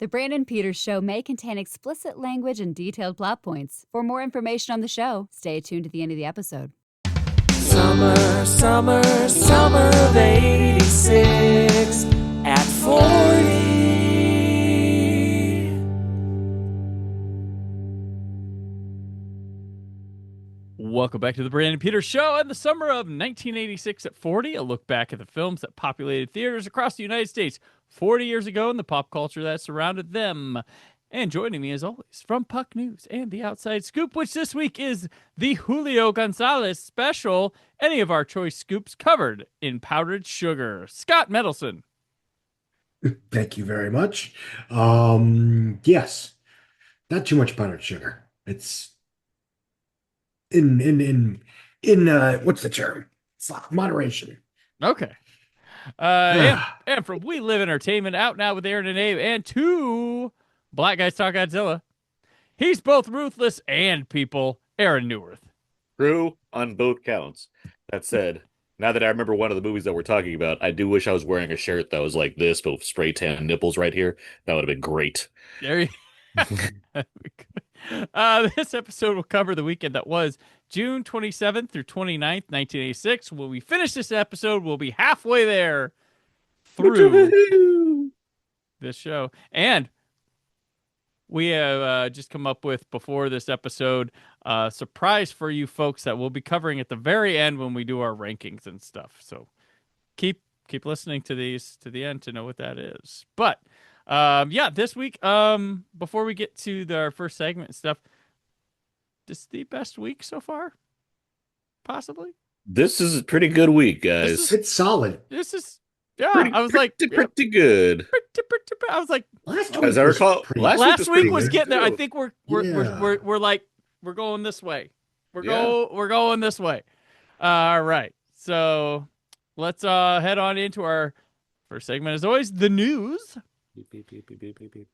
The Brandon Peters Show may contain explicit language and detailed plot points. For more information on the show, stay tuned to the end of the episode. Summer, summer, summer of 86 at 40. Welcome back to the Brandon Peters Show in the summer of 1986 at 40. A look back at the films that populated theaters across the United States 40 years ago and the pop culture that surrounded them. And joining me, as always, from Puck News and The Outside Scoop, which this week is the Julio Gonzalez special. Any of our choice scoops covered in powdered sugar. Scott Mendelson. Thank you very much. Yes, not too much powdered sugar. It's in what's the term? It's moderation. Okay. And from We Live Entertainment, out now with Aaron and Abe, and two Black Guys Talk Godzilla. He's both ruthless and people, Aaron Neuwirth. True on both counts. That said, now that I remember one of the movies that we're talking about, I do wish I was wearing a shirt that was like this, but with spray tan nipples right here. That would have been great. There you This episode will cover the weekend that was June 27th through 29th, 1986. When we finish this episode, we'll be halfway there through this show. And we have just come up with, before this episode, a surprise for you folks that we'll be covering at the very end when we do our rankings and stuff. So keep listening to these to the end to know what that is. But this week, before we get to our first segment and stuff, this is the best week so far, possibly. This is a pretty good week, guys. It's solid. This is I was like pretty good. I was like, Last As I recall, last week was good, getting there. I too. think we're like we're going this way. We're going this way. All right. So let's head on into our first segment. As always, the news. Beep, beep, beep, beep, beep, beep, beep.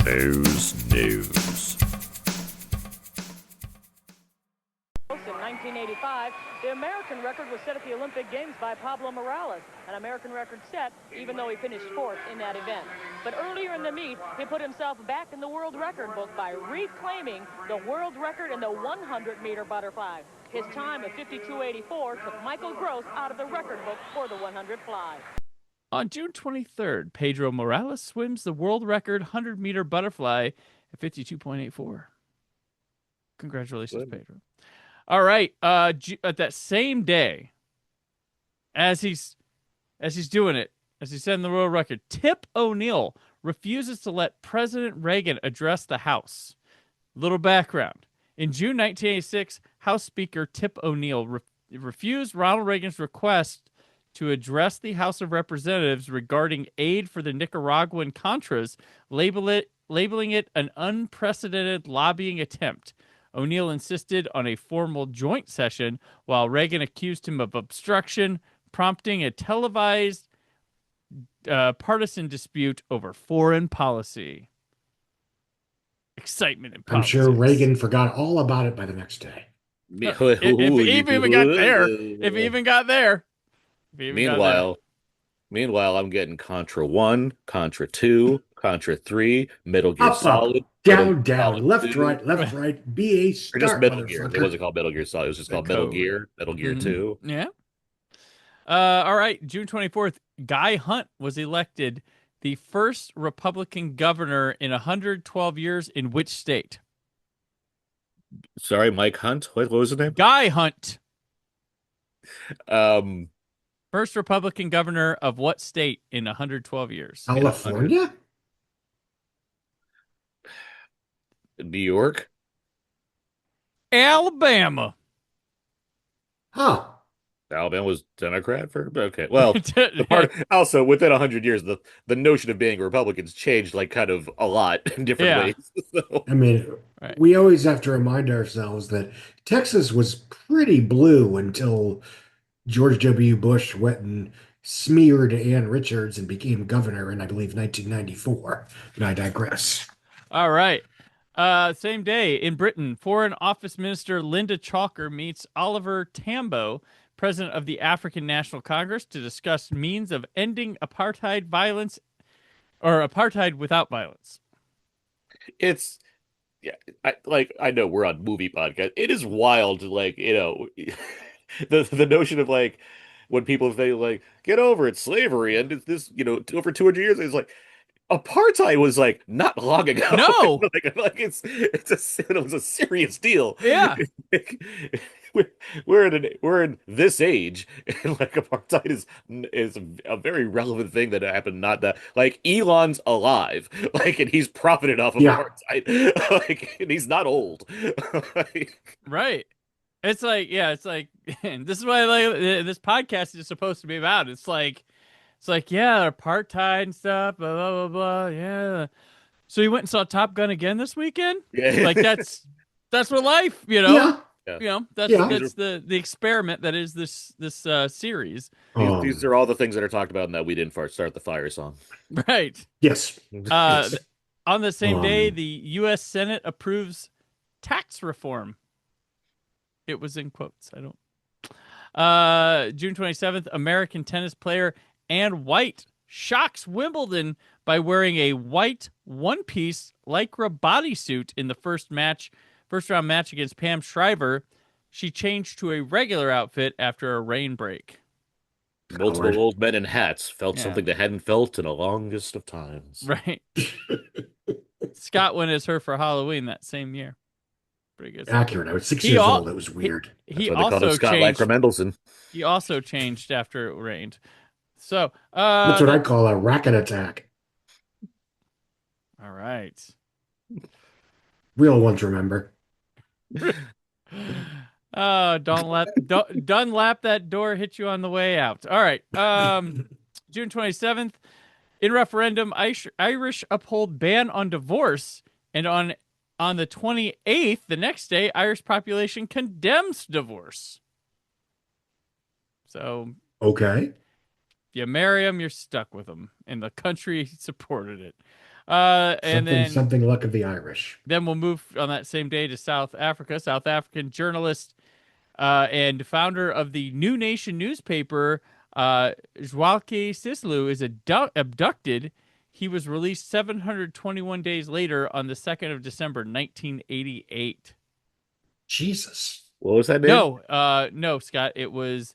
News. In 1985, the American record was set at the Olympic Games by Pablo Morales, an American record set even though he finished fourth in that event. But earlier in the meet, he put himself back in the world record book by reclaiming the world record in the 100-meter butterfly. His time of 52.84 took Michael Gross out of the record book for the 100 fly. On June 23rd, Pedro Morales swims the world record 100-meter butterfly at 52.84. Congratulations, Pedro. All right. At that same day, as he's doing it, as he's setting the world record, Tip O'Neill refuses to let President Reagan address the House. Little background. In June 1986, House Speaker Tip O'Neill refused Ronald Reagan's request to address the House of Representatives regarding aid for the Nicaraguan Contras, labeling it an unprecedented lobbying attempt. O'Neill insisted on a formal joint session, while Reagan accused him of obstruction, prompting a televised partisan dispute over foreign policy. Excitement in politics. I'm sure Reagan forgot all about it by the next day. If he even got there. Meanwhile, I'm getting Contra 1, Contra 2, Contra 3, Metal Gear Solid. Down, left, right, BA start. Or just Metal Gear. It wasn't called Metal Gear Solid. It was just called Metal Gear, Metal Gear 2. Yeah. All right. June 24th, Guy Hunt was elected the first Republican governor in 112 years in which state? Sorry, Mike Hunt. What was his name? Guy Hunt. First Republican governor of what state in 112 years? California? New York? Alabama. Oh. Alabama was Democrat for okay. Well, also within 100 years, the notion of being Republicans changed like kind of a lot in different ways. So. I mean, we always have to remind ourselves that Texas was pretty blue until George W. Bush went and smeared Ann Richards and became governor in, I believe, 1994. And I digress. All right. Same day in Britain, Foreign Office Minister Linda Chalker meets Oliver Tambo, president of the African National Congress, to discuss means of ending apartheid violence or apartheid without violence. It's I know we're on movie podcast. It is wild, the notion of like when people say like get over it, slavery, and it's this, over 200 years. It's like apartheid was like not long ago. No, it was a serious deal. Yeah. We're in this age, and like apartheid is a very relevant thing that happened. Not that like Elon's alive, like, and he's profited off of apartheid, like, and he's not old. Right. It's like, this is what this podcast is supposed to be about. It's like, apartheid and stuff, blah, blah, blah, blah. Yeah. So you went and saw Top Gun again this weekend? Yeah. Like, that's what life, Yeah. Yeah. That's the experiment that is this series. These are all the things that are talked about in that We Didn't Start the Fire song. Right. Yes. On the same day, the U.S. Senate approves tax reform. It was in quotes. I don't. June 27th, American tennis player Ann White shocks Wimbledon by wearing a white one-piece Lycra bodysuit in the first round match against Pam Shriver. She changed to a regular outfit after a rain break. Multiple old men in hats felt something they hadn't felt in the longest of times. Right. Scott went as her for Halloween that same year. Pretty good. Accurate. I was 6 years old. It was weird. He That's why they called him Scott changed. Lycra Mendelson. He also changed after it rained. So that's what I call a racket attack. All right. Real ones remember. Oh, don't let that door hit you on the way out. All right. June 27th, in referendum, Irish uphold ban on divorce, and on the 28th, the next day, Irish population condemns divorce. So okay, if you marry them, you're stuck with them, and the country supported it. And then something luck of the Irish. Then we'll move on that same day to South Africa. South African journalist and founder of the New Nation newspaper, Zwelake Sisulu, is abducted. He was released 721 days later on the 2nd of December, 1988. Jesus. What was that name? No, Scott. It was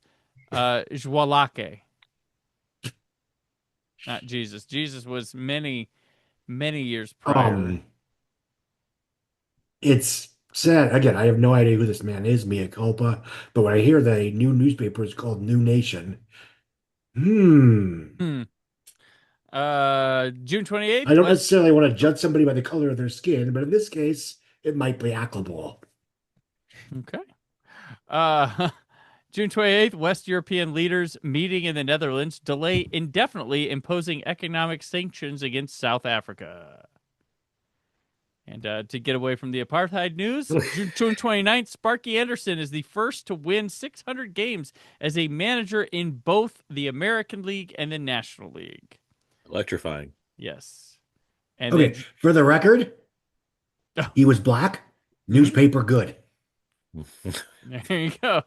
Zwelake. Not Jesus. Jesus was many years prior. It's sad. Again, I have no idea who this man is, mea culpa. But when I hear the new newspaper is called New Nation, June 28th. I don't necessarily want to judge somebody by the color of their skin, but in this case, it might be applicable. Okay. June 28th, West European leaders meeting in the Netherlands delay indefinitely imposing economic sanctions against South Africa. And to get away from the apartheid news, June 29th, Sparky Anderson is the first to win 600 games as a manager in both the American League and the National League. Electrifying. Yes. And okay, for the record, he was black, newspaper good. There you go.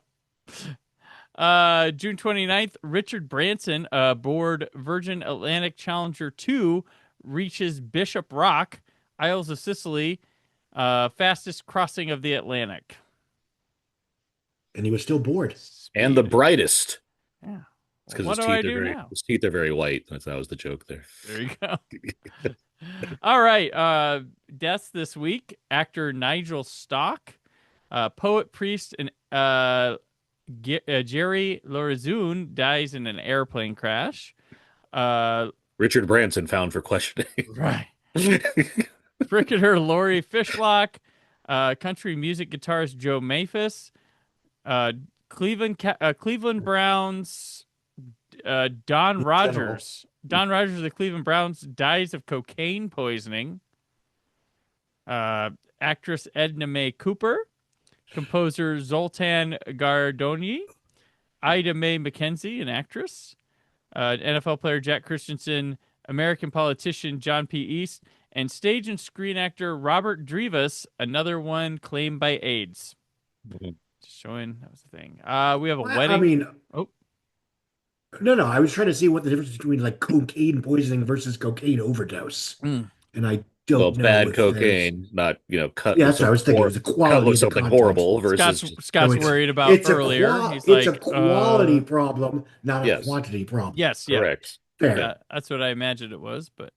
June 29th, Richard Branson aboard Virgin Atlantic Challenger 2 reaches Bishop Rock, Isles of Sicily, fastest crossing of the Atlantic. And he was still bored. And the brightest. Yeah. It's because his teeth are very white. That was the joke there. There you go. All right. Deaths this week. Actor Nigel Stock, poet, priest, and Jerry Lorenzoon dies in an airplane crash. Richard Branson found for questioning. Right. Cricketer Laurie Fishlock, country music guitarist Joe Maphis, Cleveland Browns Don Rogers. Don Rogers of the Cleveland Browns dies of cocaine poisoning. Actress Edna Mae Cooper, composer Zoltan Gardoni, Ida Mae McKenzie, an actress, NFL player Jack Christensen, American politician John P. East, and stage and screen actor Robert Drivas, another one claimed by AIDS. Just showing that was the thing. We have a Well, wedding. I mean, Oh, no, I was trying to see what the difference between like cocaine poisoning versus cocaine overdose, mm. and I Well, don't know bad if there's. cocaine, not cut. Yeah, Looks that's what I was thinking. It was the cut quality looks of the something content. horrible versus Scott's it's worried about it's a earlier. He's it's like, a quality problem, not a yes, quantity problem. yes, yeah, correct. Fair. yeah. That's what I imagined it was, but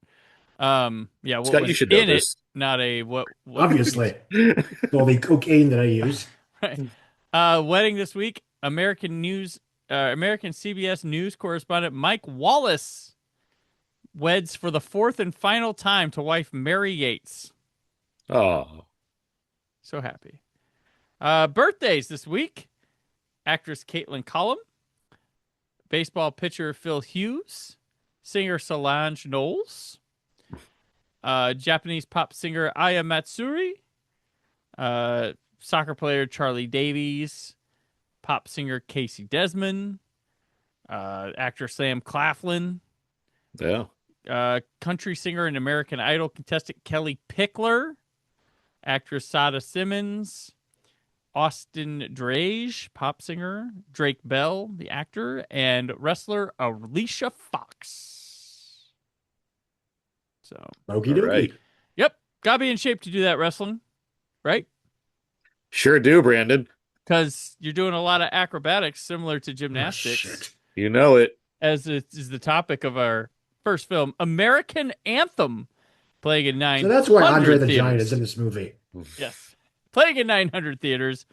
yeah, what Scott, was you should know in it, this. not a what Obviously, all the cocaine that I use. Right. Wedding this week. American CBS News correspondent Mike Wallace weds for the fourth and final time to wife Mary Yates. Oh, So happy. Birthdays this week. Actress Caitlin Cullum. Baseball pitcher Phil Hughes. Singer Solange Knowles. Japanese pop singer Aya Matsuri. Soccer player Charlie Davies. Pop singer Casey Desmond. Actor Sam Claflin. yeah. Country singer and American Idol contestant Kelly Pickler. Actress Sada Simmons. Austin Drage, pop singer. Drake Bell, the actor. And wrestler Alicia Fox. So, Okie All dokie. right. yep. Gotta be in shape to do that wrestling, right? Sure do, Brandon. Because you're doing a lot of acrobatics similar to Oh, gymnastics, shit. You know it. as it is the topic of our first film, American Anthem, playing in 900 So that's why Andre the theaters. Giant is in this movie. Yes. Playing in 900 theaters.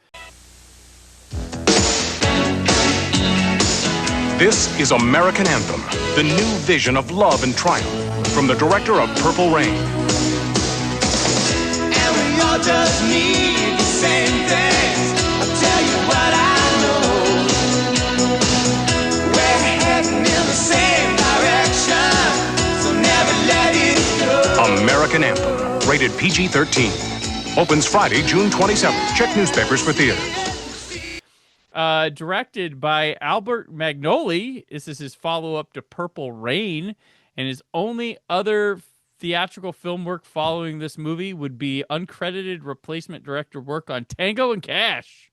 This is American Anthem, the new vision of love and triumph from the director of Purple Rain. And we all just need the same things. I'll tell you what I know. We're heading in the same direction, so never let it go. American Anthem, rated PG-13. Opens Friday, June 27th. Check newspapers for theaters. Directed by Albert Magnoli. This is his follow-up to Purple Rain, and his only other theatrical film work following this movie would be uncredited replacement director work on Tango and Cash.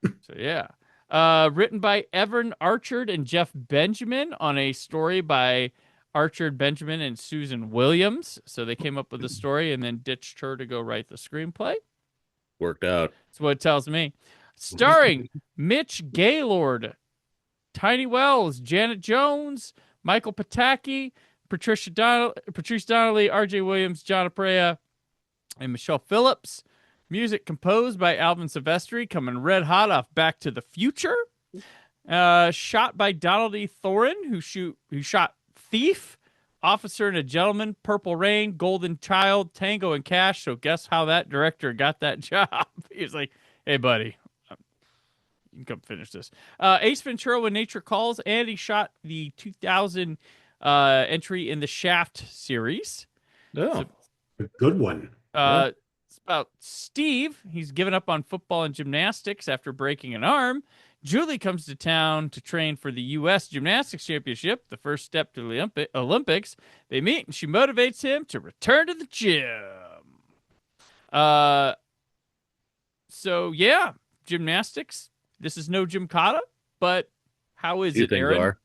So yeah. Written by Evan Archard and Jeff Benjamin on a story by Archard, Benjamin, and Susan Williams. So they came up with the story and then ditched her to go write the screenplay. Worked out. That's what it tells me. Starring Mitch Gaylord, Tiny Wells, Janet Jones, Michael Pataki, Patrice Donnelly, R.J. Williams, John Aprea, and Michelle Phillips. Music composed by Alvin Silvestri, coming red hot off Back to the Future. Shot by Donald E. Thorin, who shot Thief, Officer and a Gentleman, Purple Rain, Golden Child, Tango and Cash. So guess how that director got that job? He was like, hey, buddy, you can come finish this. Ace Ventura: When Nature Calls, and he shot the 2000 entry in the Shaft series. Oh, A good one. It's about Steve. He's given up on football and gymnastics after breaking an arm. Julie comes to town to train for the U.S. Gymnastics Championship, the first step to the Olympics. They meet, and she motivates him to return to the gym. So, yeah, gymnastics. This is no Gymkata, but how is few it, things Aaron?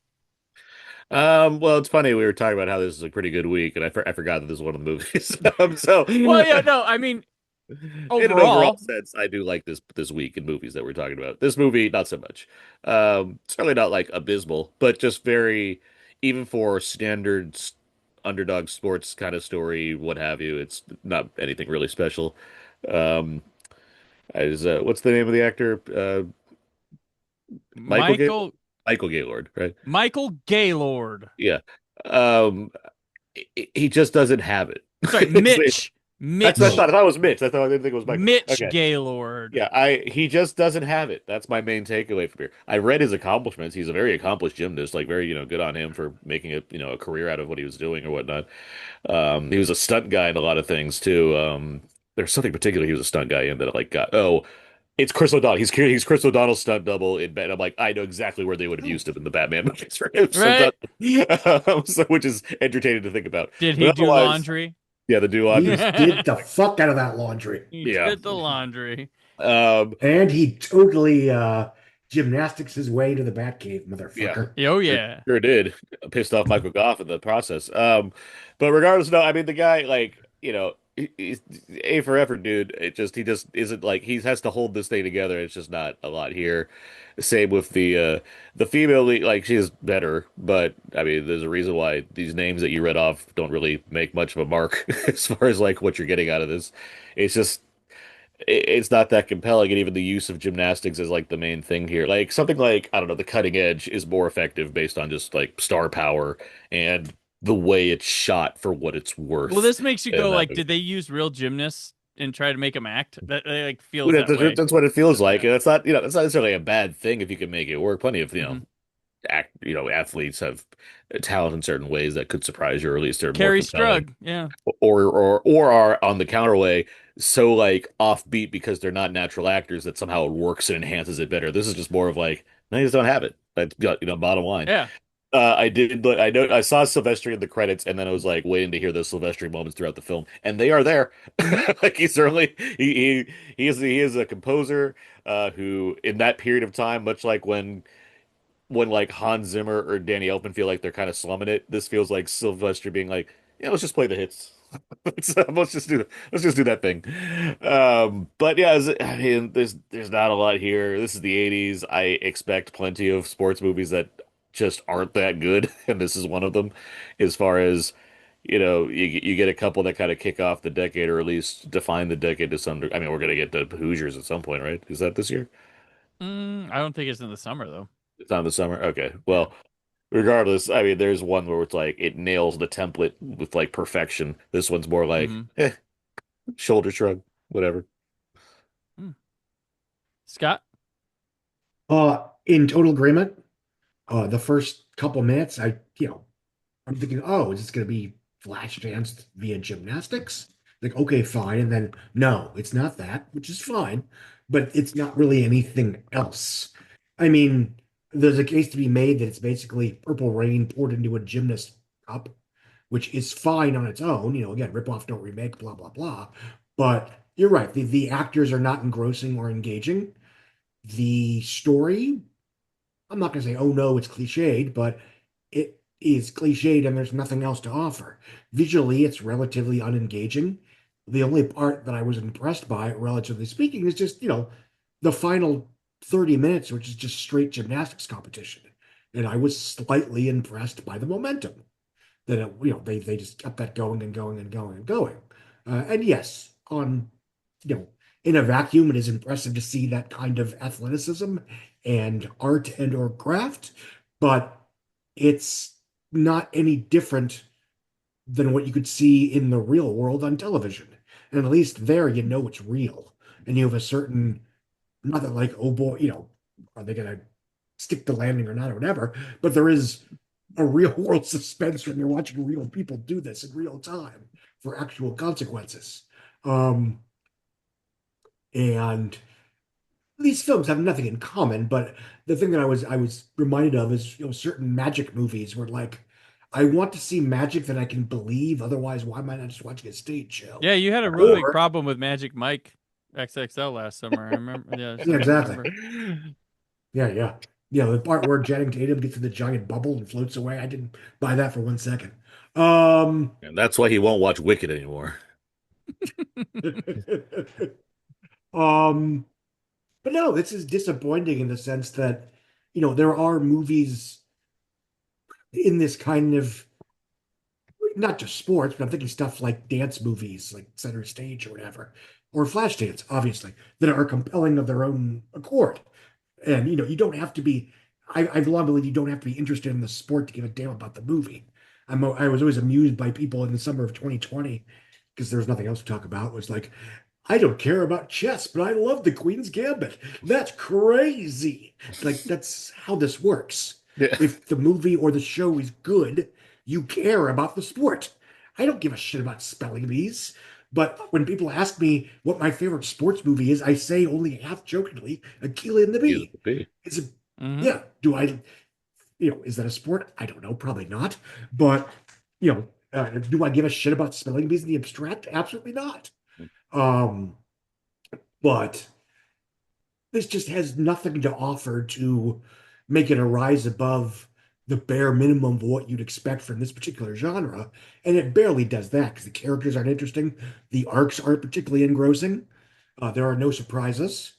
are. Well, it's funny. We were talking about how this is a pretty good week, and I forgot that this is one of the movies. Well, yeah, no, I mean, in an overall, overall sense, I do like this week in movies that we're talking about. This movie, not so much. Certainly not like abysmal, but just very, even for standard underdog sports kind of story, what have you. It's not anything really special. What's the name of the actor? Michael Gaylord, right? Michael Gaylord. Yeah. He just doesn't have it. Sorry, Mitch. That's what I thought. I thought it was Mitch. I didn't think it was Michael. Mitch Okay. Gaylord. Yeah, he just doesn't have it. That's my main takeaway from here. I read his accomplishments. He's a very accomplished gymnast, like very, good on him for making a career out of what he was doing or whatnot. He was a stunt guy in a lot of things too. There's something particular he was a stunt guy in that I like got. Oh, it's Chris O'Donnell. He's Chris O'Donnell's stunt double in Batman. I'm like, I know exactly where they would have used him in the Batman movies for him. Right. So which is entertaining to think about. Did he But do otherwise- laundry? Yeah, the do He laundry. did the fuck out of that laundry. He Yeah. did the laundry. And he totally gymnastics his way to the Batcave, Yeah, motherfucker. Oh yeah. sure did. Pissed off Michael Goff in the process. But regardless, no, I mean the guy, like, he's A for effort, dude. He just isn't like he has to hold this thing together. It's just not a lot here. Same with the female lead, like she's better, but I mean, there's a reason why these names that you read off don't really make much of a mark as far as like what you're getting out of this. It's just it's not that compelling, and even the use of gymnastics is like the main thing here. Like something like, I don't know, the cutting edge is more effective based on just like star power and the way it's shot for what it's worth. Well, this makes you And go that like, did they use real gymnasts and try to make them act? That like feels Well, that way. that's what it feels like. Yeah. And it's not, that's not necessarily a bad thing if you can make it work. Plenty of, Mhm. athletes have talent in certain ways that could surprise you, or at least they're more Carrie compelling. Strug, yeah. Or are on the counterway so like offbeat because they're not natural actors that somehow it works and enhances it better. This is just more of like, no, you just don't have it. That's, bottom line. Yeah. I know I saw Silvestri in the credits, and then I was like waiting to hear those Silvestri moments throughout the film, and they are there. Mhm. Like he certainly he is a composer who in that period of time, much like when like Hans Zimmer or Danny Elfman feel like they're kind of slumming it, this feels like Sylvester being like, yeah, let's just play the hits. Let's just do that thing. But yeah, I mean, there's not a lot here. This is the '80s. I expect plenty of sports movies that just aren't that good, and this is one of them. As far as you get a couple that kind of kick off the decade, or at least define the decade to some degree. I mean, we're gonna get the Hoosiers at some point, right? Is that this year? I don't think it's in the summer though. It's not in the summer. Okay. Yeah. Well, regardless, I mean, there's one where it's like it nails the template with like perfection. This one's more like, Hmm. shoulder shrug, whatever. Scott? In total agreement. The first couple minutes, I'm thinking, oh, is this going to be flash danced via gymnastics? Like, okay, fine. And then, no, it's not that, which is fine, but it's not really anything else. I mean, there's a case to be made that it's basically Purple Rain poured into a gymnast cup, which is fine on its own. Again, rip off, don't remake, blah, blah, blah. But you're right. The actors are not engrossing or engaging. The story, I'm not going to say, oh no, it's cliched, but it is cliched and there's nothing else to offer. Visually, it's relatively unengaging. The only part that I was impressed by, relatively speaking, is just, the final 30 minutes, which is just straight gymnastics competition. And I was slightly impressed by the momentum that, they just kept that going and going and going and going. And yes, in a vacuum, it is impressive to see that kind of athleticism and art and or craft, but it's not any different than what you could see in the real world on television. And at least there, it's real. And you have a certain, not that like, oh boy, are they going to stick the landing or not or whatever, but there is a real world suspense when you're watching real people do this in real time for actual consequences. And these films have nothing in common, but the thing that I was reminded of is certain magic movies where like I want to see magic that I can believe. Otherwise, why am I not just watching a stage show? Yeah, you had a real big Or problem with Magic Mike XXL last summer. I remember. Yeah, yeah, I exactly. remember. Yeah. The part where Channing Tatum gets in the giant bubble and floats away. I didn't buy that for 1 second. And that's why he won't watch Wicked anymore. um, but no, this is disappointing in the sense that there are movies in this kind of not just sports, but I'm thinking stuff like dance movies, like Center Stage or whatever, or Flashdance, obviously, that are compelling of their own accord. And you don't have to be. I've long believed you don't have to be interested in the sport to give a damn about the movie. I was always amused by people in the summer of 2020 because there was nothing else to talk about. It was like, I don't care about chess, but I love the Queen's Gambit. That's crazy. Like that's how this works. Yeah. If the movie or the show is good, you care about the sport. I don't give a shit about spelling bees. But when people ask me what my favorite sports movie is, I say only half jokingly, Aquila and the He's Bee. the bee. It's a, Mhm. yeah. Is that a sport? I don't know. Probably not. But, do I give a shit about spelling bees in the abstract? Absolutely not. Um, but this just has nothing to offer to make it a rise above the bare minimum of what you'd expect from this particular genre. And it barely does that because the characters aren't interesting. The arcs aren't particularly engrossing. There are no surprises.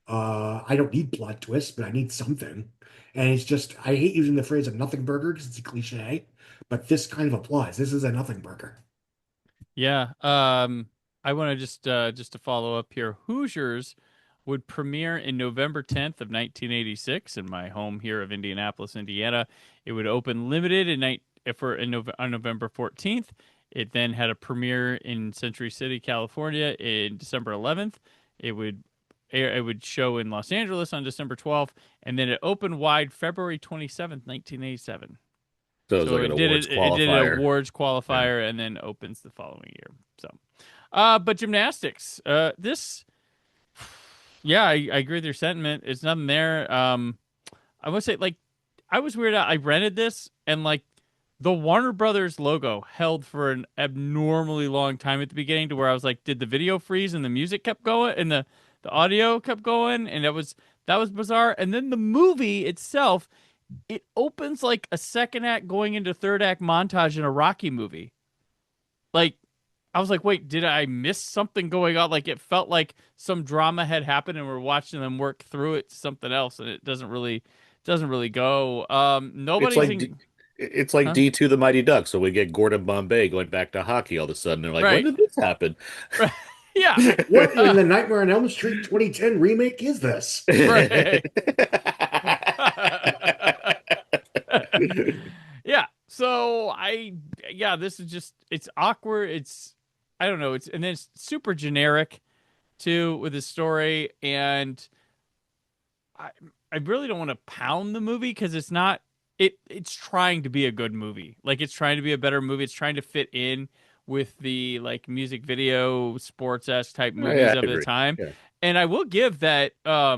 I don't need plot twists, but I need something. And it's just, I hate using the phrase a nothing burger because it's a cliche, but this kind of applies. This is a nothing burger. Yeah. I want to just to follow up here. Hoosiers would premiere in November 10th of 1986 in my home here of Indianapolis, Indiana. It would open limited on November 14th. It then had a premiere in Century City, California in December 11th. It would show in Los Angeles on December 12th, and then it opened wide February 27th, 1987. So it was like an awards qualifier. It did an awards qualifier and then opens the following year. So, but gymnastics, this, yeah, I agree with your sentiment. It's nothing there. I would say, like, I was weirded out. I rented this, and like the Warner Brothers logo held for an abnormally long time at the beginning, to where I was like, did the video freeze and the music kept going and the audio kept going, and that was bizarre. And then the movie itself, it opens like a second act going into third act montage in a Rocky movie. Like, I was like, wait, did I miss something going on? Like, it felt like some drama had happened and we're watching them work through it to something else, and it doesn't really go. It's like D2 The Mighty Ducks, so we get Gordon Bombay going back to hockey all of a sudden. They're like, Right. when did this happen? Right. Yeah. What in the Nightmare on Elm Street 2010 remake is this? Right. Yeah. So this is just, it's awkward. I don't know. And then it's super generic too with the story. And I really don't want to pound the movie because it's not, it's trying to be a good movie. Like, it's trying to be a better movie. It's trying to fit in with the like music video, sports-esque type movies of the time. Yeah. And I will give that, at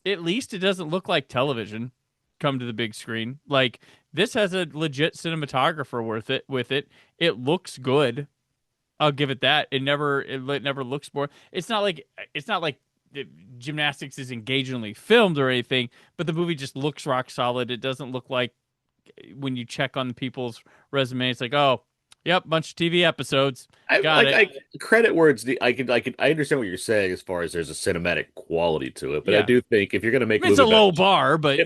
least it doesn't look like television come to the big screen. Like, this has a legit cinematographer with it. It looks good. I'll give it that. It never looks boring. It's not like gymnastics is engagingly filmed or anything, but the movie just looks rock solid. It doesn't look like, when you check on people's resume, it's like, oh, yep, bunch of TV episodes. Got it. Credit where it's I understand what you're saying as far as there's a cinematic quality to it, but Yeah. I do think if you're going to make it's a low bar, but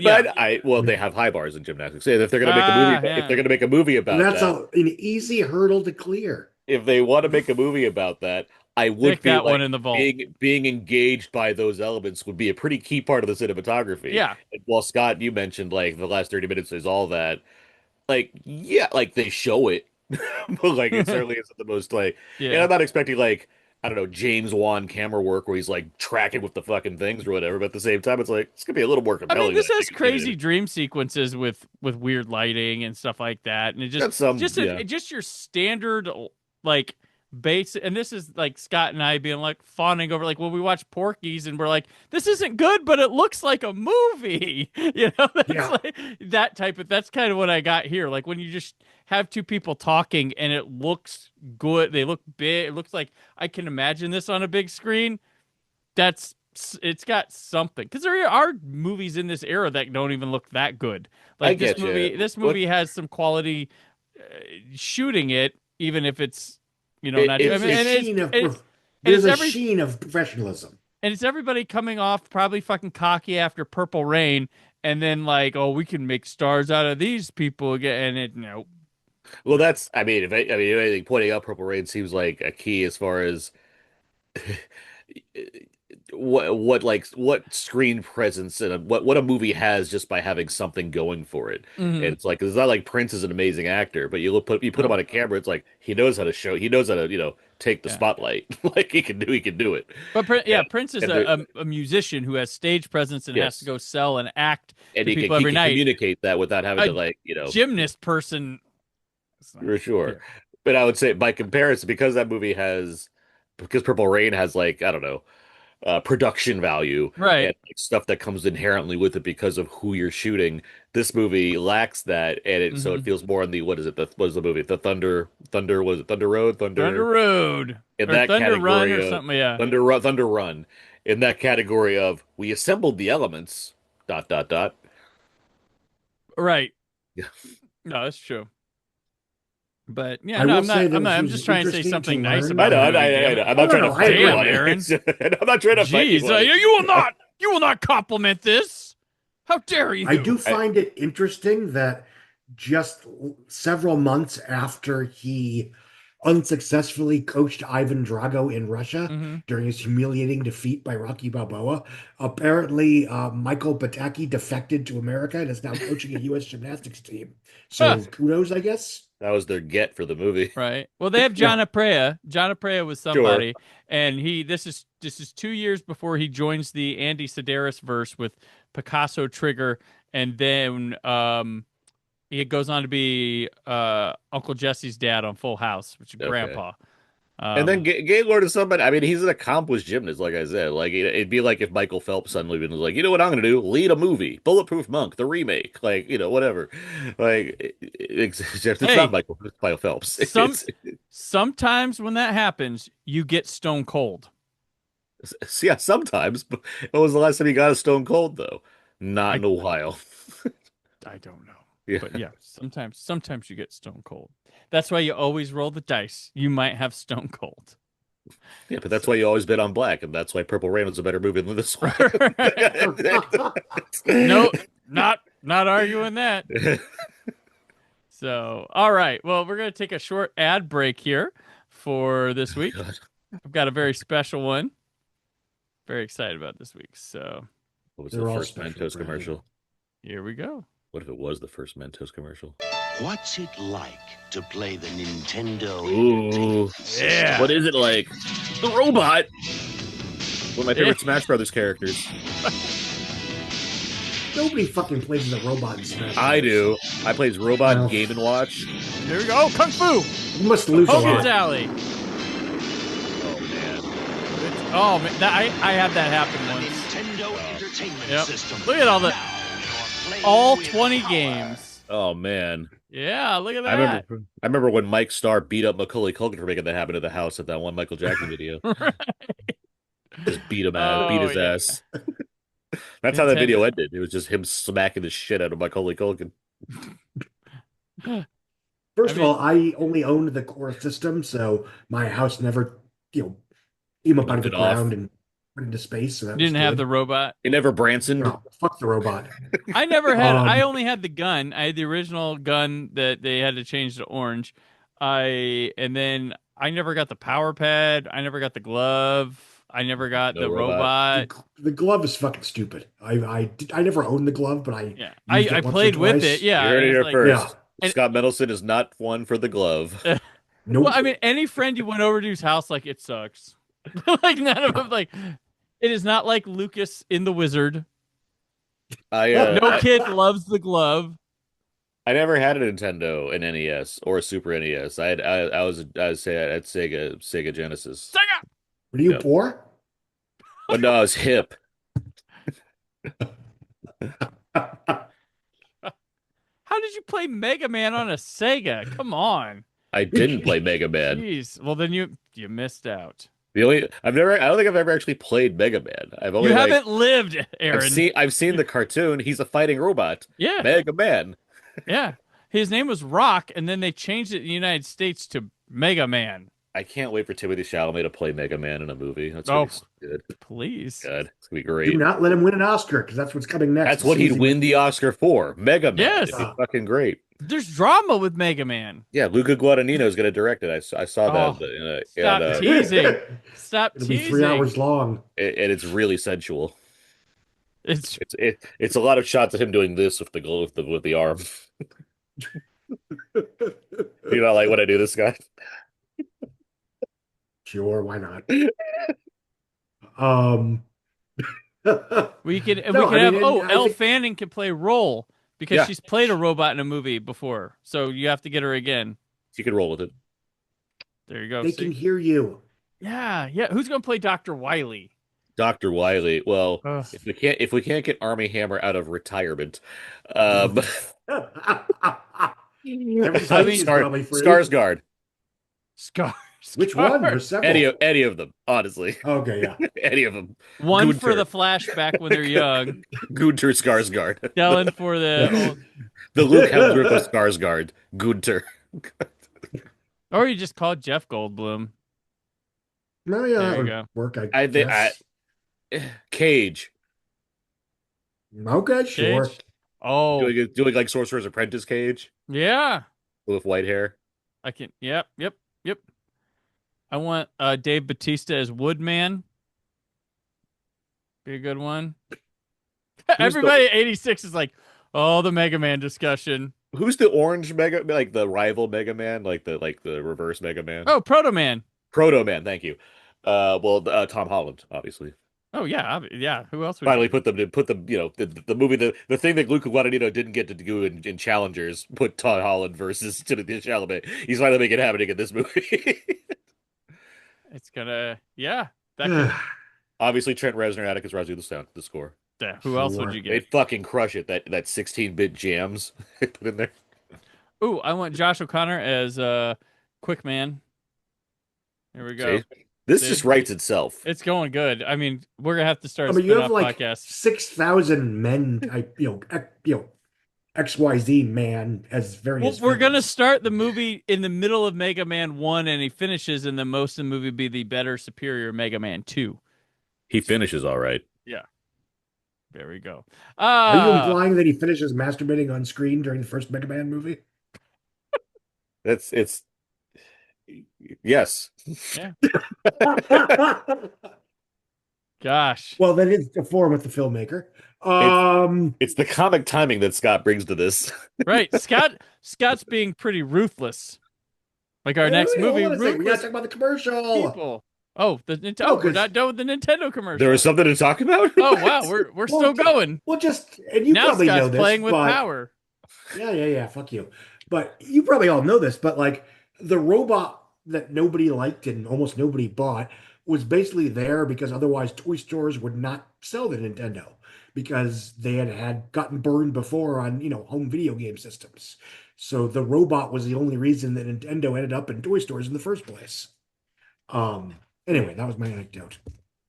well, they have high bars in gymnastics. If they're going to make a movie, if they're going to make a movie about that's an easy hurdle to clear. If they want to make a movie about that, I would Stick that one in the vault. Being engaged by those elements would be a pretty key part of the cinematography. Yeah. And while Scott, you mentioned like the last 30 minutes is all that, like, yeah, like they show it. But like, it certainly isn't the most like, Yeah. and I'm not expecting like, I don't know, James Wan camera work where he's like tracking with the fucking things or whatever, but at the same time, it's like, it's gonna be a little more compelling. I mean, this has crazy dream sequences with weird lighting and stuff like that, and it just your standard like base. And this is like Scott and I being like fawning over, like, when we watch Porky's and we're like, this isn't good, but it looks like a movie. You know, like that type of. That's kind of what I got here. Like, when you just have two people talking and it looks good, they look big, it looks like I can imagine this on a big screen. It's got something, because there are movies in this era that don't even look that good. Like, this movie has some quality shooting it, even if it's, you know, not. There's a sheen of professionalism, and it's everybody coming off probably fucking cocky after Purple Rain, and then like, oh, we can make stars out of these people again, and nope. Well, that's, I mean, if anything, pointing out Purple Rain seems like a key as far as what screen presence and what a movie has just by having something going for it. Mm-hmm. And it's like, it's not like Prince is an amazing actor, but you put him on a camera, it's like he knows how to take the spotlight. Like, he can do it. But Prince is a musician who has stage presence and has to go sell and act and to people every night. Communicate that without having to gymnast person. For sure. But I would say by comparison, because Purple Rain has, like, I don't know, production value, right, and like stuff that comes inherently with it because of who you're shooting. This movie lacks that, and so it feels more on the, what is the movie? The Thunder was it Thunder Road? Thunder Road. In that Thunder category Run or something, yeah. Thunder Run. in that category of we assembled the elements. ... Right. Yeah. No, that's true. But yeah, I no, will I'm say not. that I'm it just was trying to say interesting something to nice learn. about I the know. movie. Damn it. I'm not trying to fight Damn, you on it. Aaron. I'm not trying to fight Jeez, you on it. you will not. You will not compliment this. How dare you? I do find it interesting that just several months after he unsuccessfully coached Ivan Drago in Russia Mhm. during his humiliating defeat by Rocky Balboa, apparently Michael Pataki defected to America and is now coaching a U.S. gymnastics team. So kudos, I guess. That was their get for the movie. Right. Well, they have John Aprea. John Aprea was somebody, Sure. and this is 2 years before he joins the Andy Sedaris verse with Picasso Trigger, and then he goes on to be Uncle Jesse's dad on Full House, which is Okay. Grandpa. And then Gaylord is somebody. I mean, he's an accomplished gymnast, like I said. Like it'd be like if Michael Phelps suddenly was like, you know what I'm going to do? Lead a movie, Bulletproof Monk, the remake, like whatever. Like it's Hey, not Michael Phelps. Sometimes when that happens, you get stone cold. Yeah, sometimes. But when was the last time you got a Stone Cold though? Not in a while. I don't know. Yeah. But yeah, sometimes you get stone cold. That's why you always roll the dice. You might have stone cold. Yeah, but that's why you always bet on black, and that's why Purple Rain was a better movie than this one. No, not arguing that. So, all right. Well, we're going to take a short ad break here for this week. God. I've got a very special one. Very excited about this week. So, What was They're the all first special, Mentos Brandon. commercial? here we go. What if it was the first Mentos commercial? What's it like to play the Nintendo Ooh, Entertainment System? Yeah. What is it like? The robot. One of my favorite Smash Brothers characters. Nobody fucking plays the robot in Smash. I do. I play as Robot in Well. Game & Watch. Here we go. Oh, Kung Fu. You must lose a Hogan's lot. Alley. Oh man. Oh, man. I had that happen once. Nintendo Entertainment Yep. System. Look at all the- Now you're playing All with 20 power. games. Oh man. Yeah, look at I that. remember when Mike Starr beat up Macaulay Culkin for making that happen at the house at that one Michael Jackson video. Just beat him out, beat his yeah. ass. That's how that Nintendo. video ended. It was just him smacking the shit out of Macaulay Culkin. First of all, I only owned the core system, so my house never, came up out of the Lifted off. ground and went into space. So that Didn't was have good. the robot. It never Branson. No, fuck the robot. I never had. Um, I only had the gun. I had the original gun that they had to change to orange. And then I never got the power pad. I never got the glove. I never got No the robot. robot. The glove is fucking stupid. I never owned the glove, but I Yeah, used it I once or played with twice. it. Yeah, You heard it it's here like- first. Yeah. Scott Mendelson is not one for the glove. Nope. Well, I mean, any friend you went over to his house, like it sucks. Like none of them. Like it is not like Lucas in The Wizard. No kid loves the glove. I never had a Nintendo, an NES, or a Super NES. I'd say I had Sega Genesis. Sega! Were you Yep. poor? But no, I was hip. How did you play Mega Man on a Sega? Come on. I didn't play Mega Man. Jeez. Well, then you missed out. I don't think I've ever actually played Mega Man. I've only You haven't lived, Aaron. I've seen the cartoon. He's a fighting robot. Yeah. Mega Man. Yeah. His name was Rock, and then they changed it in the United States to Mega Man. I can't wait for Timothée Chalamet to play Mega Man in a movie. That's Oh. gonna be so good. Please. God, it's gonna be Do great. not let him win an Oscar because that's what's coming next. That's what he'd Season- win the Oscar for. Mega Man. Yes. It'd be fucking great. There's drama with Mega Man. Yeah, Luca Guadagnino is going to direct it. I saw Oh, that. Stop teasing. Stop It'll be teasing. 3 hours long. And it's really sensual. It's It's a lot of shots of him doing this with the arm. You know, like when I do this guy. Sure, why not? we could No, I have mean, I Elle think- Fanning can play Roll because Yeah. she's played a robot in a movie before. So you have to get her again. You can roll with it. There you go. They See? can hear you. Yeah. Who's gonna play Dr. Wily? Dr. Wiley. Well, Ugh. if we can't get Army Hammer out of retirement, Every I time mean, he's probably free. Skarsgård. Scar. Which one? There's several. Any of them, honestly. Okay, yeah. Any of them. One Gunter. for the flashback when they're young. Gunter Skarsgård. Dylan for the The Luke Hemsworth of Skarsgård. Gunter. or you just call Jeff Goldblum. No, yeah, There that you would go. work. I think Cage. Okay, sure. Cage? Oh, Doing like Sorcerer's Apprentice Cage yeah. with white hair. I can. Yep. I want Dave Bautista as Woodman. Be a good one. Everybody at 86 is like, oh, the Mega Man discussion. Who's the orange Mega, like the rival Mega Man, like the reverse Mega Man? Oh, Proto Man. Proto Man, thank you. Tom Holland, obviously. Oh yeah, yeah. Who else? Would Finally put them, the movie, the thing that Luca Guadagnino didn't get to do in Challengers, put Tom Holland versus Timothée Chalamet. He's finally making it happening in this movie. It's gonna, yeah. That could, Obviously, Trent Reznor, Atticus Ross do the score. yeah. Who else would you They'd get? fucking crush it. That 16-bit jams they put in there. Ooh, I want Josh O'Connor as Quick Man. Here we go. See? This See? just writes itself. It's going good. I mean, we're gonna have to start. I mean, you have spin-off like podcasts. 6,000 men type, XYZ man as various. We're gonna villains. start the movie in the middle of Mega Man 1, and he finishes, and then most of the movie be the better, superior Mega Man 2. He finishes all right. Yeah. There we go. Are you implying that he finishes masturbating on screen during the first Mega Man movie? It's yes. Yeah. Gosh. Well, that is the form with the filmmaker. It's the comic timing that Scott brings to this. Right. Scott's being pretty ruthless. Like our Wait, next hold movie, on a second. We gotta Ruthless talk about the commercial. People. Oh, the Nintendo. No, We're 'cause- not done with the Nintendo commercial. There was something to talk about? Oh wow, we're still going. Well, just and you Now probably Scott's know this, playing with but power. yeah. Fuck you. But you probably all know this. But like the robot that nobody liked and almost nobody bought was basically there because otherwise toy stores would not sell the Nintendo because they had gotten burned before on home video game systems. So the robot was the only reason that Nintendo ended up in toy stores in the first place. Anyway, that was my anecdote.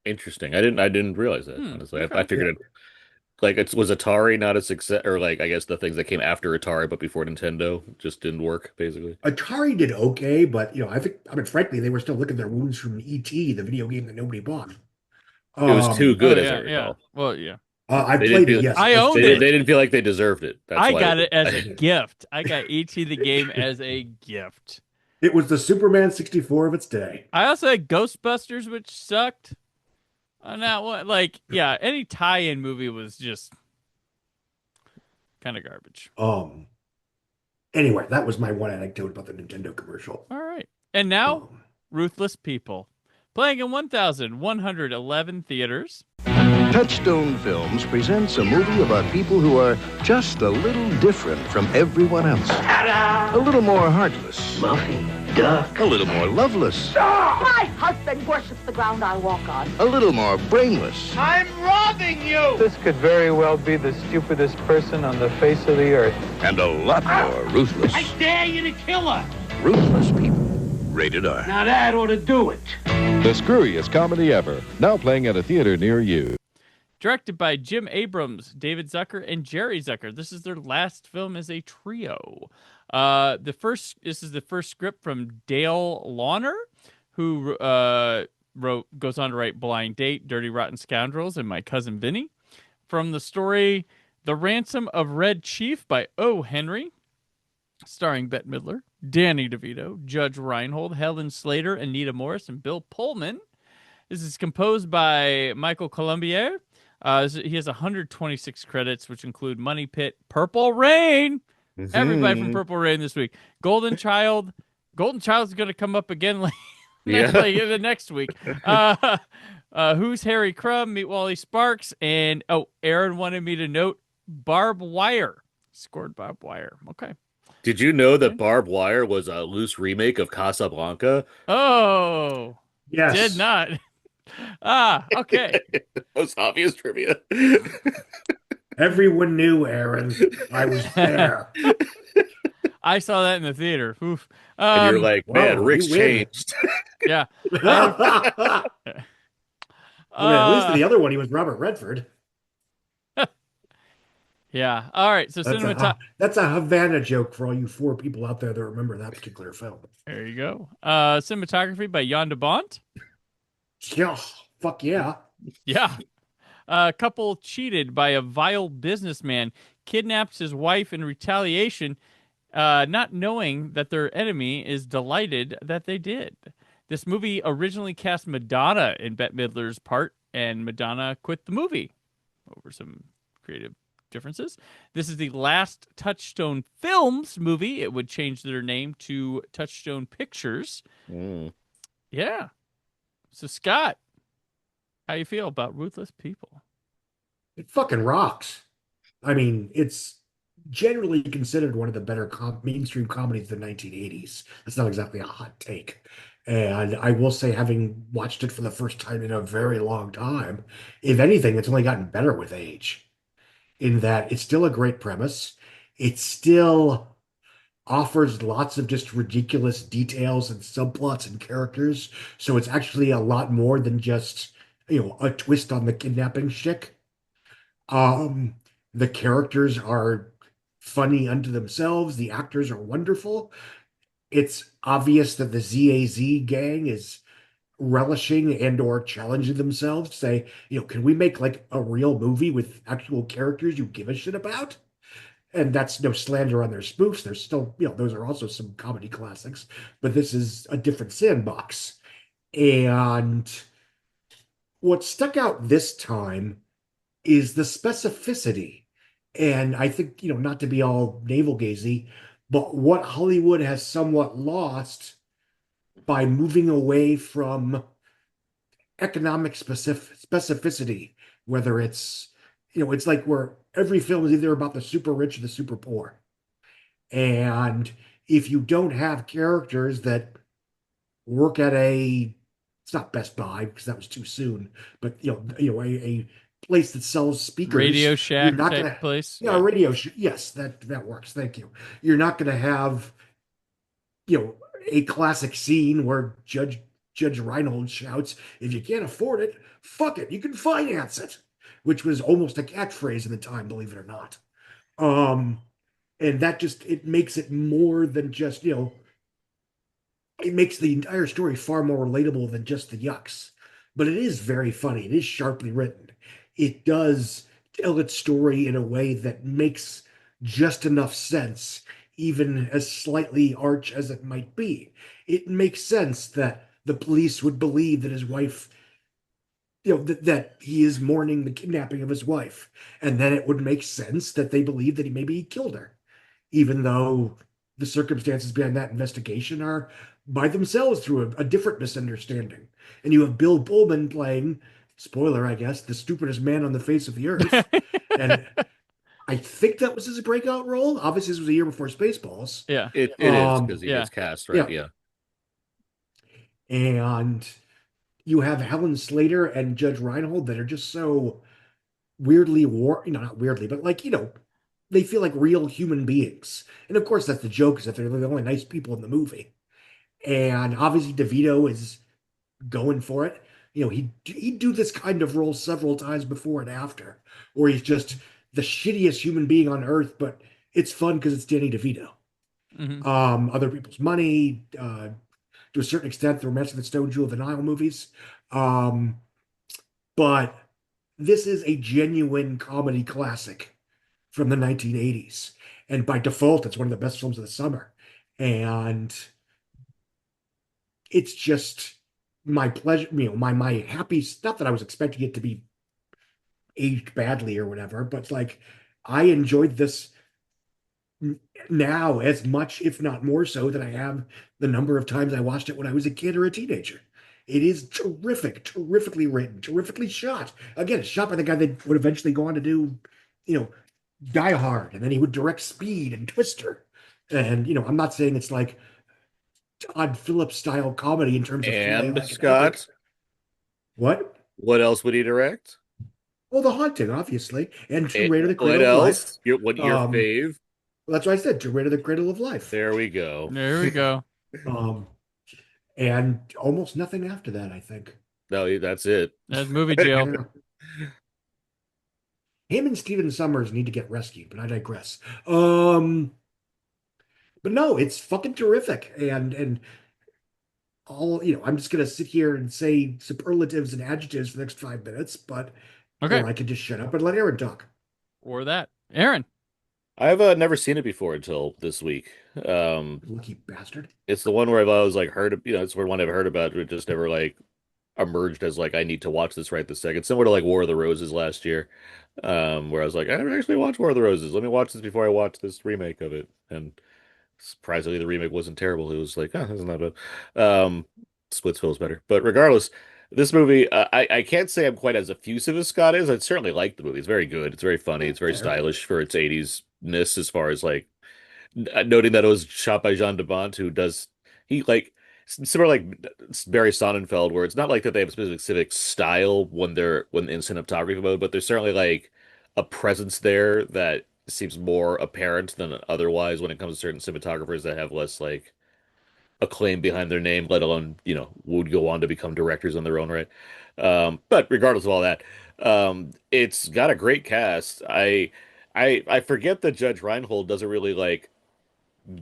Interesting. I didn't realize that, honestly. okay. I figured it like it was Atari not a success, or like I guess the things that came after Atari but before Nintendo just didn't work, basically. Atari did okay, but frankly, they were still licking their wounds from E.T., the video game that nobody bought. It was too good, as I yeah. recall. Well, yeah. I They played didn't it. feel- Yes, I owned They it. didn't feel like they deserved it. That's I why got it as a gift. I got E.T. the game as a gift. It was the Superman 64 of its day. I also had Ghostbusters, which sucked. On that one, like, yeah, any tie-in movie was just kind of garbage. Anyway, that was my one anecdote about the Nintendo commercial. All right, and now Ruthless People, playing in 1,111 theaters. Touchstone Films presents a movie about people who are just a little different from everyone else. A little more heartless. Muffy, duck. A little more loveless. My husband worships the ground I walk on. A little more brainless. This could very well be the stupidest person on the face of the earth. And a lot more ruthless. I dare you to kill her. Ruthless People. Rated R. Now that ought to do it. The screwiest comedy ever. Now playing at a theater near you. Directed by Jim Abrams, David Zucker, and Jerry Zucker. This is their last film as a trio. This is the first script from Dale Launer, who goes on to write Blind Date, Dirty Rotten Scoundrels, and My Cousin Vinny. From the story The Ransom of Red Chief by O. Henry, starring Bette Midler, Danny DeVito, Judge Reinhold, Helen Slater, Anita Morris, and Bill Pullman. This is composed by Michael Colombier. He has 126 credits, which include Money Pit, Purple Rain. Everybody from Purple Rain this week. Golden Child. Golden Child's going to come up again the next week. Who's Harry Crumb? Meet Wally Sparks. And, Aaron wanted me to note Barb Wire. Scored Barb Wire. Okay. Did you know that Barb Wire was a loose remake of Casablanca? Oh. Yes. Did not. Okay. Most obvious trivia. Everyone knew, Aaron. I was there. I saw that in the theater. Oof. And you're like, man, Whoa, Rick's you win. changed. Yeah. I mean, at least in the other one, he was Robert Redford. Yeah. All right. So That's a Havana joke for all you 4 people out there that remember that particular film. There you go. Cinematography by Jan de Bont. Yeah, fuck yeah. Yeah. A couple cheated by a vile businessman, kidnaps his wife in retaliation, not knowing that their enemy is delighted that they did. This movie originally cast Madonna in Bette Midler's part, and Madonna quit the movie over some creative differences. This is the last Touchstone Films movie. It would change their name to Touchstone Pictures. Yeah. So, Scott, how you feel about Ruthless People? It fucking rocks. I mean, it's generally considered one of the better mainstream comedies of the 1980s. That's not exactly a hot take. And I will say, having watched it for the first time in a very long time, if anything, it's only gotten better with age, in that it's still a great premise. It still offers lots of just ridiculous details and subplots and characters. So it's actually a lot more than just, a twist on the kidnapping shtick. The characters are funny unto themselves. The actors are wonderful. It's obvious that the ZAZ gang is relishing and or challenging themselves to say, can we make like a real movie with actual characters you give a shit about? And that's no slander on their spoofs. There's still, those are also some comedy classics, but this is a different sandbox. And what stuck out this time is the specificity. And I think, not to be all navel gazy, but what Hollywood has somewhat lost by moving away from economic specificity, whether it's, it's like where every film is either about the super rich or the super poor. And if you don't have characters that work at it's not Best Buy because that was too soon, but a place that sells speakers, Radio Shack you're not type gonna, place. Yeah, a radio. Yes, that works. Thank you. You're not going to have, a classic scene where Judge Reinhold shouts, "If you can't afford it, fuck it, you can finance it," which was almost a catchphrase in the time, believe it or not. And that just, it makes it more than just, it makes the entire story far more relatable than just the yucks. But it is very funny. It is sharply written. It does tell its story in a way that makes just enough sense, even as slightly arch as it might be. It makes sense that the police would believe that his wife, that he is mourning the kidnapping of his wife. And then it would make sense that they believe that maybe he killed her, even though the circumstances behind that investigation are by themselves through a different misunderstanding. And you have Bill Pullman playing, spoiler, I guess, the stupidest man on the face of the earth. And I think that was his breakout role. Obviously, this was a year before Spaceballs. Yeah, it is because he gets cast, right? Yeah. And you have Helen Slater and Judge Reinhold that are just so weirdly not weirdly, but like, they feel like real human beings. And of course, that's the joke, is that they're the only nice people in the movie. And obviously, DeVito is going for it. He'd do this kind of role several times before and after, where he's just the shittiest human being on earth, but it's fun because it's Danny DeVito. Mm-hmm. Other people's money, to a certain extent, the Romancing the Stone, Jewel of the Nile movies. But this is a genuine comedy classic from the 1980s. And by default, it's one of the best films of the summer. And it's just my pleasure, my happy stuff, that I was expecting it to be aged badly or whatever, but like, I enjoyed this now as much, if not more so, than I have the number of times I watched it when I was a kid or a teenager. It is terrific, terrifically written, terrifically shot. Again, it's shot by the guy that would eventually go on to do, Die Hard, and then he would direct Speed and Twister. And, I'm not saying it's like Todd Phillips style comedy in terms of and Scott. What else would he direct? Well, The Haunting, obviously, and Tomb Raider: The What Cradle of else? Life. Your fave? That's why I said to rid of the cradle of life. There we go. There we go. Um, and almost nothing after that, I think. No, that's it. That's movie jail. Him and Stephen Summers need to get rescued, but I digress. But no, it's fucking terrific. And all, I'm just gonna sit here and say superlatives and adjectives for the next 5 minutes, but Okay. or I could just shut up and let Aaron talk. Or that. Aaron. I've never seen it before until this week. Lucky bastard. It's the one where I've always like heard of, it's the one I've heard about, but it just never like emerged as like I need to watch this right this second. Similar to like War of the Roses last year, where I was like, I never actually watched War of the Roses. Let me watch this before I watch this remake of it. And surprisingly, the remake wasn't terrible. It was like, oh, this is not bad. Splitsville is better, but regardless, this movie, I can't say I'm quite as effusive as Scott is. I certainly like the movie. It's very good. It's very funny. It's very stylish for its 80s-ness as far as like noting that it was shot by Jean de Bont, who does he like similar like Barry Sonnenfeld, where it's not like that they have a specific style when in cinematography mode, but there's certainly like a presence there that seems more apparent than otherwise when it comes to certain cinematographers that have less like acclaim behind their name, let alone, would go on to become directors on their own right. But regardless of all that, it's got a great cast. I forget that Judge Reinhold doesn't really like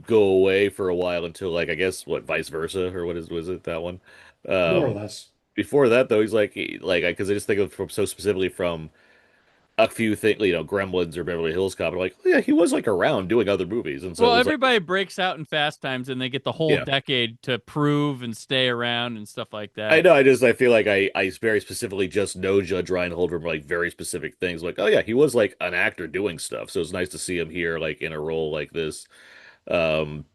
go away for a while until like I guess what vice versa or was it that one? More or less. Before that though, he's like because I just think of from so specifically from a few things, Gremlins or Beverly Hills Cop. I'm like, oh, yeah, he was like around doing other movies, and so well, it was everybody breaks out in Fast Times, and they get the whole Yeah. decade to prove and stay around and stuff like that. I know. I feel like I very specifically just know Judge Reinhold from like very specific things. Like, oh yeah, he was like an actor doing stuff, so it's nice to see him here, like in a role like this. Um,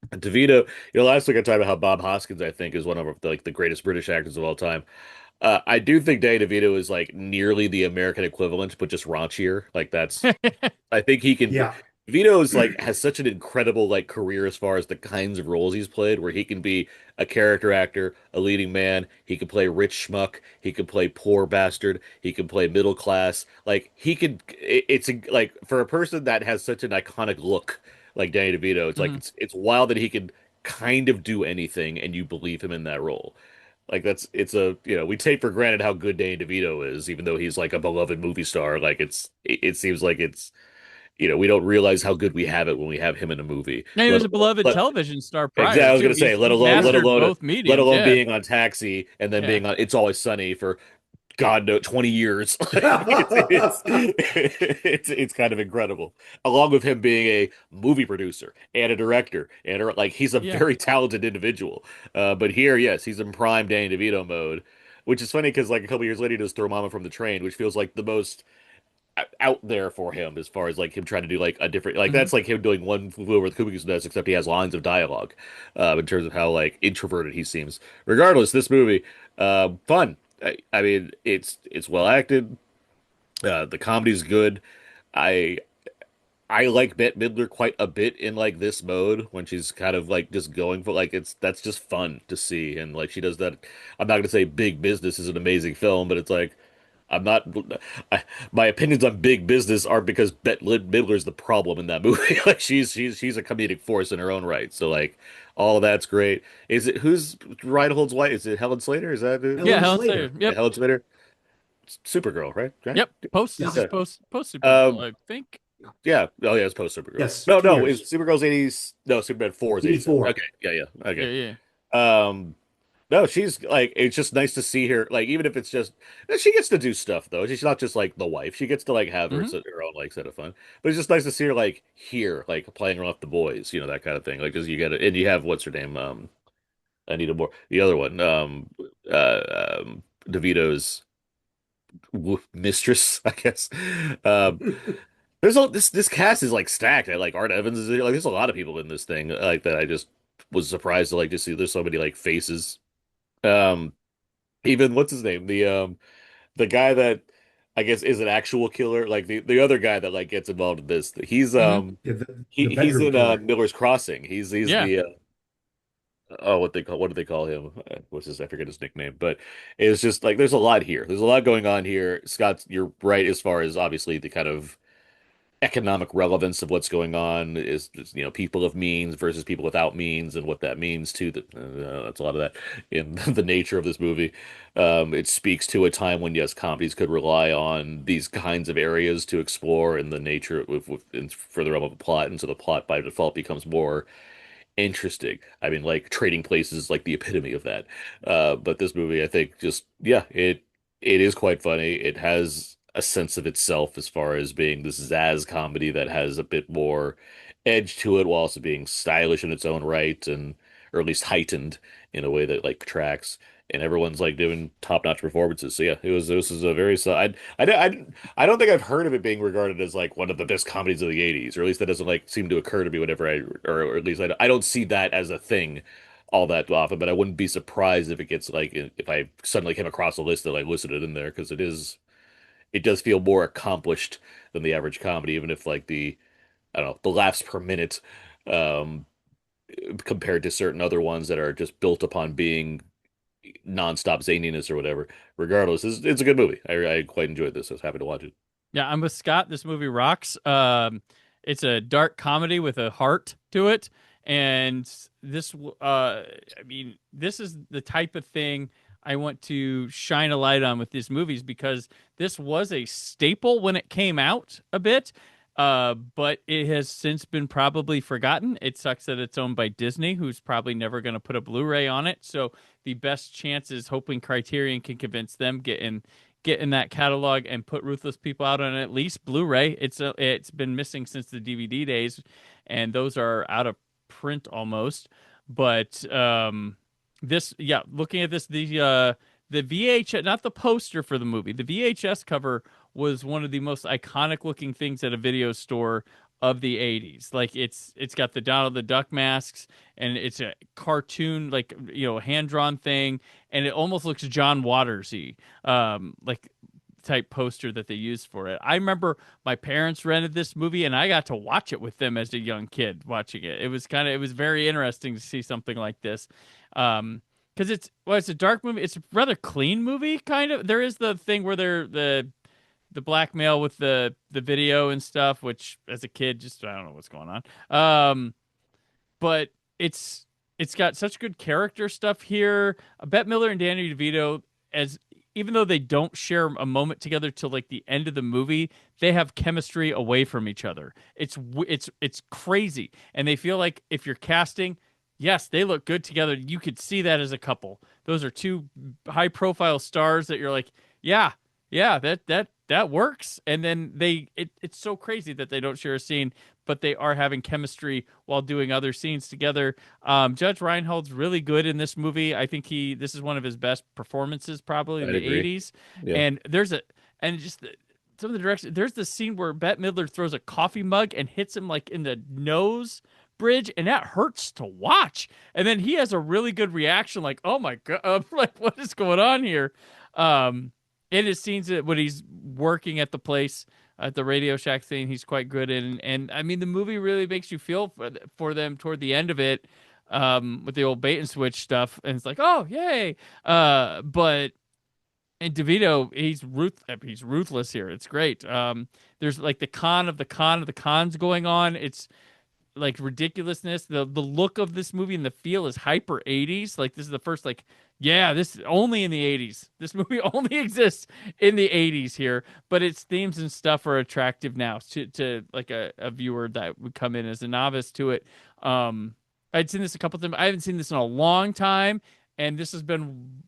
DeVito, last week I talked about how Bob Hoskins, I think, is one of like the greatest British actors of all time. I do think Danny DeVito is like nearly the American equivalent, but just raunchier. Like that's, I think he can. Yeah. DeVito's like has such an incredible like career as far as the kinds of roles he's played, where he can be a character actor, a leading man. He can play rich schmuck. He can play poor bastard. He can play middle class. Like he could. It's like for a person that has such an iconic look like Danny DeVito, it's like it's wild that he can kind of do anything and you believe him in that role. Like we take for granted how good Danny DeVito is, even though he's like a beloved movie star. Like it seems like we don't realize how good we have it when we have him in a movie. And he was a beloved television star prior. Exactly, I was going to say, let alone both mediums, being on Taxi and then being on It's Always Sunny for God no 20 years. It's kind of incredible. Along with him being a movie producer and a director and like he's a very talented individual. But here, yes, he's in prime Danny DeVito mode, which is funny because like a couple years later he does Throw Mama from the Train, which feels like the most out there for him as far as like him trying to do like a different that's like him doing One Flew Over the Cuckoo's Nest, except he has lines of dialogue in terms of how like introverted he seems. Regardless, this movie fun. I mean it's well acted, the comedy's good. I like Bette Midler quite a bit in like this mode when she's kind of like just going for like that's just fun to see, and like she does that. I'm not gonna say Big Business is an amazing film, but it's like I'm not. My opinions on Big Business are because Bette Midler's the problem in that movie. Like she's a comedic force in her own right. So like all of that's great. Is it who's Reinhold's wife? Is it Helen Slater? Is that it? Helen Slater. Yep. Yeah, Helen Slater. Supergirl, right? Yep. Post Supergirl, I think. Yeah. Oh yeah, it's post Supergirl. Yes. No, it's Supergirl's 80s. No, Superman 4 is 84. Okay. Yeah. Okay. Yeah. No, she's like, it's just nice to see her. Like, even if it's just, she gets to do stuff though. She's not just like the wife. She gets to like have her own like set of fun. But it's just nice to see her like here, like playing around with the boys, that kind of thing. Like, because you get it, and you have what's her name? Anita Moore, the other one, DeVito's mistress, I guess. There's all this cast is like stacked. Like Art Evans is like there's a lot of people in this thing like that. I just was surprised to like just see there's so many like faces. Even what's his name? The guy that I guess is an actual killer, like the other guy that like gets involved in this. He's he's in Miller's Crossing. He's the what do they call him? What's his I forget his nickname, but it's just like there's a lot here. There's a lot going on here. Scott, you're right as far as obviously the kind of economic relevance of what's going on is people of means versus people without means and what that means too. That's a lot of that in the nature of this movie. It speaks to a time when yes, comedies could rely on these kinds of areas to explore in the nature for the realm of a plot, and so the plot by default becomes more interesting. I mean, like Trading Places is like the epitome of that. But this movie, I think, just yeah, it is quite funny. It has a sense of itself as far as being this Zaz comedy that has a bit more edge to it while also being stylish in its own right, and or at least heightened in a way that like tracks. And everyone's like doing top-notch performances. So yeah, this is a very I don't think I've heard of it being regarded as like one of the best comedies of the 80s, or at least that doesn't like seem to occur to me whenever or at least I don't see that as a thing all that often, but I wouldn't be surprised if it gets like if I suddenly came across a list that I listed it in there because it does feel more accomplished than the average comedy, even if like the I don't know the laughs per minute um compared to certain other ones that are just built upon being nonstop zaniness or whatever. Regardless, it's a good movie. I quite enjoyed this. I was happy to watch it. Yeah, I'm with Scott. This movie rocks. It's a dark comedy with a heart to it, and I mean, this is the type of thing I want to shine a light on with these movies because this was a staple when it came out a bit, but it has since been probably forgotten. It sucks that it's owned by Disney, who's probably never going to put a Blu-ray on it. So the best chance is hoping Criterion can convince them get in that catalog and put Ruthless People out on at least Blu-ray. It's been missing since the DVD days, and those are out of print almost. But looking at this, the VHS, not the poster for the movie, the VHS cover was one of the most iconic looking things at a video store of the 80s. Like it's got the Donald the Duck masks, and it's a cartoon, like, hand-drawn thing, and it almost looks John Waters-y, like type poster that they used for it. I remember my parents rented this movie and I got to watch it with them as a young kid watching it. It was very interesting to see something like this. Because it's a dark movie. It's a rather clean movie, kind of. There is the thing where they're the blackmail with the video and stuff, which as a kid, just I don't know what's going on. But it's got such good character stuff here. Bette Midler and Danny DeVito, even though they don't share a moment together till like the end of the movie, they have chemistry away from each other. It's crazy, and they feel like if you're casting, yes, they look good together. You could see that as a couple. Those are two high-profile stars that you're like, yeah, that works. And then it's so crazy that they don't share a scene, but they are having chemistry while doing other scenes together. Judge Reinhold's really good in this movie. I think this is one of his best performances probably in the 80s. Yeah. And some of the direction, there's the scene where Bette Midler throws a coffee mug and hits him like in the nose bridge, and that hurts to watch. And then he has a really good reaction, like, oh my God, like what is going on here? In his scenes when he's working at the place, at the Radio Shack thing, he's quite good in. And I mean, the movie really makes you feel for them toward the end of it, with the old bait and switch stuff. And it's like, oh, yay. And DeVito, he's ruthless here. It's great. There's like the con of the cons going on. It's like ridiculousness. The look of this movie and the feel is hyper 80s. Like this is the first this is only in the 80s. This movie only exists in the 80s here, but its themes and stuff are attractive now to like a viewer that would come in as a novice to it. I'd seen this a couple of times. I haven't seen this in a long time, and this has been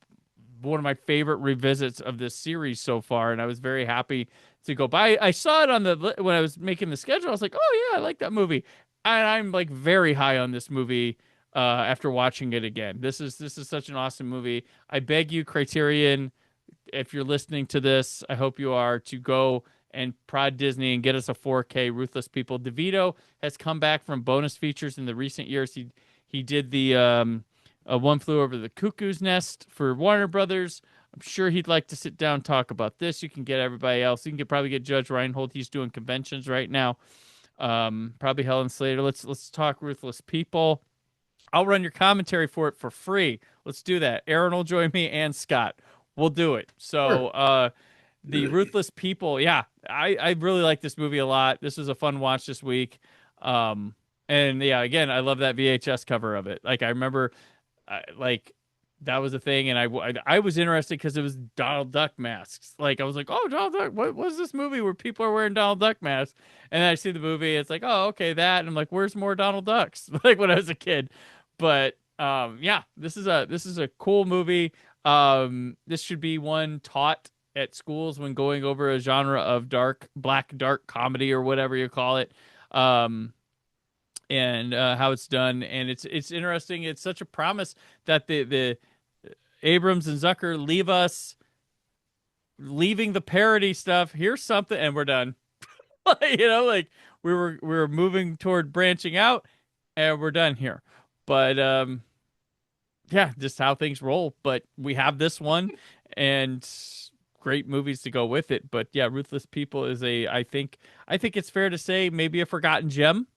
one of my favorite revisits of this series so far, and I was very happy to go by. I saw it when I was making the schedule. I was like, oh yeah, I like that movie. And I'm like very high on this movie after watching it again. This is such an awesome movie. I beg you, Criterion, if you're listening to this, I hope you are, to go and prod Disney and get us a 4K Ruthless People. DeVito has come back from bonus features in the recent years. He did the One Flew Over the Cuckoo's Nest for Warner Brothers. I'm sure he'd like to sit down and talk about this. You can get everybody else. You can probably get Judge Reinhold. He's doing conventions right now. Probably Helen Slater. Let's talk Ruthless People. I'll run your commentary for it for free. Let's do that. Aaron will join me and Scott. We'll do it. So, The Ruthless People. Yeah, I really like this movie a lot. This was a fun watch this week. And yeah, again, I love that VHS cover of it. Like I remember, like that was a thing, and I was interested because it was Donald Duck masks. Like I was like, oh, Donald Duck. What was this movie where people are wearing Donald Duck masks? And then I see the movie, it's like, oh, okay, that. And I'm like, where's more Donald Ducks? Like when I was a kid. But yeah, this is a cool movie. This should be one taught at schools when going over a genre of black dark comedy or whatever you call it. And how it's done, and it's interesting. It's such a promise that the Abrams and Zucker leaving the parody stuff. Here's something, and we're done. You know, like we were moving toward branching out, and we're done here. But yeah, just how things roll. But we have this one, and great movies to go with it. But yeah, Ruthless People is I think it's fair to say maybe a forgotten gem.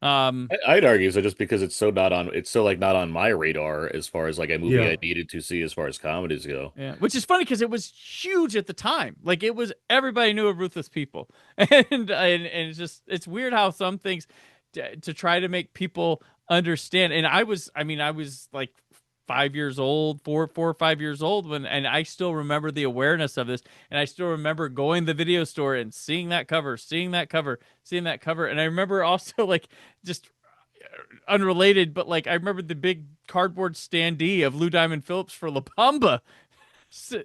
I'd argue so, just because it's so not on my radar as far as like a movie I needed to see as far as comedies go. Yeah, which is funny because it was huge at the time. Like it was, everybody knew of Ruthless People, and it's just, it's weird how some things to try to make people understand. And I was like 5 years old, 4 or 5 years old and I still remember the awareness of this. And I still remember going to the video store and seeing that cover. And I remember also, like, just unrelated, but like I remember the big cardboard standee of Lou Diamond Phillips for La Bamba.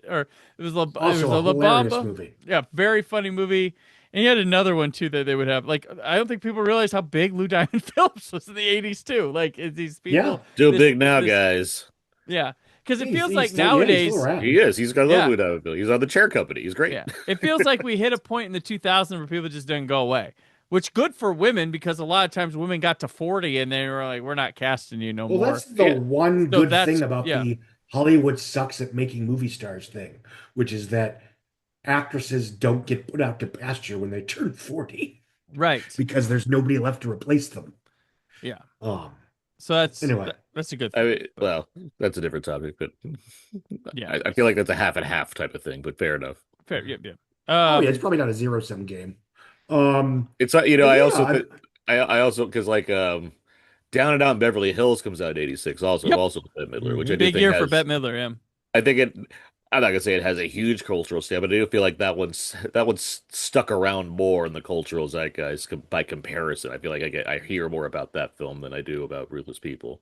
Or it was a La Bamba movie. Yeah, very funny movie. And you had another one too that they would have. Like, I don't think people realize how big Lou Diamond Phillips was in the 80s too. Like these people, still big now, guys. Yeah, because it feels like nowadays he is. He's got Lou Diamond Phillips. He's on the Chair Company. He's great. Yeah, it feels like we hit a point in the 2000s where people just didn't go away. Which good for women, because a lot of times women got to 40 and they were like, "We're not casting you no more." Well, that's the one good thing about the Hollywood sucks at making movie stars thing, which is that actresses don't get put out to pasture when they turn 40, right? Because there's nobody left to replace them. Yeah. So that's a good thing. I mean, well, that's a different topic, but yeah, I feel like that's a half and half type of thing. But fair enough. Fair, yeah. It's probably not a 0-sum game. It's not, I also because like Down and Out in Beverly Hills comes out in '86, also with Bette Midler, which I do big think year for Bette Midler. Yeah, I think I'm not gonna say it has a huge cultural stamp, but I do feel like that one's stuck around more in the cultural zeitgeist by comparison. I feel like I hear more about that film than I do about Ruthless People.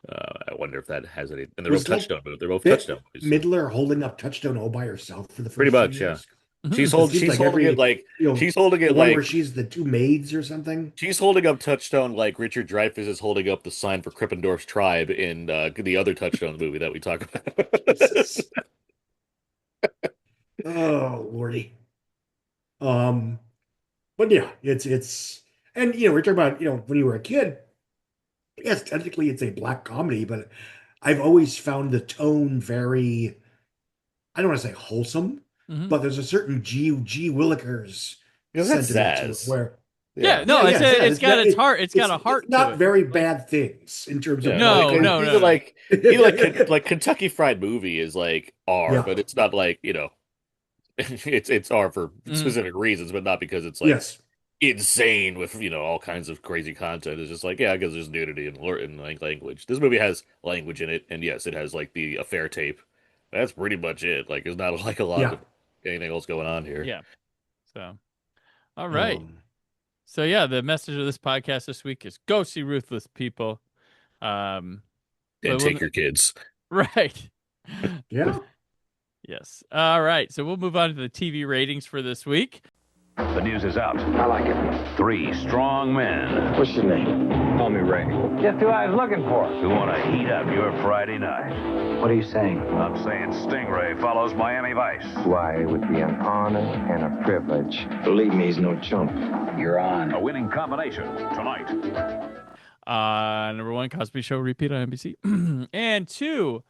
I wonder if that has any. And they're both Touchstone movies. They're both Touchstone movies. Midler holding up Touchstone all by herself for the first pretty much, yeah. She's holding it like where she's the two maids or something. She's holding up Touchstone like Richard Dreyfuss is holding up the sign for Krippendorf's tribe in the other Touchstone movie that we talk about. Oh lordy. But yeah, it's and we're talking about when you were a kid. Yes, technically it's a black comedy, but I've always found the tone very, I don't want to say wholesome, but there's a certain G. Willikers sentiment to it where it's got its heart. It's got a heart. It's not to it. very bad things in terms of no. Like Kentucky Fried Movie is like R, but it's not like it's R for specific reasons, but not because it's like insane with all kinds of crazy content. It's just like because there's nudity and language. This movie has language in it, and yes, it has like the affair tape. That's pretty much it. Like there's not like a lot of anything else going on here. Yeah. So, all right. So yeah, the message of this podcast this week is go see Ruthless People. And take your kids. Right. Yeah. Yes. All right. So we'll move on to the TV ratings for this week. The news is out. I like it. 3 strong men. What's your name? Call me Ray. Just who I was looking for. Who want to heat up your Friday night. What are you saying? I'm saying Stingray follows Miami Vice. Why, it would be an honor and a privilege. Believe me, he's no chump. You're on. A winning combination tonight. Number 1, Cosby Show repeat on NBC. And 2,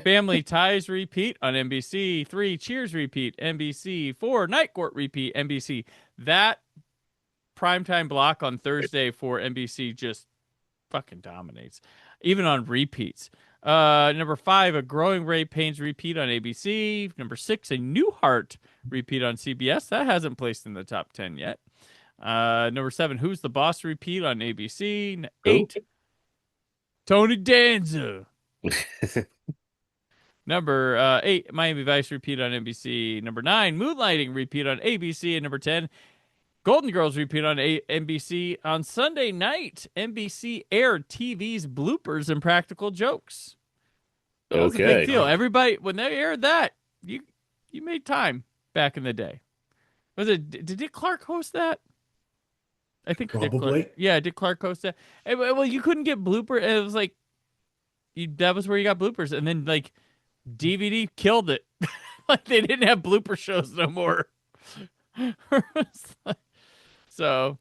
Family Ties repeat on NBC. 3, Cheers repeat NBC. 4, Night Court repeat NBC. That primetime block on Thursday for NBC just fucking dominates, even on repeats. Number 5, a growing Ray Pains repeat on ABC. Number 6, a Newhart repeat on CBS. That hasn't placed in the top 10 yet. Number 7, Who's the Boss repeat on ABC. 8, Tony Danza. Number 8, Miami Vice repeat on NBC. Number 9, Moonlighting repeat on ABC. And number 10, Golden Girls repeat on NBC. On Sunday night, NBC aired TV's bloopers and practical jokes. That was a big deal. Everybody, when they aired that, you made time back in the day. Was it? Did Dick Clark host that? I think probably. Dick Clark host that. Well, you couldn't get blooper. It was like that was where you got bloopers, and then like DVD killed it. Like they didn't have blooper shows no more. So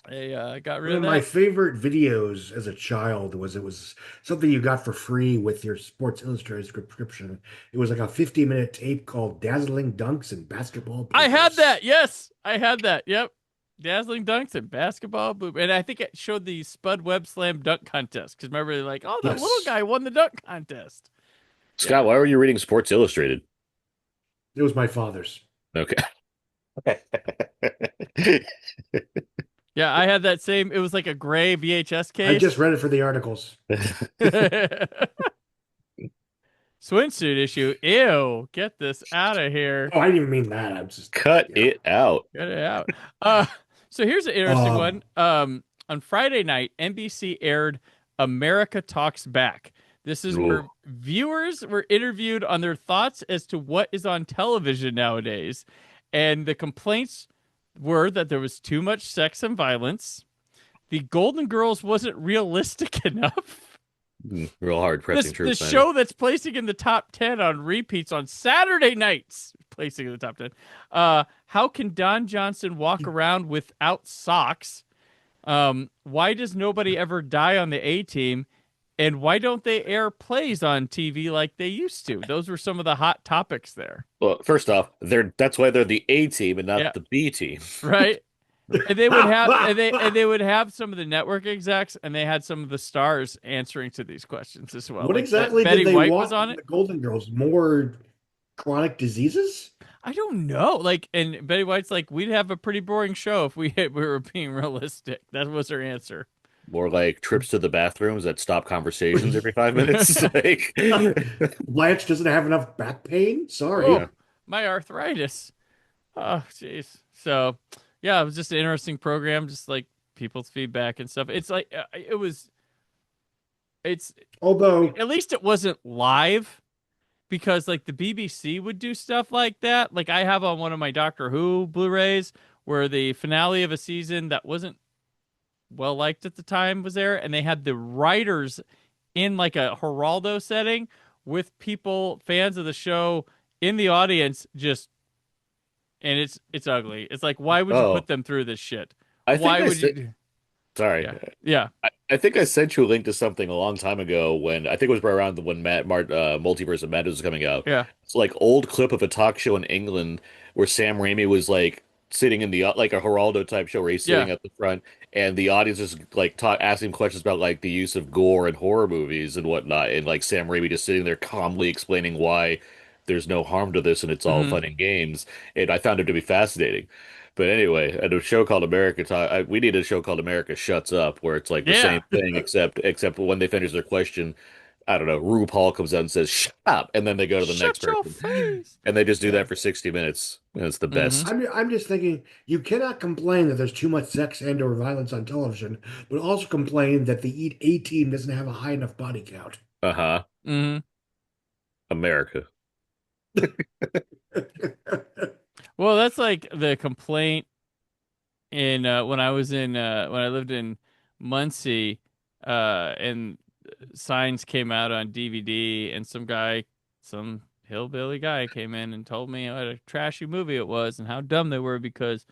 they got rid of that. One of my favorite videos as a child was something you got for free with your Sports Illustrated subscription. It was like a 50-minute tape called Dazzling Dunks and Basketball Bloopers. I had that. Yes, I had that. Yep. Dazzling Dunks and Basketball Bloopers. And I think it showed the Spud Webb Slam dunk contest. Because remember, they're like, oh, that little guy won the dunk contest. Scott, why were you reading Sports Illustrated? It was my father's. Okay. Yeah, I had that same. It was like a gray VHS case. I just read it for the articles. Swimsuit issue. Ew, get this out of here. Oh, I didn't even mean that. I'm just cut it out. Cut it out. So here's an interesting one. On Friday night, NBC aired America Talks Back. This is where viewers were interviewed on their thoughts as to what is on television nowadays. And the complaints were that there was too much sex and violence. The Golden Girls wasn't realistic enough. Real hard pressing truth. The show that's placing in the top 10 on repeats on Saturday nights, placing in the top 10. How can Don Johnson walk around without socks? Why does nobody ever die on the A-Team? And why don't they air plays on TV like they used to? Those were some of the hot topics there. Well, first off, that's why they're the A-Team and not the B-Team. Right? And they would have and they would have some of the network execs, and they had some of the stars answering to these questions as well. What like exactly Betty did they White want was on it? The Golden Girls? More chronic diseases? I don't know. Like, and Betty White's like, we'd have a pretty boring show if we were being realistic. That was her answer. More like trips to the bathrooms that stop conversations every 5 minutes. Like, Blanche doesn't have enough back pain? Sorry. Oh, my arthritis. Oh, jeez. So, yeah, it was just an interesting program, just like people's feedback and stuff. It's like, although at least it wasn't live, because like the BBC would do stuff like that. Like I have on one of my Doctor Who Blu-rays where the finale of a season that wasn't well liked at the time was there, and they had the writers in like a Geraldo setting with people, fans of the show, in the audience, and it's ugly. It's like, why would you put them through this shit? Why would you? Sorry. Yeah. I think I sent you a link to something a long time ago when I think it was around when Multiverse of Madness was coming out. Yeah. It's like old clip of a talk show in England where Sam Raimi was like sitting in the like a Geraldo type show where he's sitting at the front, and the audience is like asking questions about like the use of gore in horror movies and whatnot, and like Sam Raimi just sitting there calmly explaining why there's no harm to this and it's all fun and games. And I found it to be fascinating. But anyway, at a show called America we need a show called America Shuts Up, where it's like the same thing, except when they finish their question, I don't know, RuPaul comes out and says, "Shut up," and then they go to the next person. And they just do that for 60 minutes. And it's the best. I'm just thinking, you cannot complain that there's too much sex and or violence on television, but also complain that the A-Team doesn't have a high enough body count. Uh-huh. Mm-hmm. America. Well, that's like the complaint in when I lived in Muncie, and Signs came out on DVD, and some hillbilly guy came in and told me what a trashy movie it was and how dumb they were because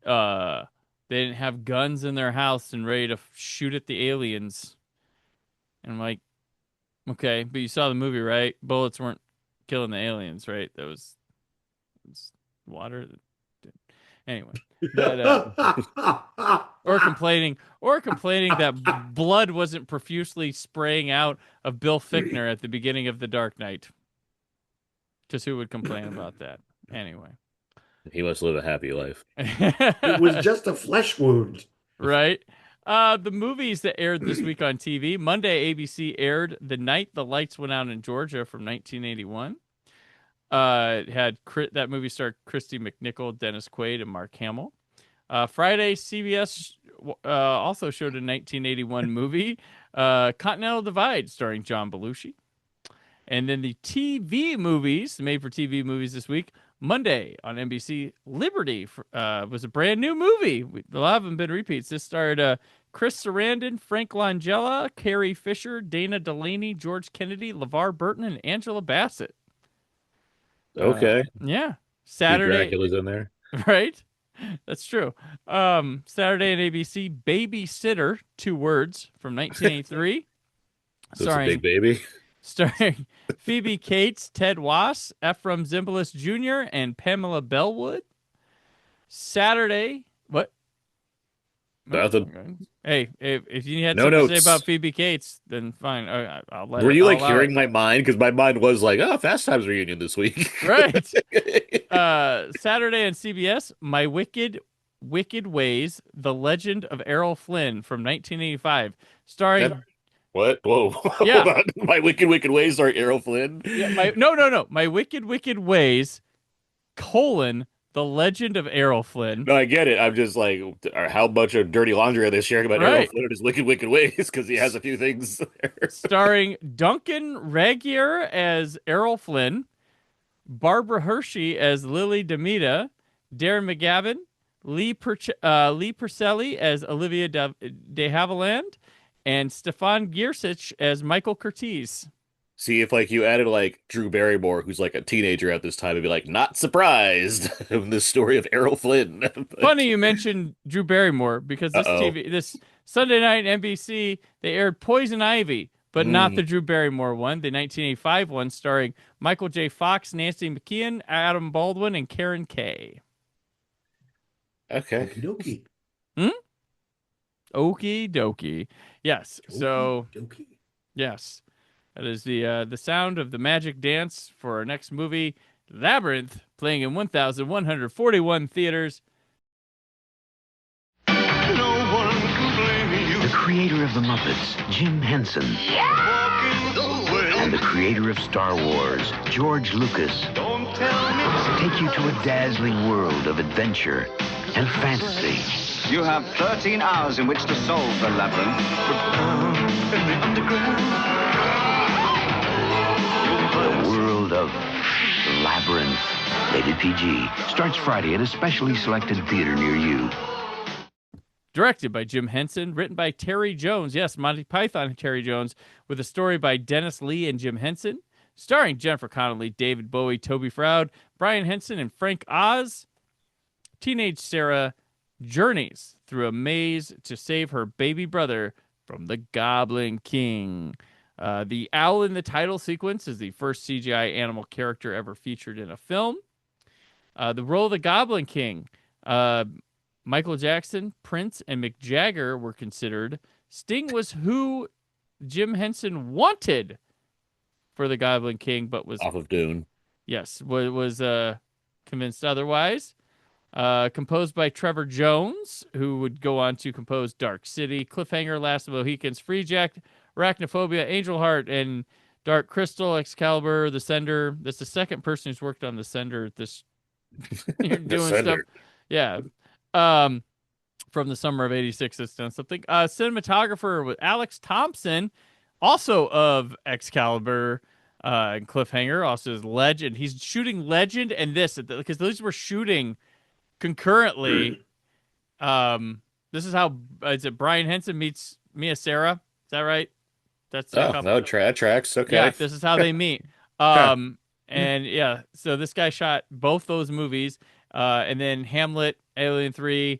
they didn't have guns in their house and ready to shoot at the aliens. And I'm like, okay, but you saw the movie, right? Bullets weren't killing the aliens, right? That was water. Anyway, or complaining that blood wasn't profusely spraying out of Bill Fichtner at the beginning of The Dark Knight. Because who would complain about that? Anyway. He must live a happy life. It was just a flesh wound. Right? The movies that aired this week on TV. Monday, ABC aired The Night the Lights Went Out in Georgia from 1981. It had that movie starred Christy McNichol, Dennis Quaid, and Mark Hamill. Friday, CBS also showed a 1981 movie, Continental Divide, starring John Belushi. And then the TV movies, made-for-TV movies this week. Monday on NBC, Liberty was a brand new movie. A lot of them been repeats. This starred Chris Sarandon, Frank Langella, Carrie Fisher, Dana Delaney, George Kennedy, LeVar Burton, and Angela Bassett. Okay. Yeah. Saturday. Dracula's in there. Right? That's true. Saturday on ABC, Babysitter, 2 words, from 1983. So it's a big baby. Starring Phoebe Cates, Ted Wass, Ephraim Zimbalist Jr., and Pamela Bellwood. Saturday, what? Nothing. Hey, if you had No something notes. to say about Phoebe Cates, then fine. I'll let Were it. you I'll like allow hearing it. my mind? Because my mind was like, oh, Fast Times reunion this week. Right. Saturday on CBS, My Wicked Ways, The Legend of Errol Flynn from 1985, starring. What? Whoa. Yeah. Hold on. My Wicked Ways starring Errol Flynn? Yeah, no. My Wicked Ways, The Legend of Errol Flynn. No, I get it. I'm just like, how much of dirty laundry are they sharing about Errol Flynn and his wicked ways? Because he has a few things there. Starring Duncan Regier as Errol Flynn, Barbara Hershey as Lily Demita, Darren McGavin, Lee Percelli as Olivia de Havilland, and Stefan Giersich as Michael Curtiz. See, if like you added like Drew Barrymore, who's like a teenager at this time, it'd be like, not surprised in the story of Errol Flynn. Funny you mentioned Drew Barrymore, because this Sunday night NBC, they aired Poison Ivy, but not the Drew Barrymore one, the 1985 one starring Michael J. Fox, Nancy McKeon, Adam Baldwin, and Karen Kay. Okay. Okie Okie dokie. Yes. So, yes. That is the sound of the magic dance for our next movie, Labyrinth, playing in 1,141 theaters. The creator of the Muppets, Jim Henson. And the creator of Star Wars, George Lucas. Take you to a dazzling world of adventure and fantasy. You have 13 hours in which to solve the labyrinth. The world of Labyrinth. Rated PG. Starts Friday at a specially selected theater near you. Directed by Jim Henson, written by Terry Jones. Yes, Monty Python and Terry Jones, with a story by Dennis Lee and Jim Henson. Starring Jennifer Connelly, David Bowie, Toby Froud, Brian Henson, and Frank Oz. Teenage Sarah journeys through a maze to save her baby brother from the Goblin King. The owl in the title sequence is the first CGI animal character ever featured in a film. The role of the Goblin King, Michael Jackson, Prince, and Mick Jagger were considered. Sting was who Jim Henson wanted for the Goblin King, but was off of Dune. Yes, was convinced otherwise. Composed by Trevor Jones, who would go on to compose Dark City, Cliffhanger, Last of the Mohicans, Freejack, Arachnophobia, Angel Heart, and Dark Crystal, Excalibur, The Sender. That's the second person who's worked on The Sender this year doing stuff. Yeah. From the summer of '86, it's done something. Cinematographer with Alex Thompson, also of Excalibur and Cliffhanger, also is Legend. He's shooting Legend and this, because those were shooting concurrently. This is how is it Brian Henson meets Mia Sara? Is that right? That's tracks. Okay. Yeah, this is how they meet. And yeah, so this guy shot both those movies, and then Hamlet, Alien 3.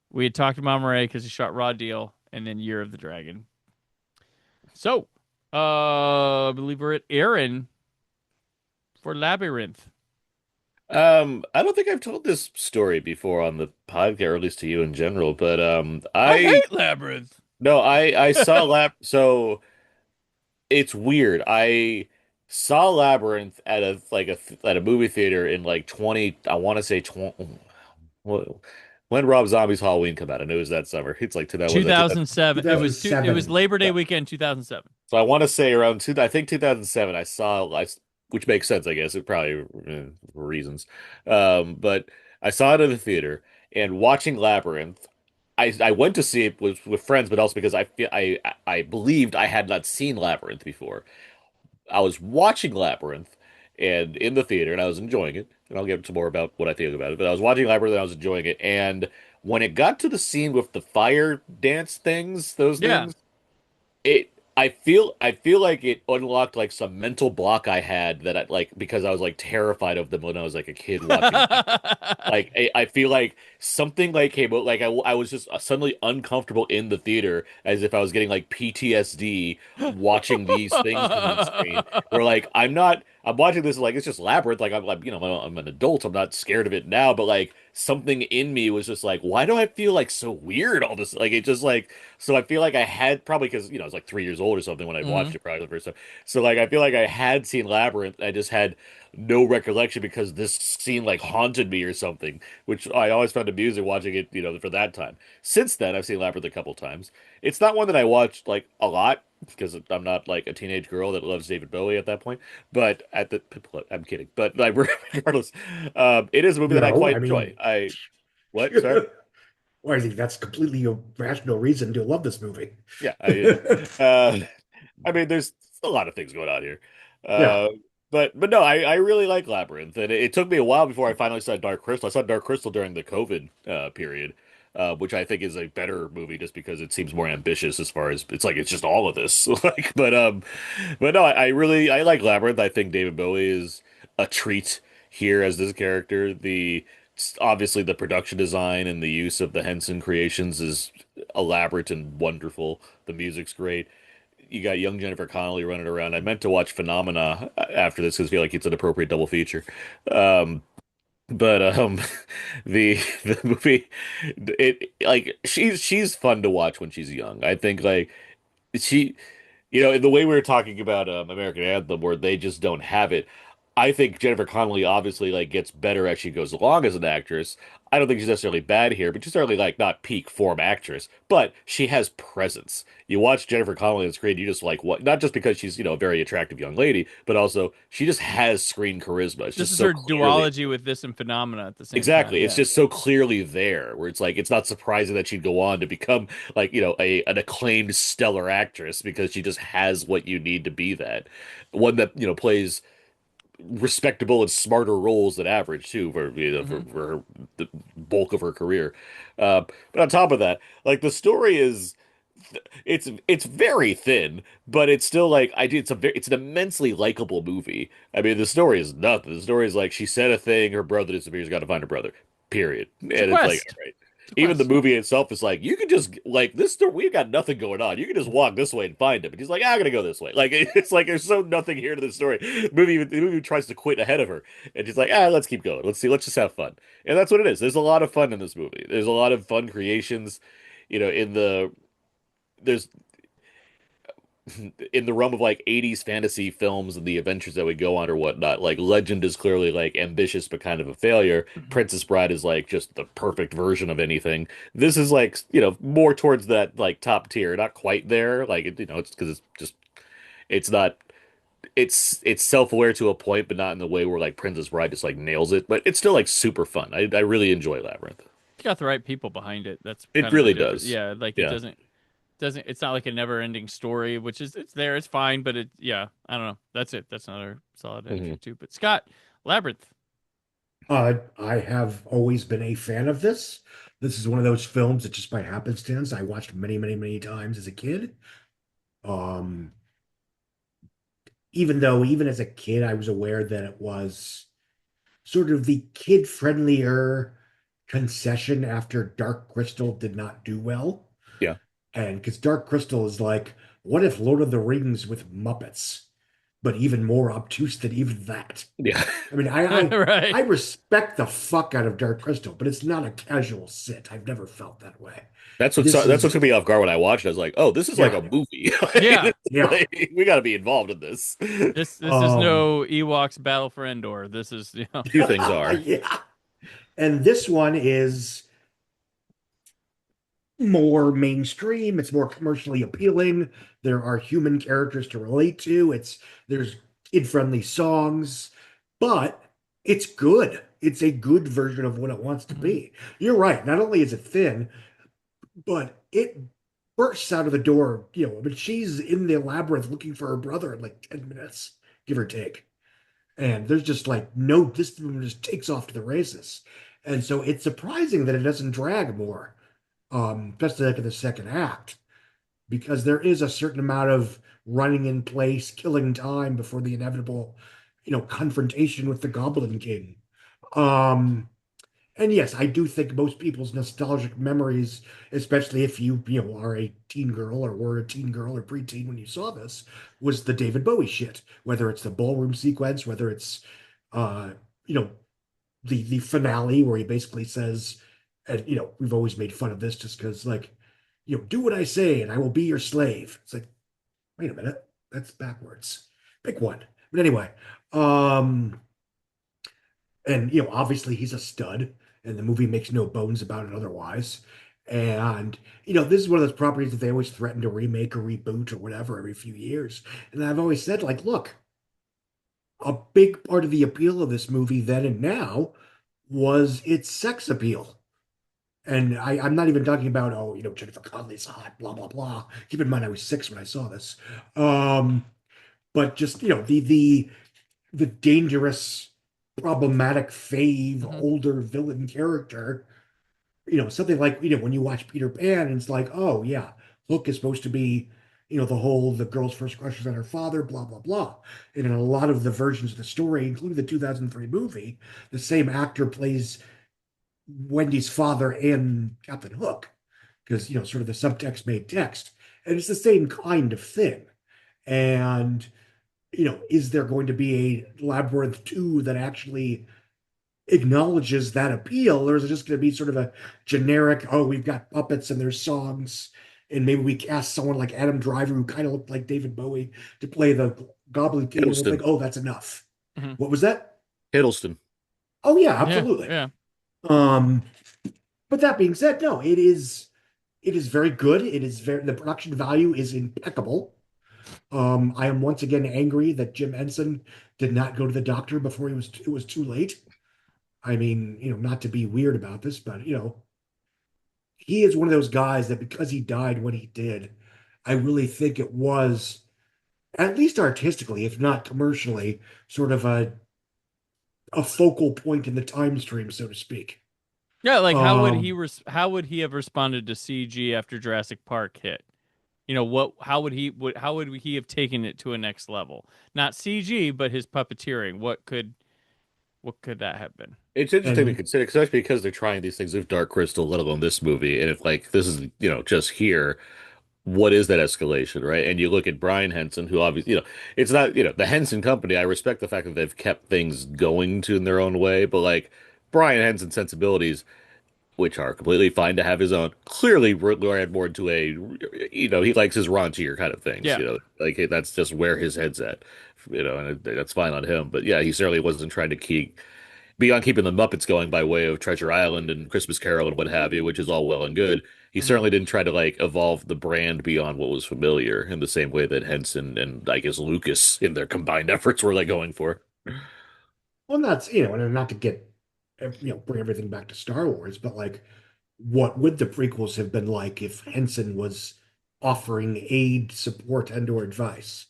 We had talked to Mama Ray because he shot Raw Deal, and then Year of the Dragon. So, I believe we're at Aaron for Labyrinth. I don't think I've told this story before on the podcast, or at least to you in general, but I I hate Labyrinth. no, I saw so it's weird. I saw Labyrinth at a movie theater in like 20, I want to say 20, when Rob Zombie's Halloween come out. I know it was that summer. It's like was that 2007. It was 2007. Labor Day weekend 2007. So I want to say around I think 2007, which makes sense, I guess. It probably for reasons. But I saw it in the theater and watching Labyrinth. I went to see it with friends, but also because I believed I had not seen Labyrinth before. I was watching Labyrinth and in the theater, and I was enjoying it. And I'll get to more about what I think about it. But I was watching Labyrinth and I was enjoying it. And when it got to the scene with the fire dance things, those Yeah. things, it I feel like it unlocked like some mental block I had that I like because I was like terrified of them when I was like a kid watching. Like I feel like something like came out like I was just suddenly uncomfortable in the theater as if I was getting like PTSD watching these things come on screen. Where like I'm watching this like it's just Labyrinth like I'm like I'm an adult, I'm not scared of it now, but like something in me was just like why do I feel like so weird all this like it just like so I feel like I had probably because I was like 3 years old or something when I watched it probably the first time. So like I feel like I had seen Labyrinth. I just had no recollection because this scene like haunted me or something, which I always found amusing watching it, for that time. Since then, I've seen Labyrinth a couple times. It's not one that I watched like a lot because I'm not like a teenage girl that loves David Bowie at that point. But I'm kidding. But like regardless, it is a movie that I No, quite I enjoy. mean, What? Sorry. well, I think that's completely a rational reason to love this movie. Yeah, I mean, there's a lot of things going on here. Yeah. Uh, but no, I really like Labyrinth, and it took me a while before I finally saw Dark Crystal. I saw Dark Crystal during the COVID period, which I think is a better movie just because it seems more ambitious as far as it's just all of this. Like, but no, I like Labyrinth. I think David Bowie is a treat here as this character. Obviously the production design and the use of the Henson creations is elaborate and wonderful. The music's great. You got young Jennifer Connelly running around. I meant to watch Phenomena after this because I feel like it's an appropriate double feature. Um, but the movie, it like she's fun to watch when she's young. I think like she, in the way we were talking about American Anthem, where they just don't have it. I think Jennifer Connelly obviously like gets better as she goes along as an actress. I don't think she's necessarily bad here, but she's certainly like not peak form actress. But she has presence. You watch Jennifer Connelly on screen, you just like what? Not just because she's a very attractive young lady, but also she just has screen charisma. It's This just is so her clearly duology with this and Phenomena at the same time. exactly. It's just so clearly there, where it's like it's not surprising that she'd go on to become like an acclaimed stellar actress because she just has what you need to be that one that plays respectable and smarter roles than average too for the bulk of her career. But on top of that, like the story is it's very thin, but it's still like it's an immensely likable movie. I mean, the story is nothing. The story is like she said a thing, her brother disappears, got to find her brother. Period. And It's a it's like, quest. all right. It's a Even the quest. movie itself is like, you could just like this story, we've got nothing going on. You can just walk this way and find him. And he's like, I'm gonna go this way. Like it's like there's so nothing here to the story. The movie tries to quit ahead of her. And she's like, let's keep going. Let's see, let's just have fun. And that's what it is. There's a lot of fun in this movie. There's a lot of fun creations, in there's in the realm of like 80s fantasy films and the adventures that we go on or whatnot. Like Legend is clearly like ambitious but kind of a failure. Princess Bride is like just the perfect version of anything. This is like, more towards that like top tier, not quite there. Like it's because it's just it's not it's self-aware to a point, but not in the way where like Princess Bride just like nails it. But it's still like super fun. I really enjoy Labyrinth. It's got the right people behind it. That's It kind of the really difference. does. Yeah, like it Yeah. doesn't it's not like a never-ending story, which is it's there, it's fine, but I don't know. That's it. That's another solid entry too. But Scott, Labyrinth. I have always been a fan of this. This is one of those films that just by happenstance I watched many, many, many times as a kid. Um, even as a kid, I was aware that it was sort of the kid-friendlier concession after Dark Crystal did not do well. Yeah. And because Dark Crystal is like, what if Lord of the Rings with Muppets? but even more obtuse than even that. Yeah. I mean, I Right. I respect the fuck out of Dark Crystal, but it's not a casual sit. I've never felt that way. That's This what is took me off guard when I watched it. I was like, oh, this is like Yeah. a movie. Like, Yeah. Yeah. like, we got to be involved in this. This is no Ewoks Battle for Endor. This is, you know. Two things are. Yeah. And this one is more mainstream. It's more commercially appealing. There are human characters to relate to. There's kid-friendly songs, but it's good. It's a good version of what it wants to be. You're right. Not only is it thin, but it bursts out of the door. You know, but she's in the labyrinth looking for her brother in like 10 minutes, give or take. And there's just like this one just takes off to the races. And so it's surprising that it doesn't drag more, especially like in the second act, because there is a certain amount of running in place, killing time before the inevitable, confrontation with the Goblin King. And yes, I do think most people's nostalgic memories, especially if you are a teen girl or were a teen girl or preteen when you saw this, was the David Bowie shit. Whether it's the ballroom sequence, whether it's uh, you know, the finale where he basically says, and we've always made fun of this just because like, do what I say and I will be your slave. It's like, wait a minute, that's backwards. Pick one. But anyway, and obviously he's a stud, and the movie makes no bones about it otherwise. And this is one of those properties that they always threaten to remake or reboot or whatever every few years. And I've always said, like, look, a big part of the appeal of this movie then and now was its sex appeal. And I'm not even talking about, Jennifer Connelly's hot, blah, blah, blah. Keep in mind, I was 6 when I saw this. But just, the dangerous, problematic fave, older villain character, something like, when you watch Peter Pan, and it's like, oh, yeah, Hook is supposed to be, the girl's first crush is on her father, blah, blah, blah. And in a lot of the versions of the story, including the 2003 movie, the same actor plays Wendy's father and Captain Hook, because sort of the subtext made text, and it's the same kind of thing. And is there going to be a Labyrinth 2 that actually acknowledges that appeal, or is it just going to be sort of a generic, oh, we've got puppets and there's songs, and maybe we cast someone like Adam Driver who kind of looked like David Bowie to play the Goblin King, and we'll think, oh, that's enough. What was that? Hiddleston. Oh yeah, absolutely. Yeah. But that being said, no, it is very good. The production value is impeccable. I am once again angry that Jim Henson did not go to the doctor before it was too late. I mean, not to be weird about this, but he is one of those guys that because he died when he did, I really think it was, at least artistically, if not commercially, sort of a focal point in the time stream, so to speak. Yeah, like how would he have responded to CG after Jurassic Park hit? How would he have taken it to a next level? Not CG, but his puppeteering. What could that have been? It's interesting to consider, especially because they're trying these things with Dark Crystal, let alone this movie. And if like this is, just here, what is that escalation, right? And you look at Brian Henson, who obviously, it's not, the Henson Company. I respect the fact that they've kept things going in their own way, but like Brian Henson's sensibilities, which are completely fine to have his own, clearly led more into a, he likes his raunchier kind of things. Yeah. Like that's just where his head's at, and that's fine on him. But yeah, he certainly wasn't trying to beyond keeping the Muppets going by way of Treasure Island and Christmas Carol and what have you, which is all well and good. He certainly didn't try to like evolve the brand beyond what was familiar in the same way that Henson and I guess Lucas in their combined efforts were like going for. Well, that's, and not to get, bring everything back to Star Wars, but like, what would the prequels have been like if Henson was offering aid, support, and/or advice?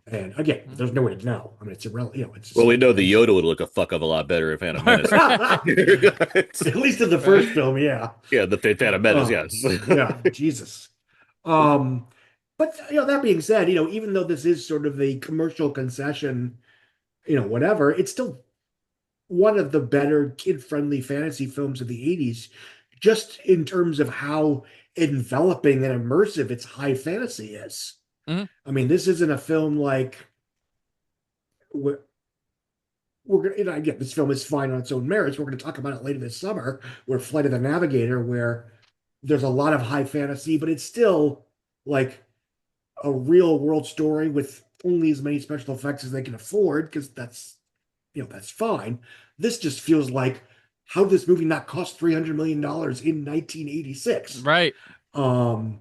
And again, there's no way to know. I mean, it's irrelevant. Well, we know the Yoda would look a fuck of a lot better if Phantom Menace. At least in the first film, yeah. Yeah, the Phantom Menace, yes. Yeah, Jesus. But that being said, even though this is sort of a commercial concession, whatever, it's still one of the better kid-friendly fantasy films of the 80s, just in terms of how enveloping and immersive its high fantasy is. I mean, this isn't a film like, we're gonna, again, this film is fine on its own merits. We're going to talk about it later this summer, where Flight of the Navigator, where there's a lot of high fantasy, but it's still like a real world story with only as many special effects as they can afford, because that's fine. This just feels like, how did this movie not cost $300 million in 1986? Right. And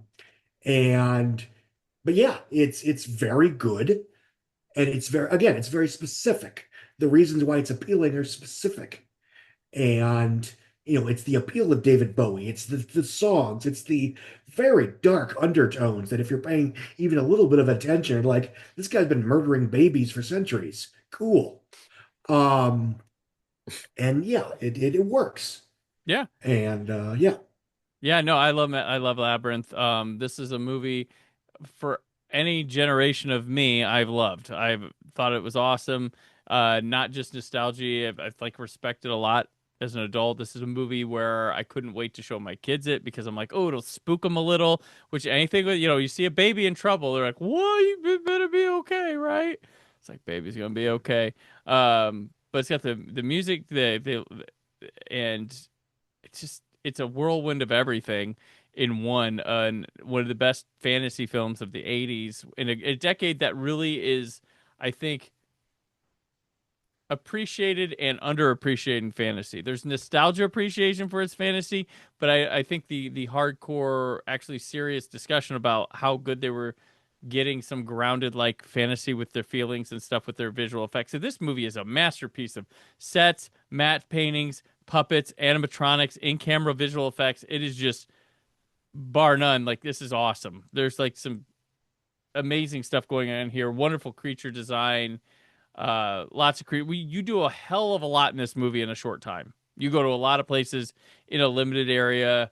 but yeah, it's very good, and it's very specific. The reasons why it's appealing are specific, and it's the appeal of David Bowie. It's the songs. It's the very dark undertones that if you're paying even a little bit of attention, like, this guy's been murdering babies for centuries. Cool. And yeah, it works. Yeah. And yeah. Yeah, no, I love Labyrinth. This is a movie for any generation of me I've loved. I've thought it was awesome. Not just nostalgia. I've like respected a lot as an adult. This is a movie where I couldn't wait to show my kids it, because I'm like, oh, it'll spook them a little. Which anything with, you see a baby in trouble, they're like, "Whoa, you better be okay, right?" It's like, baby's gonna be okay. But it's got the music, and it's a whirlwind of everything in one. One of the best fantasy films of the 80s, in a decade that really is, I think, appreciated and underappreciated in fantasy. There's nostalgia appreciation for its fantasy, but I think the hardcore, actually serious discussion about how good they were getting some grounded like fantasy with their feelings and stuff with their visual effects. So this movie is a masterpiece of sets, matte paintings, puppets, animatronics, in-camera visual effects. It is just, bar none, like, this is awesome. There's like some amazing stuff going on here. Wonderful creature design. Lots of you do a hell of a lot in this movie in a short time. You go to a lot of places in a limited area.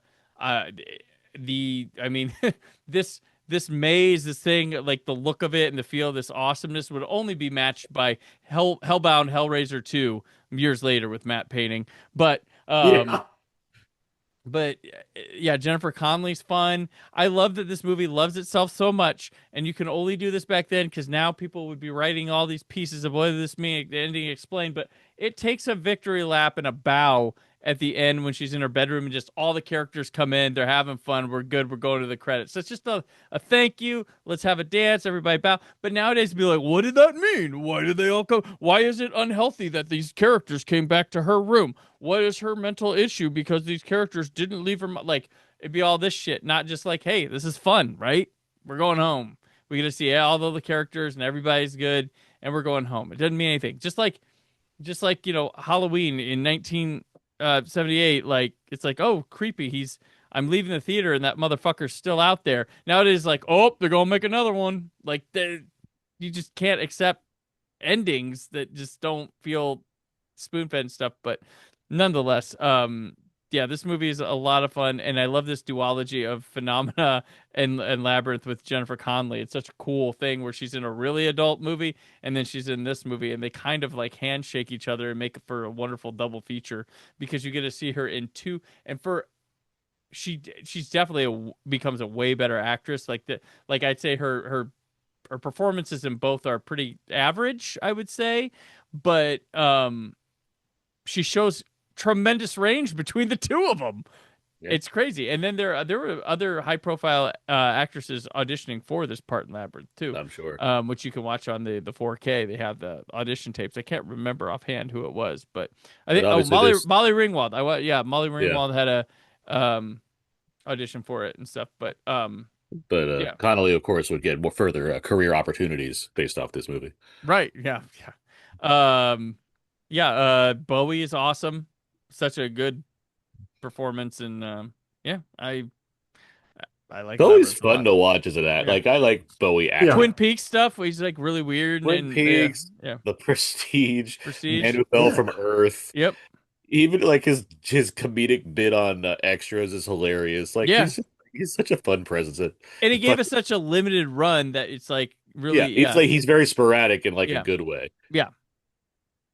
This maze, this thing, like the look of it and the feel of this awesomeness would only be matched by Hellbound Hellraiser 2 years later with matte painting. But yeah, Jennifer Connelly's fun. I love that this movie loves itself so much, and you can only do this back then because now people would be writing all these pieces of what does this mean, the ending explained, but it takes a victory lap and a bow at the end when she's in her bedroom and just all the characters come in, they're having fun, we're good, we're going to the credits. So it's just a thank you, let's have a dance, everybody bow. But nowadays it'd be like, what did that mean? Why did they all come? Why is it unhealthy that these characters came back to her room? What is her mental issue because these characters didn't leave her? Like, it'd be all this shit, not just like, hey, this is fun, right? We're going home. We get to see all the characters and everybody's good, and we're going home. It doesn't mean anything. Just like Halloween in 1978, like, it's like, oh, creepy. I'm leaving the theater and that motherfucker's still out there. Nowadays, like, oh, they're gonna make another one. Like, you just can't accept endings that just don't feel spoon-fed and stuff. But nonetheless, yeah, this movie is a lot of fun, and I love this duology of Phenomena and Labyrinth with Jennifer Connelly. It's such a cool thing where she's in a really adult movie, and then she's in this movie, and they kind of like handshake each other and make it for a wonderful double feature because you get to see her in two, and she's definitely becomes a way better actress. Like I'd say her performances in both are pretty average, I would say, but she shows tremendous range between the two of them. Yeah. It's crazy. And then there were other high profile actresses auditioning for this part in Labyrinth too. I'm sure. Which you can watch on the 4K. They have the audition tapes. I can't remember offhand who it was, but I think Molly Ringwald. Molly Ringwald had a audition for it and stuff. But yeah. Connolly, of course, would get more further career opportunities based off this movie. Right. Yeah. Bowie is awesome. Such a good performance, and yeah, I like Bowie's fun to watch as an act. Yeah. Like, I like Bowie acting. Twin Peaks stuff where he's like really weird. Twin Peaks, yeah. The Prestige, Man Who Fell from Earth. Yep. Even like his comedic bit on extras is hilarious. Like, he's such a fun presence. And he gave us such a limited run that it's like really, he's very sporadic in like a good way. Yeah.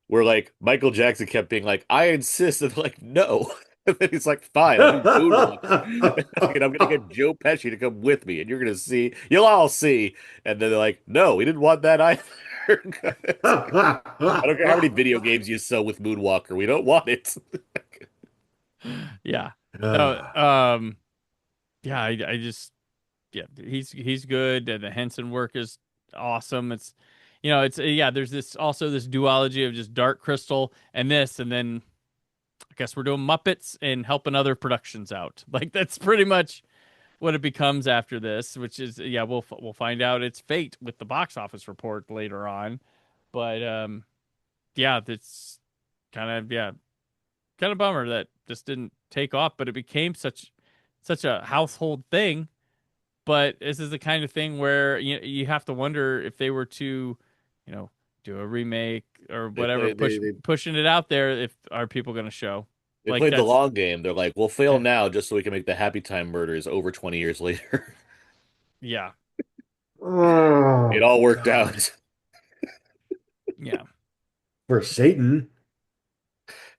Where like Michael Jackson kept being like, I insist, and like, no. And then he's like, fine, I'm gonna get Joe Pesci to come with me, and you'll all see. And then they're like, no, we didn't want that either. I don't care how many video games you sell with Moonwalker. We don't want it. Yeah. No, yeah, I just he's good. The Henson work is awesome. It's there's this duology of just Dark Crystal and this, and then I guess we're doing Muppets and helping other productions out. Like that's pretty much what it becomes after this, which is we'll find out its fate with the box office report later on. But that's kind of bummer that this didn't take off, but it became such a household thing. But this is the kind of thing where you have to wonder if they were to, do a remake or whatever, pushing it out there, are people going to show? They played the long game. They're like, we'll fail now just so we can make the Happy Time Murders over 20 years later. Yeah. It all worked out. Yeah. For Satan.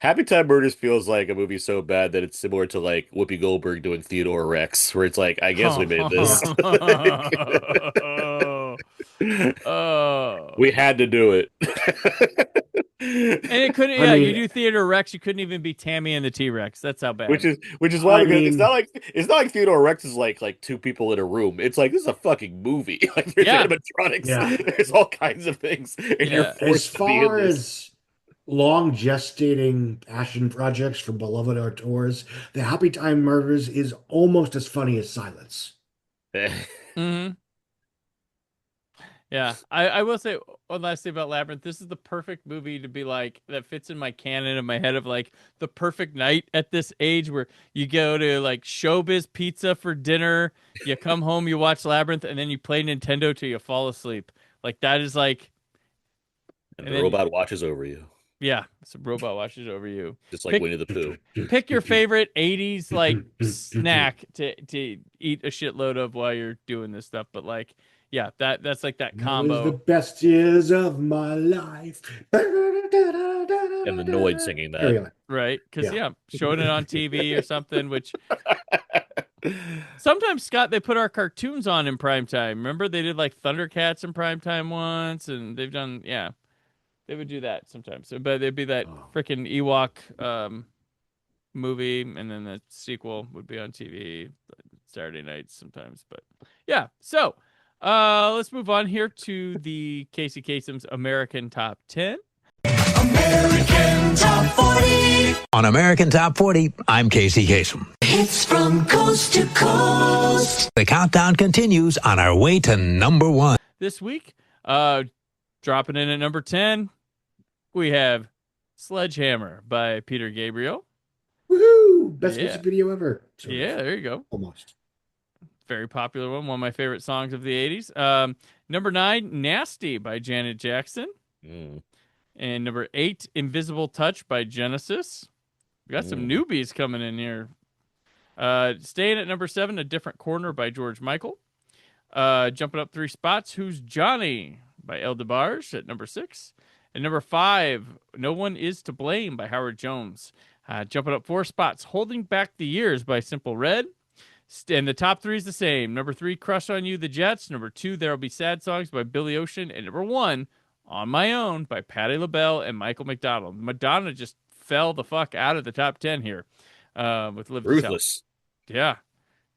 Happy Time Murders feels like a movie so bad that it's similar to like Whoopi Goldberg doing Theodore Rex, where it's like, I guess we made this. We had to do it. And it couldn't. You do Theodore Rex, you couldn't even be Tammy and the T-Rex. That's how bad. Which is why it's not like Theodore Rex is like two people in a room. It's like this is a fucking movie. Like there's animatronics, there's all kinds of things, and you're forced to be in this. As long gestating passion projects for beloved auteurs, the Happy Time Murders is almost as funny as Silence. Mm-hmm. Yeah, I will say one last thing about Labyrinth. This is the perfect movie to be like, that fits in my canon in my head of like the perfect night at this age where you go to like Showbiz Pizza for dinner, you come home, you watch Labyrinth, and then you play Nintendo till you fall asleep. Like that is like... And the robot watches over you. Yeah, some robot watches over you. Just like Winnie the Pooh. Pick your favorite 80s like snack to eat a shitload of while you're doing this stuff. But like, yeah, that's like that combo. It was the best years of my life. And the Noid singing that. Right, because showing it on TV or something, which sometimes, Scott, they put our cartoons on in primetime. Remember they did like Thundercats in primetime once, and they've done, they would do that sometimes. But there'd be that freaking Ewok movie, and then the sequel would be on TV Saturday nights sometimes. But yeah, so let's move on here to the Casey Kasem's American Top 10. American Top 40. On American Top 40, I'm Casey Kasem. Hits from coast to coast. The countdown continues on our way to number 1. This week, dropping in at number 10, we have Sledgehammer by Peter Gabriel. Woohoo! Best music video ever. Yeah, there you go. Almost. Very popular one of my favorite songs of the 80s. Number 9, Nasty by Janet Jackson. And number 8, Invisible Touch by Genesis. We got some newbies coming in here. Staying at number 7, A Different Corner by George Michael. Jumping up 3 spots, Who's Johnny by El DeBarge at number 6. And number 5, No One Is to Blame by Howard Jones. Jumping up 4 spots, Holding Back the Years by Simple Red. And the top 3 is the same. Number 3, Crush on You, The Jets. Number 2, There'll Be Sad Songs by Billy Ocean. And number 1, On My Own by Patti LaBelle and Michael McDonald. Madonna just fell the fuck out of the top 10 here with Live Ruthless. Yeah,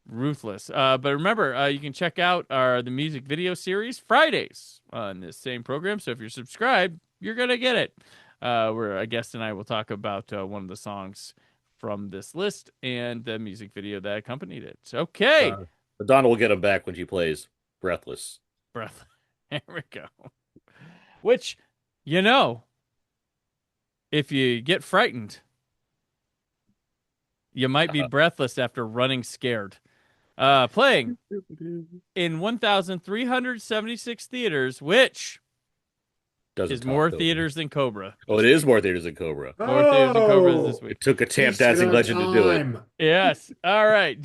Ruthless. But remember, you can check out the music video series Fridays on this same program. So if you're subscribed, you're going to get it. Where a guest and I will talk about one of the songs from this list and the music video that accompanied it. Okay. Madonna will get him back when she plays Breathless. Breathless. There we go. Which, if you get frightened, you might be breathless after running scared. Playing in 1,376 theaters, which is more theaters than Cobra. Oh, it is more theaters than Cobra. More theaters than Cobra this week. It took a tap dancing legend to do it. Yes. All right.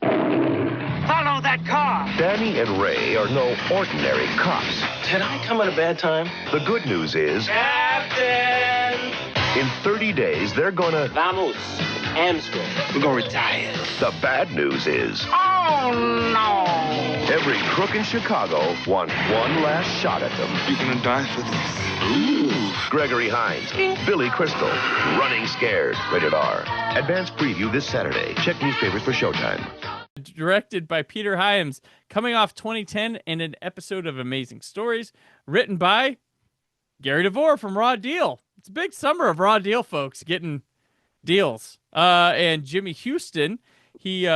Follow that car! Danny and Ray are no ordinary cops. Did I come at a bad time? The good news is, Captain! in 30 days, they're gonna... Vamos. Amsterdam. We're gonna retire. The bad news is... Oh, no! Every crook in Chicago wants one last shot at them. You gonna die for this? Ooh. Gregory Hines, Billy Crystal, Running Scared, rated R. Advanced preview this Saturday. Check newspapers for showtime. Directed by Peter Hyams, coming off 2010 and an episode of Amazing Stories, written by Gary DeVore from Raw Deal. It's a big summer of Raw Deal, folks, getting deals. And Jimmy Houston, he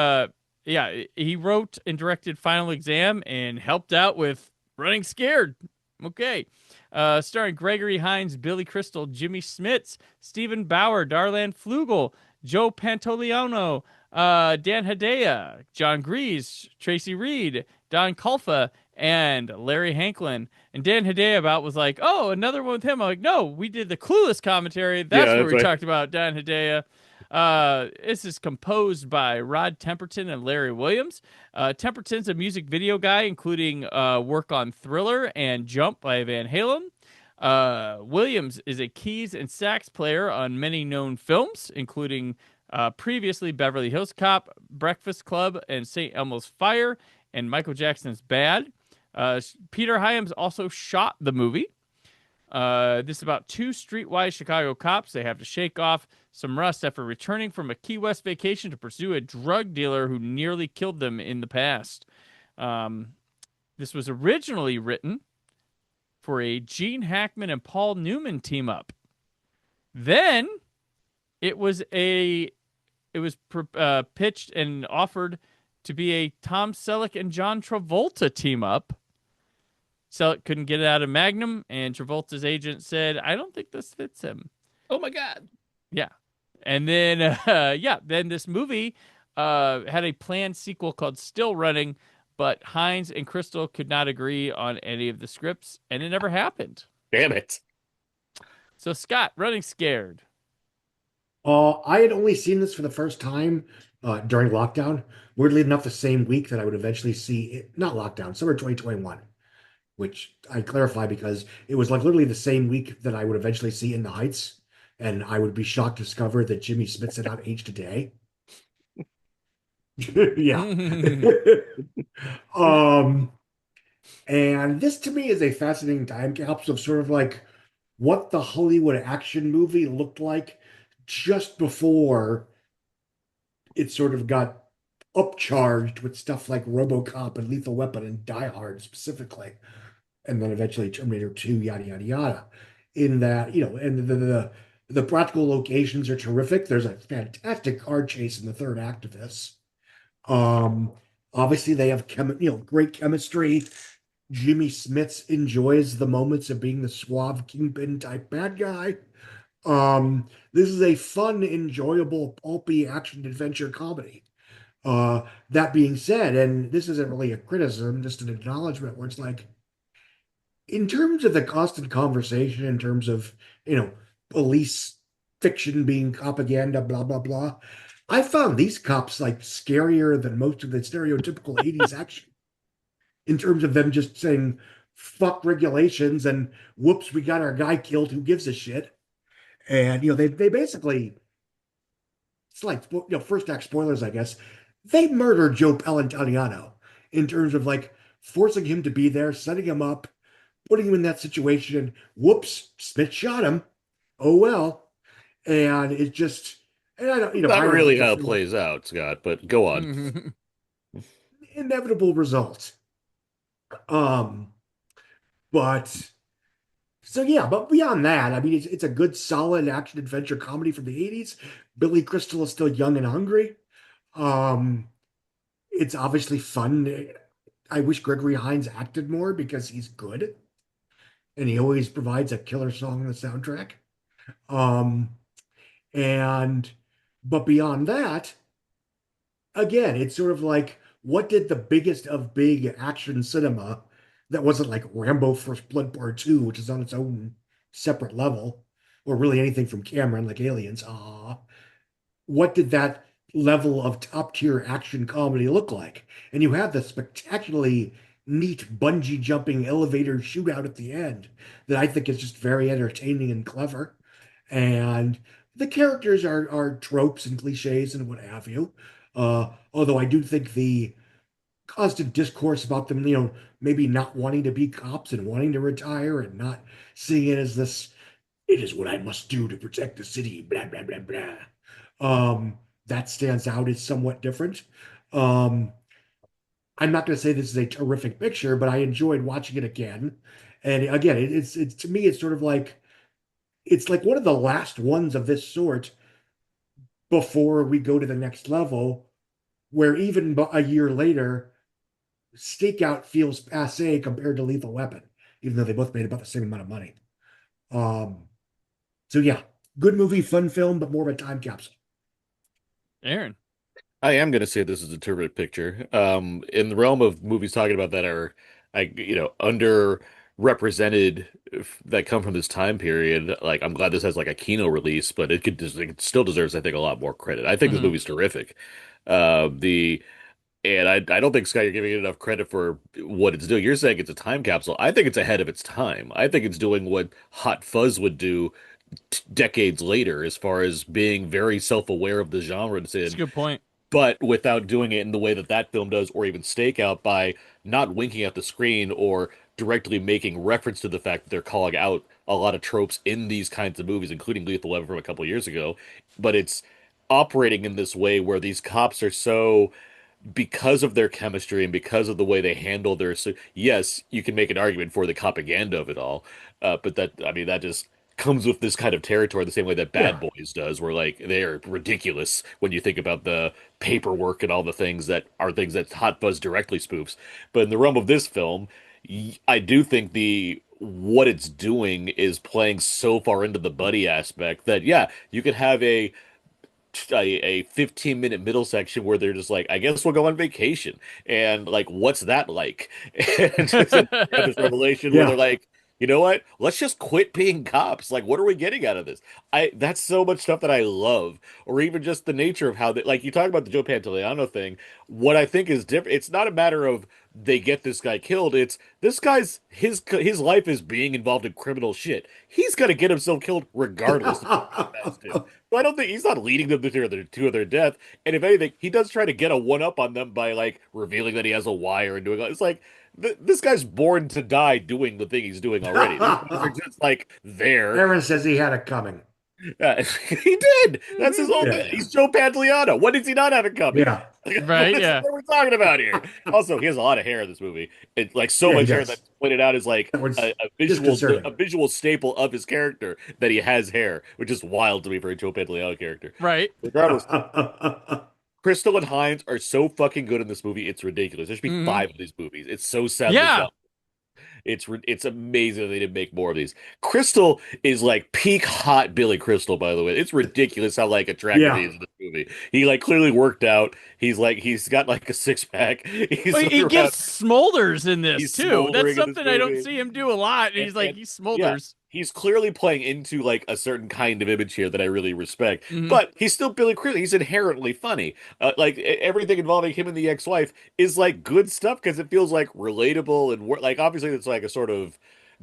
wrote and directed Final Exam and helped out with Running Scared. Okay. Starring Gregory Hines, Billy Crystal, Jimmy Smits, Stephen Bauer, Darlan Flugel, Joe Pantoliano, Dan Hedaya, John Grease, Tracy Reed, Don Culfa, and Larry Hanklin. And Dan Hedaya was like, oh, another one with him. I'm like, no, we did the Clueless commentary. That's where we talked about Dan Hedaya. This is composed by Rod Temperton and Larry Williams. Temperton's a music video guy, including work on Thriller and Jump by Van Halen. Williams is a keys and sax player on many known films, including previously Beverly Hills Cop, Breakfast Club, and St. Elmo's Fire, and Michael Jackson's Bad. Peter Hyams also shot the movie. This is about two streetwise Chicago cops. They have to shake off some rust after returning from a Key West vacation to pursue a drug dealer who nearly killed them in the past. This was originally written for a Gene Hackman and Paul Newman team up. Then it was pitched and offered to be a Tom Selleck and John Travolta team up. Selleck couldn't get it out of Magnum, and Travolta's agent said, I don't think this fits him. Oh, my God. Yeah. And then, then this movie had a planned sequel called Still Running, but Hines and Crystal could not agree on any of the scripts, and it never happened. Damn it. So, Scott, Running Scared. I had only seen this for the first time during lockdown. Weirdly enough, the same week that I would eventually see it, not lockdown, summer 2021, which I clarify because it was like literally the same week that I would eventually see In the Heights, and I would be shocked to discover that Jimmy Smits had not aged a day. Yeah. And this to me is a fascinating time capsule of sort of like what the Hollywood action movie looked like just before it sort of got upcharged with stuff like RoboCop and Lethal Weapon and Die Hard specifically, and then eventually Terminator 2, yada yada yada. In that, and the practical locations are terrific. There's a fantastic car chase in the third act of this. Obviously they have great chemistry. Jimmy Smits enjoys the moments of being the suave kingpin type bad guy. This is a fun, enjoyable, pulpy action adventure comedy. That being said, and this isn't really a criticism, just an acknowledgement where it's like, in terms of the constant conversation, in terms of, police fiction being propaganda, blah, blah, blah, I found these cops like scarier than most of the stereotypical 80s action in terms of them just saying, fuck regulations and whoops, we got our guy killed, who gives a shit? And, they basically, it's like, first act spoilers, I guess. They murdered Joe Pantoliano in terms of like forcing him to be there, setting him up, putting him in that situation. Whoops, Smith shot him. Oh, well. And it just, and I don't, not really how it plays out, Scott, but go on. Inevitable result. But beyond that, I mean, it's a good, solid action adventure comedy from the 80s. Billy Crystal is still young and hungry. It's obviously fun. I wish Gregory Hines acted more because he's good. And he always provides a killer song on the soundtrack. But beyond that, again, it's sort of like, what did the biggest of big action cinema that wasn't like Rambo First Blood Part 2, which is on its own separate level, or really anything from Cameron like Aliens, what did that level of top-tier action comedy look like? And you have the spectacularly neat bungee jumping elevator shootout at the end that I think is just very entertaining and clever. And the characters are tropes and cliches and what have you. Although I do think the constant discourse about them, maybe not wanting to be cops and wanting to retire and not seeing it as this, it is what I must do to protect the city, blah, blah, blah, blah. That stands out as somewhat different. Um, I'm not going to say this is a terrific picture, but I enjoyed watching it again. And again, it's to me, it's sort of like it's like one of the last ones of this sort before we go to the next level, where even a year later, Stakeout feels passe compared to Lethal Weapon, even though they both made about the same amount of money. So yeah, good movie, fun film, but more of a time capsule. Aaron. I am going to say this is a terrific picture. In the realm of movies talking about that are, underrepresented that come from this time period. Like, I'm glad this has like a Kino release, but it still deserves, I think, a lot more credit. I think this movie's terrific. I don't think, Scott, you're giving it enough credit for what it's doing. You're saying it's a time capsule. I think it's ahead of its time. I think it's doing what Hot Fuzz would do decades later, as far as being very self-aware of the genre it's in. That's a good point. But without doing it in the way that that film does, or even Stakeout, by not winking at the screen or directly making reference to the fact that they're calling out a lot of tropes in these kinds of movies, including Lethal Weapon from a couple of years ago. But it's operating in this way where these cops are so, because of their chemistry and because of the way they handle their, so yes, you can make an argument for the propaganda of it all, but that just comes with this kind of territory, the same way that Bad Boys does, where like they're ridiculous when you think about the paperwork and all the things that Hot Fuzz directly spoofs. But in the realm of this film, I do think the what it's doing is playing so far into the buddy aspect that yeah, you could have a 15-minute middle section where they're just like, I guess we'll go on vacation. And like, what's that like? And just have this revelation where they're like, you know what? Let's just quit being cops. Like, what are we getting out of this? That's so much stuff that I love. Or even just the nature of how they, like you talk about the Joe Pantoliano thing. What I think is different, it's not a matter of they get this guy killed. It's this guy's his life is being involved in criminal shit. He's gonna get himself killed regardless of what the best do. So I don't think he's not leading them to their death. And if anything, he does try to get a one up on them by like revealing that he has a wire and doing it's like this guy's born to die doing the thing he's doing already. They're just like there. Aaron says he had it coming. He did. That's his whole thing. He's Joe Pantoliano. What does he not have it coming? Yeah. Right. Yeah. What we're talking about here. Also, he has a lot of hair in this movie. It's like so much hair that pointed out is like a visual staple of his character that he has hair, which is wild to me for a Joe Pantoliano character. Right. Regardless. Crystal and Hines are so fucking good in this movie. It's ridiculous. There should be 5 of these movies. It's so sad. Yeah. It's amazing they didn't make more of these. Crystal is like peak hot Billy Crystal, by the way. It's ridiculous how like attractive he is in this movie. He like clearly worked out. He's got like a 6-pack. He gets smolders in this too. That's something I don't see him do a lot. And he smolders. Yeah, he's clearly playing into like a certain kind of image here that I really respect. But he's still Billy Crystal. He's inherently funny. Like everything involving him and the ex-wife is like good stuff because it feels like relatable and like obviously it's like a sort of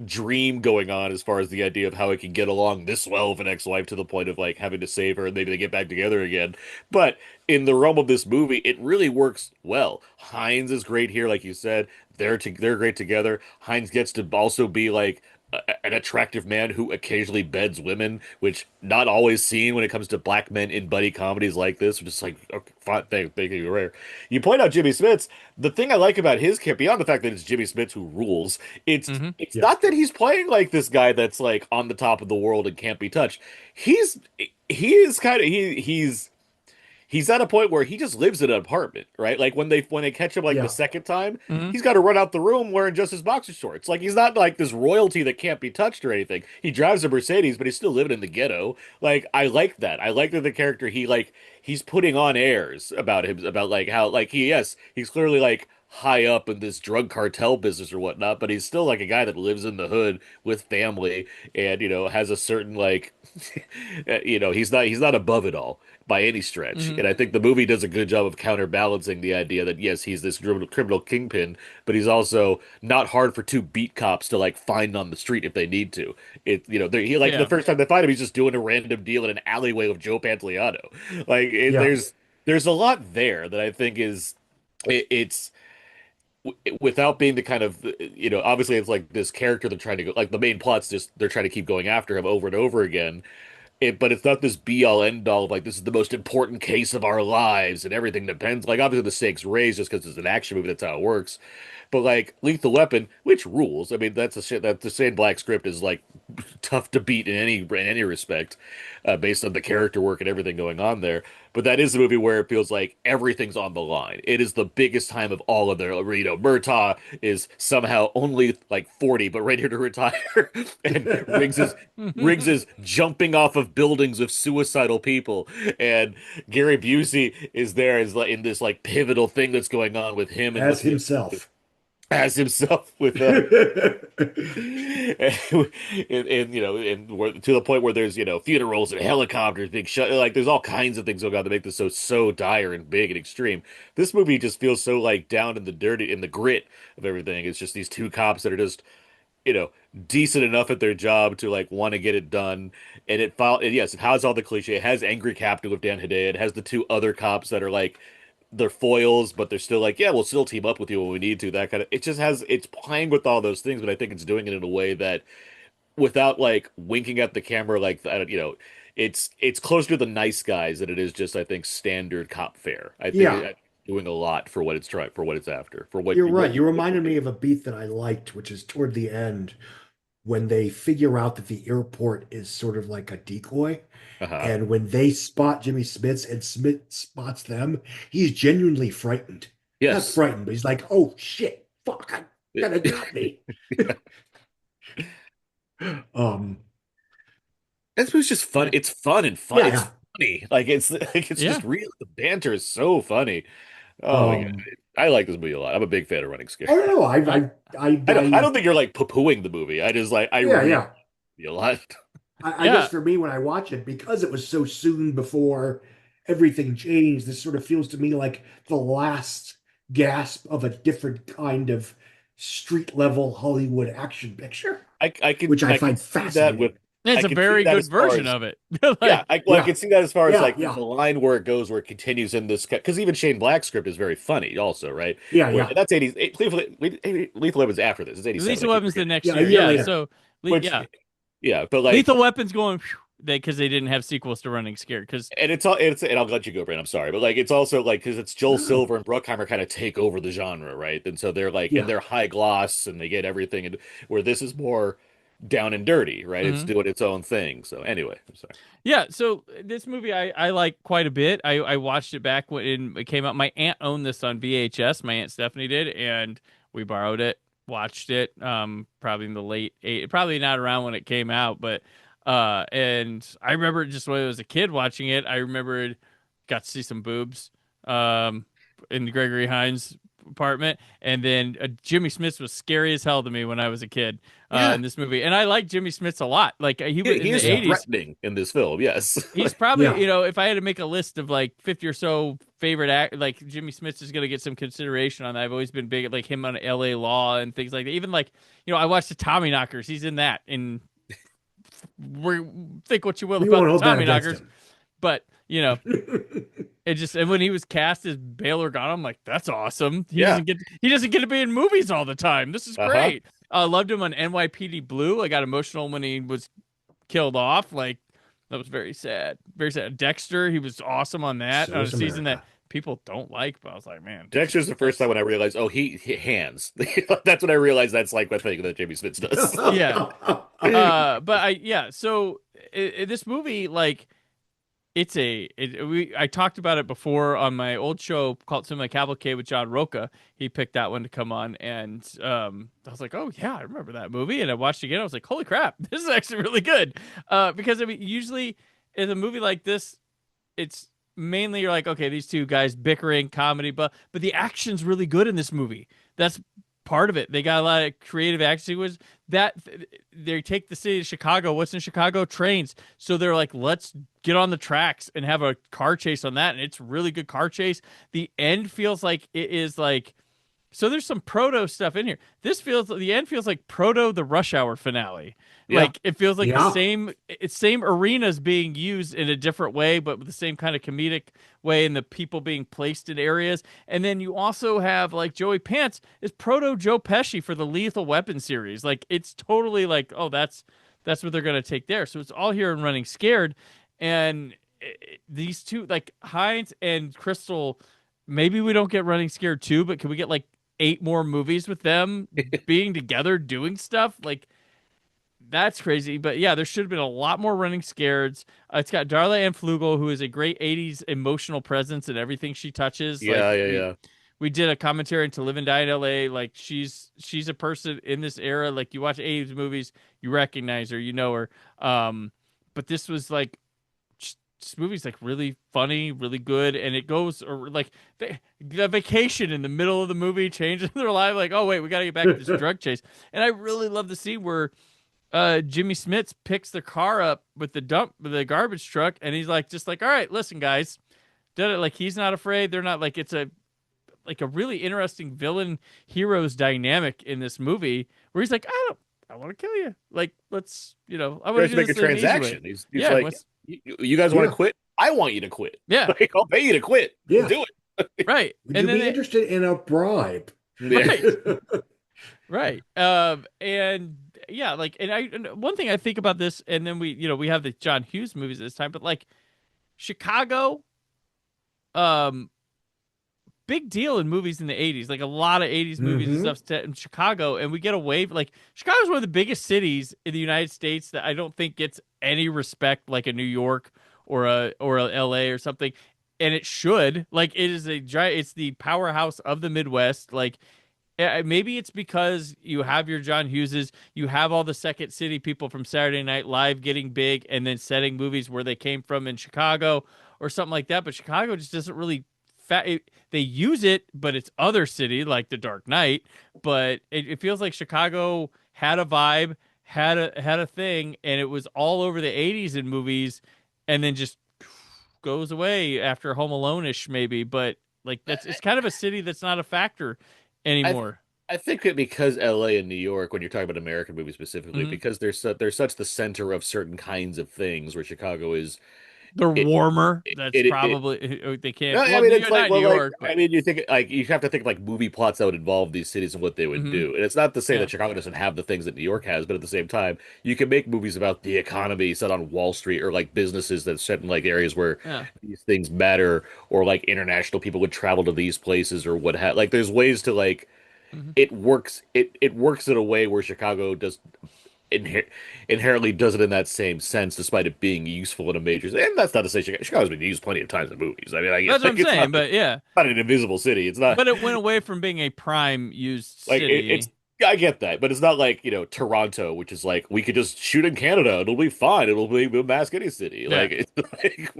dream going on as far as the idea of how it can get along this well with an ex-wife to the point of like having to save her and maybe they get back together again. But in the realm of this movie, it really works well. Hines is great here, like you said. They're great together. Hines gets to also be like an attractive man who occasionally beds women, which not always seen when it comes to black men in buddy comedies like this, which is like, okay, fine, thank you, rare. You point out Jimmy Smits. The thing I like about his character, beyond the fact that it's Jimmy Smits who rules, it's not that he's playing like this guy that's like on the top of the world and can't be touched. He's at a point where he just lives in an apartment, right? Like when they catch him the second time, he's got to run out the room wearing just his boxer shorts. Like he's not like this royalty that can't be touched or anything. He drives a Mercedes, but he's still living in the ghetto. Like I like that. I like that the character he's putting on airs about him, about like how like he's clearly like high up in this drug cartel business or whatnot, but he's still like a guy that lives in the hood with family and has a certain like he's not above it all by any stretch. And I think the movie does a good job of counterbalancing the idea that yes, he's this criminal kingpin, but he's also not hard for 2 beat cops to like find on the street if they need to. The first time they find him, he's just doing a random deal in an alleyway with Joe Pantoliano. There's a lot there that I think is it's without being the kind of, obviously it's like this character they're trying to go, like the main plot's just they're trying to keep going after him over and over again. But it's not this be all end all of like this is the most important case of our lives and everything depends. Like obviously the stakes raised just because it's an action movie. That's how it works. But like Lethal Weapon, which rules. I mean, that's a shit that the Shane Black script is like tough to beat in any respect, based on the character work and everything going on there. But that is a movie where it feels like everything's on the line. It is the biggest time of all of their. Murtaugh is somehow only like 40, but ready to retire, and Riggs is jumping off of buildings of suicidal people, and Gary Busey is there as like in this like pivotal thing that's going on with him and as himself. As himself with and to the point where there's funerals and helicopters being shut, like there's all kinds of things going on to make this so dire and big and extreme. This movie just feels so like down in the dirty, in the grit of everything. It's just these two cops that are just decent enough at their job to like want to get it done, and yes, it has all the cliche. It has angry captain with Dan Hedaya. It has the two other cops that are like they're foils, but they're still like, yeah, we'll still team up with you when we need to. That kind of, it's playing with all those things, but I think it's doing it in a way that, without like winking at the camera, like it's closer to the Nice Guys than it is just, I think, standard cop fare. I think it's doing a lot for what it's trying, for what it's after, for what you're right. You reminded me of a beat that I liked, which is toward the end when they figure out that the airport is sort of like a decoy. And when they spot Jimmy Smits and Smith spots them, he's genuinely frightened. Yes. Not frightened, but he's like, oh shit, fuck, I gotta got me. This was just fun. It's fun and fun. Yeah, it's funny. Like it's just real. The banter is so funny. Oh my God. I like this movie a lot. I'm a big fan of Running Scared. I don't know. I don't think you're like poo-pooing the movie. I just like really like it a lot. I guess for me, when I watch it, because it was so soon before everything changed, this sort of feels to me like the last gasp of a different kind of street level Hollywood action picture. Which I find fascinating. It's a very good version of it. I can see that as far as the line where it goes, where it continues in this, because even Shane Black's script is very funny, also, right? Yeah. That's 80s. Lethal Weapon's after this. It's 87. Lethal Weapon's the next year. Yeah. So, but like Lethal Weapon's going because they didn't have sequels to Running Scared. And I'll let you go, Brandon. I'm sorry, but like it's also like because it's Joel Silver and Bruckheimer kind of take over the genre, right? And so they're like, and they're high gloss and they get everything, and where this is more down and dirty, right? It's doing its own thing. So anyway, I'm sorry. Yeah, so this movie I like quite a bit. I watched it back when it came out. My aunt owned this on VHS. My aunt Stephanie did, and we borrowed it, watched it. Probably in the late probably not around when it came out, but and I remember just when I was a kid watching it. I remembered got to see some boobs in the Gregory Hines apartment, and then Jimmy Smits was scary as hell to me when I was a kid in this movie, and I like Jimmy Smits a lot. Like he was in the 80s threatening in this film. Yes, he's probably if I had to make a list of like 50 or so favorite act, like Jimmy Smits is going to get some consideration on that. I've always been big at like him on L.A. Law and things like that. Even like I watched the Tommy Knockers. He's in that. And think what you will about the Tommy Knockers, but and when he was cast as Bail Organa, I'm like, that's awesome. He doesn't get to be in movies all the time. This is great. Loved him on NYPD Blue. I got emotional when he was killed off. Like that was very sad. Very sad. Dexter, he was awesome on that. On a season that people don't like, but I was like, man. Dexter's the first time when I realized, he hands. That's when I realized that's like what thing that Jamie Smits does. So this movie, like, I talked about it before on my old show called Cinema Cavalcade with John Roca. He picked that one to come on, and I was like, oh yeah, I remember that movie. And I watched it again. I was like, holy crap, this is actually really good. Because I mean, usually in a movie like this, it's mainly you're like, okay, these two guys bickering, comedy, but the action's really good in this movie. That's part of it. They got a lot of creative action sequences. That they take the city of Chicago. What's in Chicago? Trains. So they're like, let's get on the tracks and have a car chase on that. And it's a really good car chase. The end feels like it is like So there's some proto stuff in here. The end feels like proto the Rush Hour finale. Yeah. Like it feels like Yeah. the same arenas being used in a different way, but with the same kind of comedic way, and the people being placed in areas. And then you also have like Joey Pants is proto Joe Pesci for the Lethal Weapon series. Like it's totally like, oh, that's what they're gonna take there. So it's all here in Running Scared, and these two, like Hines and Crystal. Maybe we don't get Running Scared 2, but can we get like 8 more movies with them being together doing stuff? Like that's crazy. But yeah, there should have been a lot more Running Scareds. It's got Darla Ann Flugel, who is a great 80s emotional presence in everything she touches. Yeah. We did a commentary into Live and Die in LA. Like she's a person in this era. Like you watch 80s movies, you recognize her, you know her. But this was like, this movie's like really funny, really good, and it goes like the vacation in the middle of the movie changes their life. Like, oh wait, we got to get back to this drug chase. And I really love the scene where Jimmy Smits picks the car up with the garbage truck, and he's like, just like, all right, listen, guys, did it. Like he's not afraid. They're not. Like it's a really interesting villain heroes dynamic in this movie where he's like, I want to kill you. Like let's I want to make a transaction. He's like. You guys want to quit? I want you to quit. Yeah. Like, I'll pay you to quit. Yeah. Do it. Right. Would you be interested in a bribe? Right. Right. And yeah, like, and one thing I think about this, and then we have the John Hughes movies at this time, but like Chicago, big deal in movies in the 80s. Like a lot of 80s movies and stuff set in Chicago, and we get away. Like Chicago's one of the biggest cities in the United States that I don't think gets any respect like a New York or a LA or something. And it should. Like it is it's the powerhouse of the Midwest. Like maybe it's because you have your John Hugheses, you have all the Second City people from Saturday Night Live getting big and then setting movies where they came from in Chicago or something like that. But Chicago just doesn't really they use it, but it's other city like The Dark Knight. But it feels like Chicago had a vibe, had a thing, and it was all over the 80s in movies, and then just goes away after Home Alone-ish maybe. But like it's kind of a city that's not a factor anymore. I think that because LA and New York, when you're talking about American movies specifically, because they're such the center of certain kinds of things, where Chicago is. They're warmer. Probably they can't. No, well, I mean, it's like, New York. I mean, you think like you have to think of like movie plots that would involve these cities and what they would do. And it's not to say that Chicago doesn't have the things that New York has, but at the same time, you can make movies about the economy set on Wall Street, or like businesses that set in like areas where these things matter, or like international people would travel to these places or what have. Like, there's ways to like it works. It works in a way where Chicago does. Inherently does it in that same sense, despite it being useful in a major. And that's not to say Chicago's been used plenty of times in movies. I mean, that's what I'm saying, but yeah, it's not an invisible city. It's not. But it went away from being a prime used like city. I get that, but it's not like Toronto, which is like we could just shoot in Canada, it'll be fine. It'll mask any city. Yeah. Like it's like,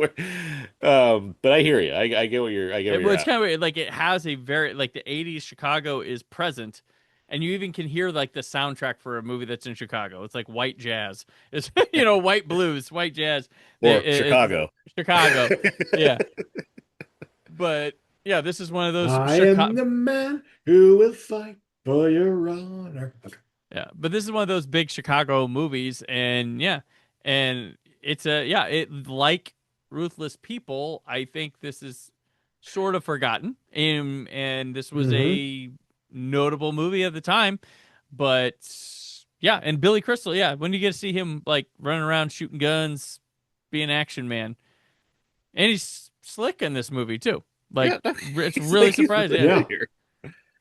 but I hear you. I get what you're. I get. It's kind of weird. Like it has a very like the '80s Chicago is present. And you even can hear like the soundtrack for a movie that's in Chicago. It's like white jazz. It's white blues, white jazz. Or Chicago. Chicago. Yeah. But yeah, this is one of those. I am the man who will fight for your honor. Yeah, but this is one of those big Chicago movies, and it's it like Ruthless People. I think this is sort of forgotten, and this was a notable movie at the time. But yeah, and Billy Crystal, when do you get to see him like running around shooting guns, be an action man? And he's slick in this movie too. Like it's really surprising.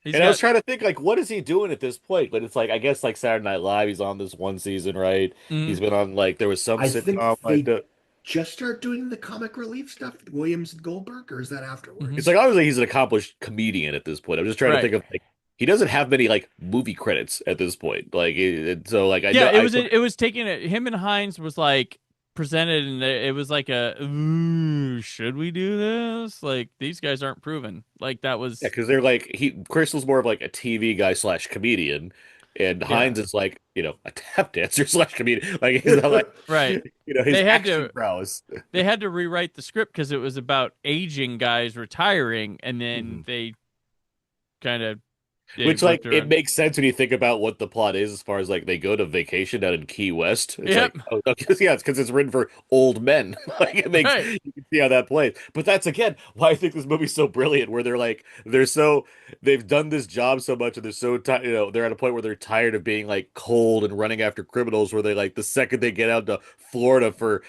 I was trying to think like, what is he doing at this point? But it's like, I guess like Saturday Night Live, he's on this one season, right? He's been on like, there was some sitcom like that. Just start doing the comic relief stuff with Williams and Goldberg, or is that afterwards? It's like, obviously he's an accomplished comedian at this point. I'm just trying to think of like, he doesn't have many like movie credits at this point. Like, so like, it was taking it. Him and Hines was like presented, and it was like should we do this? Like, these guys aren't proven. Like, that was because they're like Crystal's more of like a TV guy / comedian, and Hines is like a tap dancer / comedian. Like, he's not like right. His they had action prowess. They had to rewrite the script because it was about aging guys retiring, and then they kind of Yeah, Which, he like, flipped it around. makes sense when you think about what the plot is, as far as like they go to vacation out in Key West. It's Yep. like, oh, yeah, it's because it's written for old men. Like, it makes Right. you can see how that plays. But that's again why I think this movie's so brilliant, where they've done this job so much, and they're so tired. You know, they're at a point where they're tired of being like cold and running after criminals. Where they like the second they get out to Florida for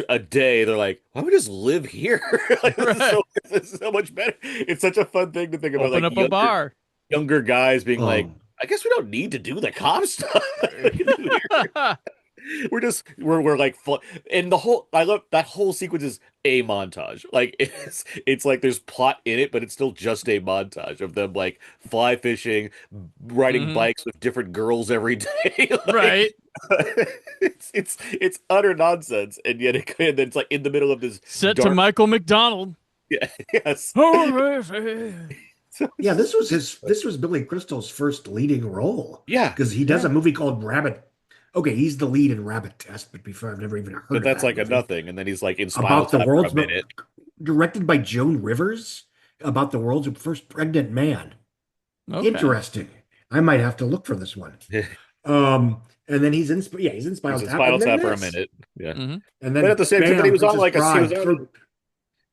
a day, they're like, why don't we just live here? Like, Right. this is so much better. It's such a fun thing to think about, Open like up a bar. younger guys being like, Um, I guess we don't need to do the cop stuff. We're like and the whole I love that whole sequence is a montage. Like it's like there's plot in it, but it's still just a montage of them like fly fishing, riding bikes with different girls every day. Like, Right. it's utter nonsense, and yet and then it's like in the middle of this Set to dark. Michael McDonald. Yeah, yes. Yeah, this was Billy Crystal's first leading role. Yeah, because he does a movie called Rabbit. Okay, he's the lead in Rabbit Test, but before I've never even heard But of that's that like a movie. nothing, and then he's like in Spinal About the Tap for a world's minute. directed by Joan Rivers, about the world's first pregnant man. Okay. Interesting. I might have to look for this one. And then he's in Spinal He's Tap. in Spinal and then Tap for a this. minute. Yeah. And then But at the same time, bam, he was on Princess like Bride.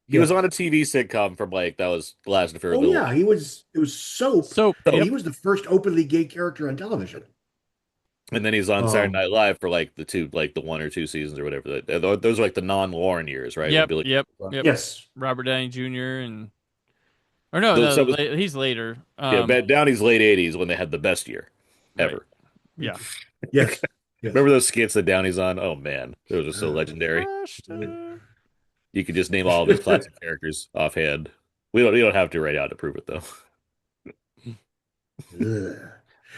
he was on a TV sitcom from like that was lasted for a Oh little. yeah, it was Soap. Soap. And Yep. he was the first openly gay character on television. And then he's on Saturday Night Live for like the 1 or 2 seasons or whatever. Those are like the non-Lauren years, right? Yep. When Billy- Yep. Yes. Robert Downey Jr. or no, Those- no, that was- he's later. yeah, Downey's late 80s when they had the best year ever. Yeah. Yes. Remember those skits that Downey's on? Oh man, those are so legendary. You could just name all of his classic characters offhand. We don't have to write out to prove it though.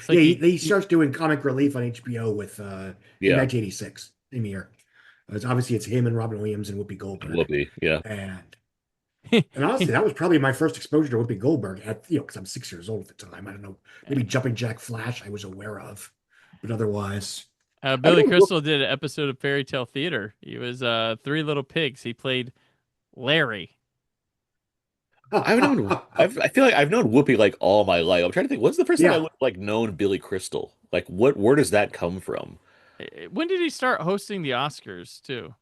Like he starts doing comic relief on HBO with in 1986, same year. Obviously, it's him and Robin Williams and Whoopi Goldberg. Whoopi, yeah. And honestly, that was probably my first exposure to Whoopi Goldberg because I'm 6 years old at the time. I don't know, maybe Jumping Jack Flash I was aware of, but otherwise. Billy Crystal did an episode of Fairy Tale Theater. He was Three Little Pigs. He played Larry. I feel like I've known Whoopi like all my life. I'm trying to think, when's the first time I like known Billy Crystal? Like where does that come from? When did he start hosting the Oscars too?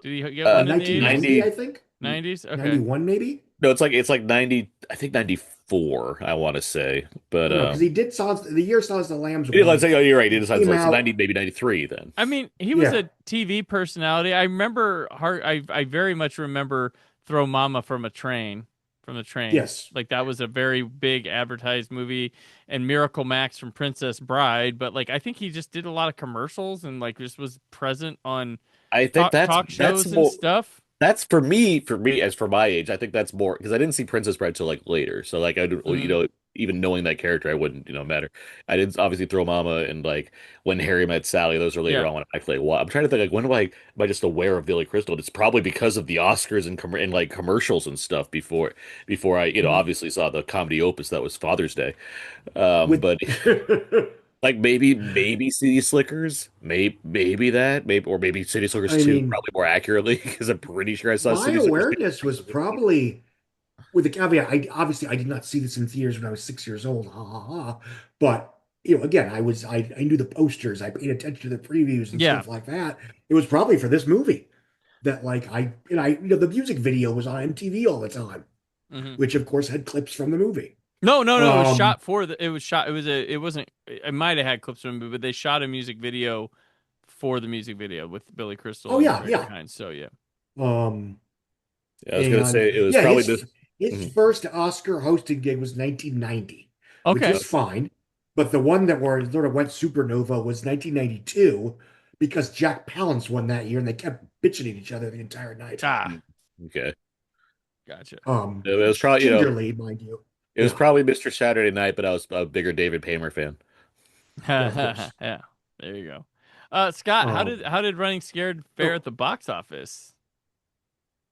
Did he get one in the 1990, I think. 90s? Okay. 91 maybe? No, it's like 90, I think 94, I want to say. But because he did the year Silence of the Lambs. Let's say, oh, you're right. He decided Came it's out- 90, maybe 93 then. I mean, he was a TV personality. I remember I very much remember Throw Mama from the Train. Yes. Like that was a very big advertised movie, and Miracle Max from Princess Bride. But like I think he just did a lot of commercials and like just was present on I think talk shows and stuff. That's for me as for my age. I think that's more because I didn't see Princess Bride till like later. So like I don't, even knowing that character, I wouldn't matter. I didn't obviously Throw Mama and like When Harry Met Sally. Those are later on when I actually watched. I'm trying to think like when am I just aware of Billy Crystal? It's probably because of the Oscars and like commercials and stuff before I obviously saw the comedy opus that was Father's Day. But like maybe City Slickers, maybe City Slickers 2, probably more accurately because I'm pretty sure I saw My City Slickers 2. awareness was probably with the caveat. I did not see this in theaters when I was 6 years old. But again, I knew the posters. I paid attention to the previews and stuff like that. It was probably for this movie that like the music video was on MTV all the time, which of course had clips from the movie. No. It was shot it might have had clips from it, but they shot a music video for the music video with Billy Crystal. Oh yeah. Behind, so yeah. I was gonna say it was probably his first Oscar hosting gig was 1990, which Okay. is fine. But the one that sort of went supernova was 1992 because Jack Palance won that year, and they kept bitching at each other the entire night. Okay. Gotcha. It was probably gingerly, mind you. It was probably Mr. Saturday Night, but I was a bigger David Paymer fan. Yeah, there you go. Scott, how did Running Scared fare at the box office?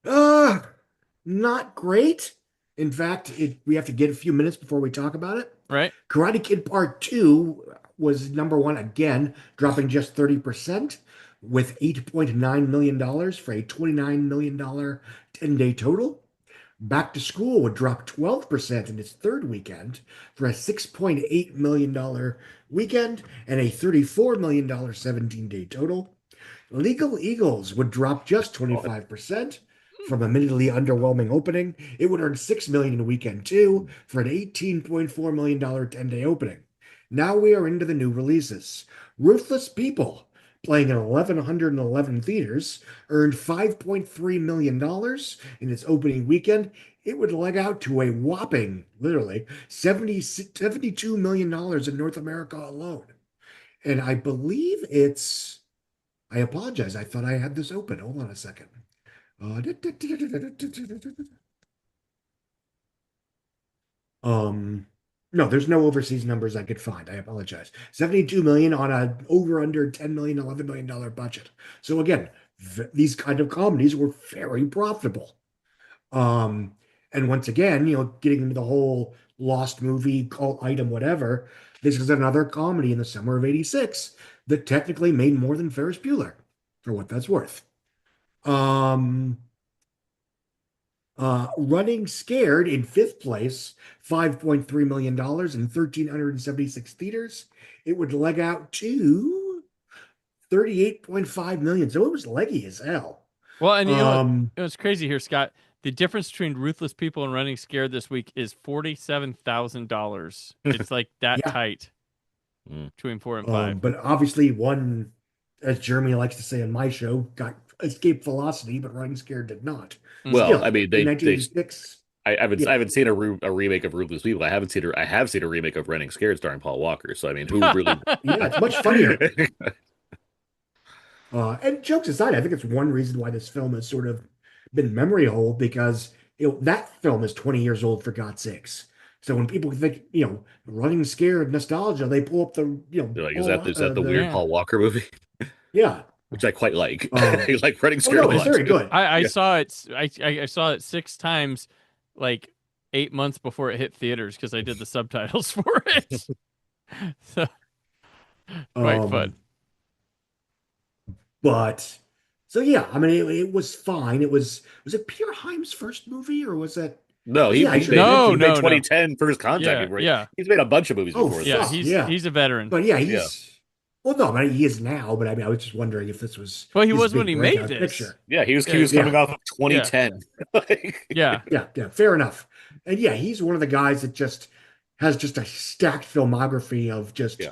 Not great. In fact, we have to get a few minutes before we talk about it. Right. Karate Kid Part 2 was number one again, dropping just 30% with $8.9 million for a $29 million 10-day total. Back to School would drop 12% in its third weekend for a $6.8 million weekend and a $34 million 17-day total. Legal Eagles would drop just 25% from a admittedly underwhelming opening. It would earn $6 million in weekend two for an $18.4 million 10-day opening. Now we are into the new releases. Ruthless People, playing in 1,111 theaters, earned $5.3 million in its opening weekend. It would leg out to a whopping, literally, $72 million in North America alone. And I believe I apologize. I thought I had this open. Hold on a second. No, there's no overseas numbers I could find. I apologize. 72 million on a over under 10 million, $11 million budget. So again, these kind of comedies were very profitable. And once again, getting into the whole lost movie, cult item, whatever, this is another comedy in the summer of '86 that technically made more than Ferris Bueller, for what that's worth. Running Scared in fifth place, $5.3 million in 1,376 theaters. It would leg out to 38.5 million. So it was leggy as hell. Well, and it was crazy here, Scott. The difference between Ruthless People and Running Scared this week is $47,000. It's like that tight between 4 and 5. But obviously one, as Jeremy likes to say on my show, got escaped velocity, but Running Scared did not. Well, Still, I mean, in 1986. I haven't seen a remake of Ruthless People. I have seen a remake of Running Scared starring Paul Walker. So I mean, who really? Yeah, it's much funnier. And jokes aside, I think it's one reason why this film has sort of been memory hole, because that film is 20 years old, for God's sakes. So when people think, Running Scared nostalgia, they pull up the, They're like, is that the weird Paul Walker movie? Yeah. Which I quite like. Like Running Scared. Oh, no, it's very good. I saw it. I saw it 6 times, like 8 months before it hit theaters, because I did the subtitles for it. So quite fun. But so yeah, I mean, it was fine. Was it Peter Hyams' first movie, or was it? No, he made 2010 First Contact. Yeah, he's made a bunch of movies before. Yeah, he's a veteran. But yeah, well, no, I mean, he is now. But I mean, I was just wondering if this was. Well, he was when he made this. Picture. Yeah, he was coming off of 2010. Yeah. Fair enough. And yeah, he's one of the guys that just has just a stacked filmography of just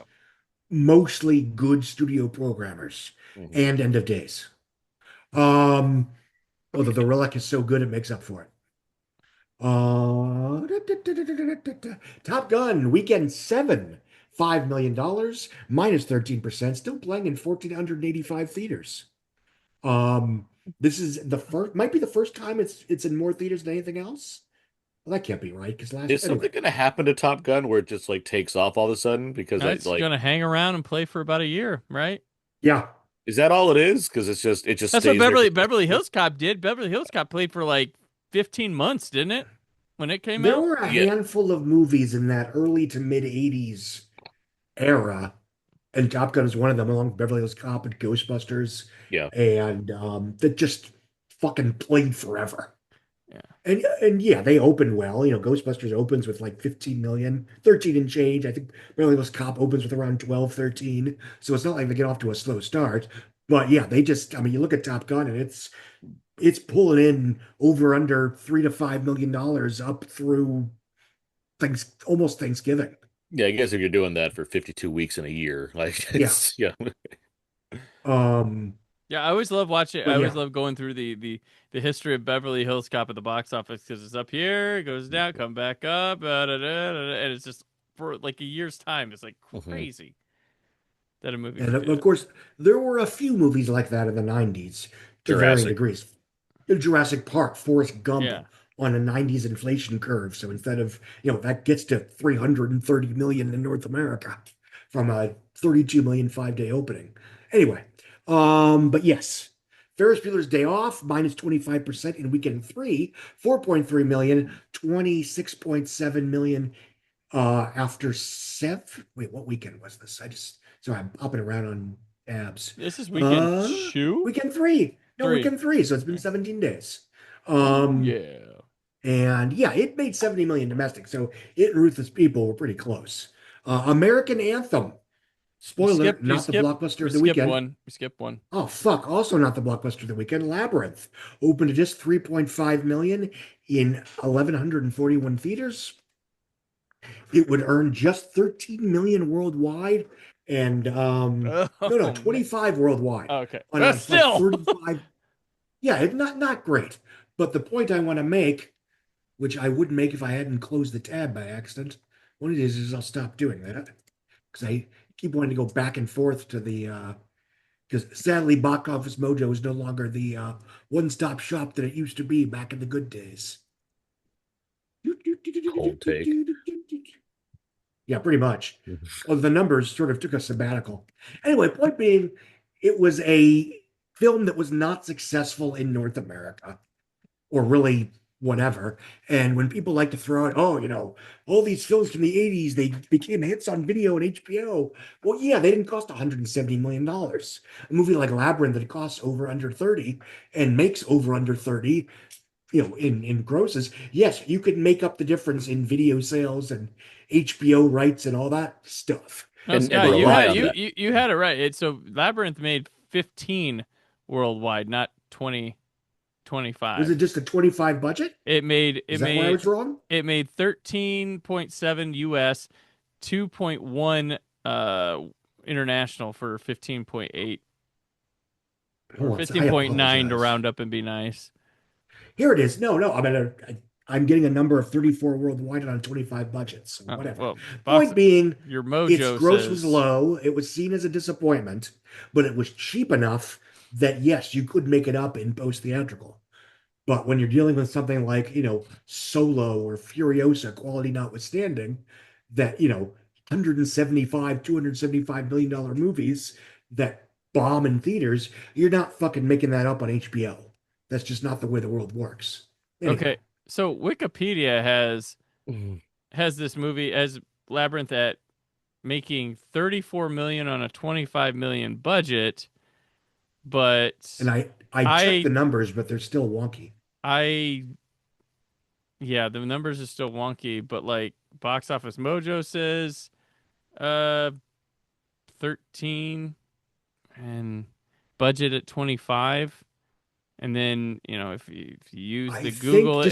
mostly good studio programmers and End of Days. Although The Relic is so good, it makes up for it. Top Gun Weekend 7, $5 million, minus 13%, still playing in 1,485 theaters. This is might be the first time it's in more theaters than anything else. Well, that can't be right, because is something going to happen to Top Gun where it just like takes off all of a sudden? Because it's going to hang around and play for about a year, right? Yeah. Is that all it is? Because it just that's what Beverly Hills Cop did. Beverly Hills Cop played for like 15 months, didn't it? When it came out, there were a handful of movies in that early to mid '80s era, and Top Gun is one of them, along with Beverly Hills Cop and Ghostbusters. Yeah, and that just fucking played forever. Yeah, and yeah, they opened well. Ghostbusters opens with like 15 million, 13 and change. I think Beverly Hills Cop opens with around 12, 13. So it's not like they get off to a slow start. But yeah, you look at Top Gun and it's pulling in over under $3 to $5 million up through almost Thanksgiving. Yeah, I guess if you're doing that for 52 weeks in a year, like Yeah, I always love watching. I always love going through the history of Beverly Hills Cop at the box office, because it's up here, it goes down, come back up, and it's just for like a year's time. It's like crazy that a movie. And of course, there were a few movies like that in the '90s to varying degrees. Jurassic Park, Forrest Gump on a '90s inflation curve. So instead of that gets to 330 million in North America from a 32 million 5-day opening. Anyway. But yes, Ferris Bueller's Day Off, minus 25% in weekend 3, 4.3 million, 26.7 million after 7. Wait, what weekend was this? Sorry, I'm hopping around on abs. This is weekend 2? Weekend 3. No, weekend 3. So it's been 17 days. Yeah. And yeah, it made 70 million domestic. So it and Ruthless People were pretty close. American Anthem. Spoiler, not the blockbuster We of the skipped weekend. one. We skipped one. Oh fuck! Also not the blockbuster of the weekend. Labyrinth opened to just 3.5 million in 1,141 theaters. It would earn just 13 million worldwide, and no, 25 worldwide. Okay, on but still, 35. Yeah, it's not great. But the point I want to make, which I wouldn't make if I hadn't closed the tab by accident, one of these is I'll stop doing that because I keep wanting to go back and forth to the because sadly, Box Office Mojo is no longer the one-stop shop that it used to be back in the good days. Cold take. Yeah, pretty much. Well, the numbers sort of took a sabbatical. Anyway, point being, it was a film that was not successful in North America, or really whatever. And when people like to throw out, oh, all these films from the 80s, they became hits on video and HBO. Well, yeah, they didn't cost $170 million. A movie like Labyrinth that costs over under 30 and makes over under 30, in grosses. Yes, you could make up the difference in video sales and HBO rights and all that stuff. No, Scott, you had it right. So Labyrinth made 15 worldwide, not 20. 25. Was it just a 25 budget? Is that why I was wrong? It made 13.7 US, 2.1 international for 15.8. Or 15.9 to round up and be nice. Here it is. No, I'm getting a number of 34 worldwide on a 25 budget. So whatever. Well, point being, your Mojo its gross was low. It was seen as a disappointment, but it was cheap enough that yes, you could make it up in post theatrical. But when you're dealing with something like, Solo or Furiosa, quality notwithstanding, that, $275 million movies that bomb in theaters, you're not fucking making that up on HBO. That's just not the way the world works. Anyway. Okay. So Wikipedia has this movie as Labyrinth at making 34 million on a 25 million budget. And I checked the numbers, but they're still wonky. Yeah, the numbers are still wonky, but like Box Office Mojo says 13 and budget at 25. And then, if you use the Google